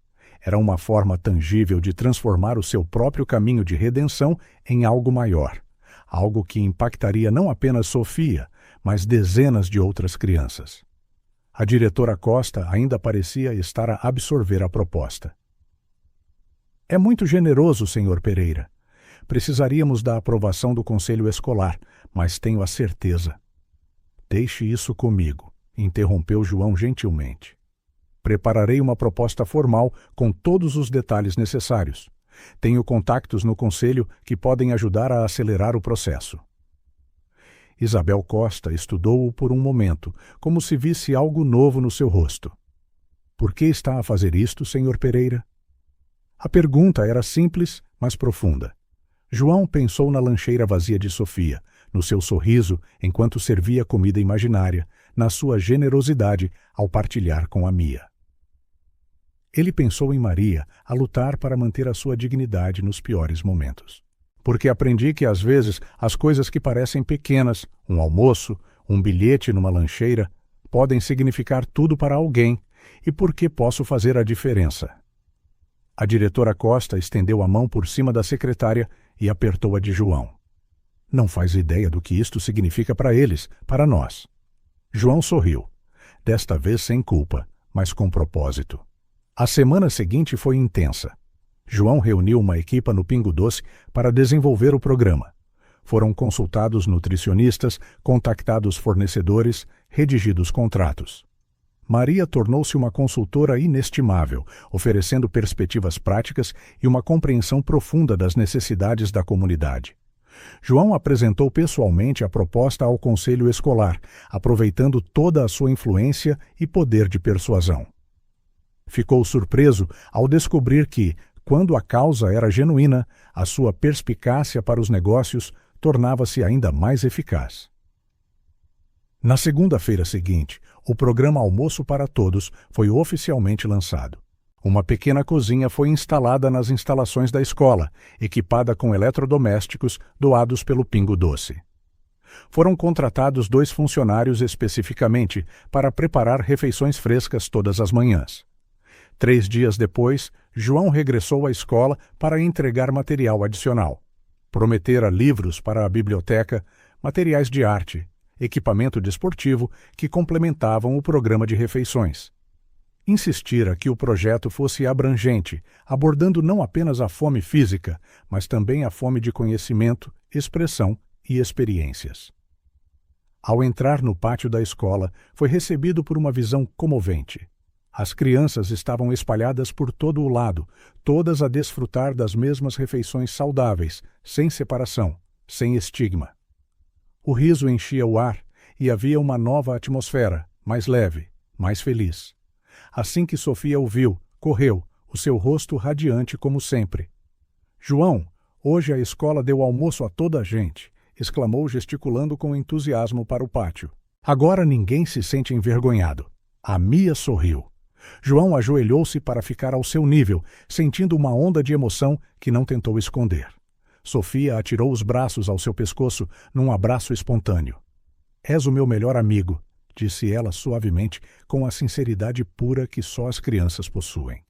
Era uma forma tangível de transformar o seu próprio caminho de redenção em algo maior. Algo que impactaria não apenas Sofia, mas dezenas de outras crianças. A diretora Costa ainda parecia estar a absorver a proposta. É muito generoso, Sr. Pereira. Precisaríamos da aprovação do conselho escolar, mas tenho a certeza. Deixe isso comigo, interrompeu João gentilmente. Prepararei uma proposta formal com todos os detalhes necessários. Tenho contactos no conselho que podem ajudar a acelerar o processo. Isabel Costa estudou-o por um momento, como se visse algo novo no seu rosto. Por que está a fazer isto, Sr. Pereira? A pergunta era simples, mas profunda. João pensou na lancheira vazia de Sofia, no seu sorriso enquanto servia comida imaginária, na sua generosidade ao partilhar com a Mia. Ele pensou em Maria a lutar para manter a sua dignidade nos piores momentos. Porque aprendi que às vezes as coisas que parecem pequenas, um almoço, um bilhete numa lancheira, podem significar tudo para alguém, e porque posso fazer a diferença. A diretora Costa estendeu a mão por cima da secretária e apertou a de João. Não faz ideia do que isto significa para eles, para nós. João sorriu, desta vez sem culpa, mas com propósito. A semana seguinte foi intensa. João reuniu uma equipa no Pingo Doce para desenvolver o programa. Foram consultados nutricionistas, contactados fornecedores, redigidos contratos. Maria tornou-se uma consultora inestimável, oferecendo perspectivas práticas e uma compreensão profunda das necessidades da comunidade. João apresentou pessoalmente a proposta ao conselho escolar, aproveitando toda a sua influência e poder de persuasão. Ficou surpreso ao descobrir que, quando a causa era genuína, a sua perspicácia para os negócios tornava-se ainda mais eficaz. Na segunda-feira seguinte, o programa Almoço para Todos foi oficialmente lançado. Uma pequena cozinha foi instalada nas instalações da escola, equipada com eletrodomésticos doados pelo Pingo Doce. Foram contratados 2 funcionários especificamente para preparar refeições frescas todas as manhãs. 3 dias depois, João regressou à escola para entregar material adicional. Prometera livros para a biblioteca, materiais de arte, equipamento desportivo que complementavam o programa de refeições. Insistira que o projeto fosse abrangente, abordando não apenas a fome física, mas também a fome de conhecimento, expressão e experiências. Ao entrar no pátio da escola, foi recebido por uma visão comovente. As crianças estavam espalhadas por todo o lado, todas a desfrutar das mesmas refeições saudáveis, sem separação, sem estigma. O riso enchia o ar e havia uma nova atmosfera, mais leve, mais feliz. Assim que Sofia o viu, correu, o seu rosto radiante como sempre. João, hoje a escola deu almoço a toda a gente, exclamou gesticulando com entusiasmo para o pátio. Agora ninguém se sente envergonhado. A Mia sorriu. João ajoelhou-se para ficar ao seu nível, sentindo uma onda de emoção que não tentou esconder. Sofia atirou os braços ao seu pescoço num abraço espontâneo. És o meu melhor amigo, disse ela suavemente, com a sinceridade pura que só as crianças possuem.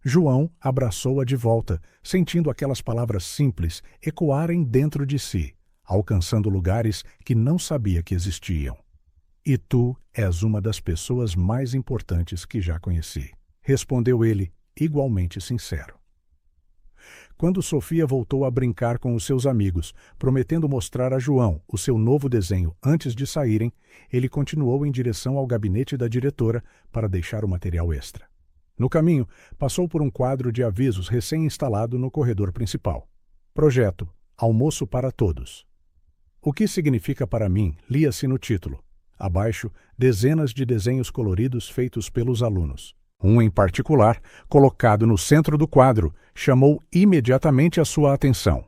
João abraçou-a de volta, sentindo aquelas palavras simples ecoarem dentro de si, alcançando lugares que não sabia que existiam. E tu és uma das pessoas mais importantes que já conheci, respondeu ele, igualmente sincero. Quando Sofia voltou a brincar com os seus amigos, prometendo mostrar a João o seu novo desenho antes de saírem, ele continuou em direção ao gabinete da diretora para deixar o material extra. No caminho, passou por um quadro de avisos recém-instalado no corredor principal. Projeto Almoço para Todos. O que significa para mim lia-se no título. Abaixo, dezenas de desenhos coloridos feitos pelos alunos. Um em particular, colocado no centro do quadro, chamou imediatamente a sua atenção.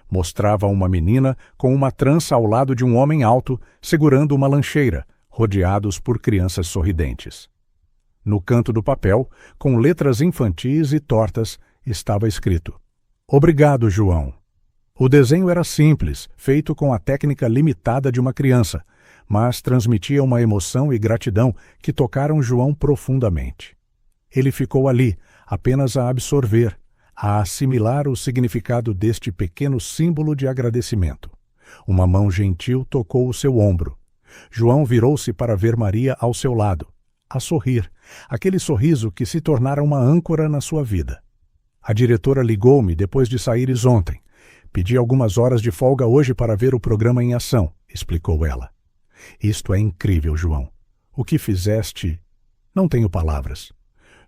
Mostrava uma menina com uma trança ao lado de um homem alto, segurando uma lancheira, rodeados por crianças sorridentes. No canto do papel, com letras infantis e tortas, estava escrito: Obrigado, João. O desenho era simples, feito com a técnica limitada de uma criança, mas transmitia uma emoção e gratidão que tocaram João profundamente. Ele ficou ali, apenas a absorver, a assimilar o significado deste pequeno símbolo de agradecimento. Uma mão gentil tocou o seu ombro. João virou-se para ver Maria ao seu lado, a sorrir, aquele sorriso que se tornara uma âncora na sua vida. A diretora ligou-me depois de saíres ontem. Pedi algumas horas de folga hoje para ver o programa em ação, explicou ela. Isto é incrível, João. O que fizeste... Não tenho palavras.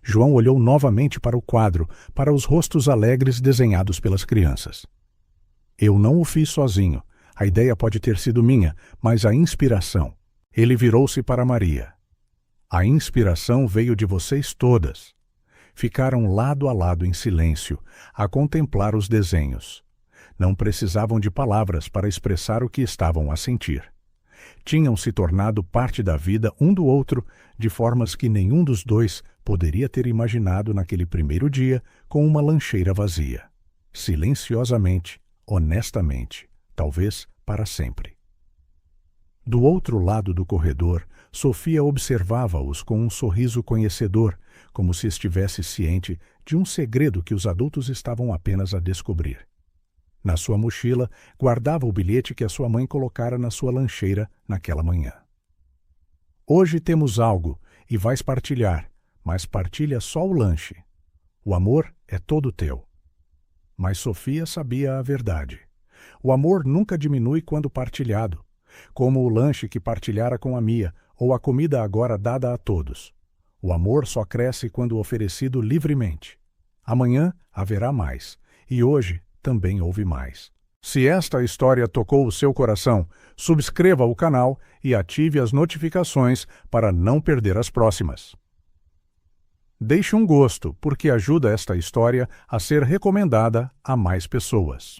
João olhou novamente para o quadro, para os rostos alegres desenhados pelas crianças. Eu não o fiz sozinho. A ideia pode ter sido minha, mas a inspiração... Ele virou-se para Maria. A inspiração veio de vocês todas. Ficaram lado a lado em silêncio, a contemplar os desenhos. Não precisavam de palavras para expressar o que estavam a sentir. Tinham se tornado parte da vida um do outro de formas que nenhum dos dois poderia ter imaginado naquele primeiro dia com uma lancheira vazia. Silenciosamente, honestamente, talvez para sempre. Do outro lado do corredor, Sofia observava-os com um sorriso conhecedor, como se estivesse ciente de um segredo que os adultos estavam apenas a descobrir. Na sua mochila, guardava o bilhete que a sua mãe colocara na sua lancheira naquela manhã. Hoje temos algo e vais partilhar, mas partilha só o lanche. O amor é todo teu. Mas Sofia sabia a verdade. O amor nunca diminui quando partilhado, como o lanche que partilhara com a Mia ou a comida agora dada a todos. O amor só cresce quando oferecido livremente. Amanhã haverá mais, e hoje também houve mais. Se esta história tocou o seu coração, subscreva o canal e ative as notificações para não perder as próximas. Deixe um gosto, porque ajuda esta história a ser recomendada a mais pessoas.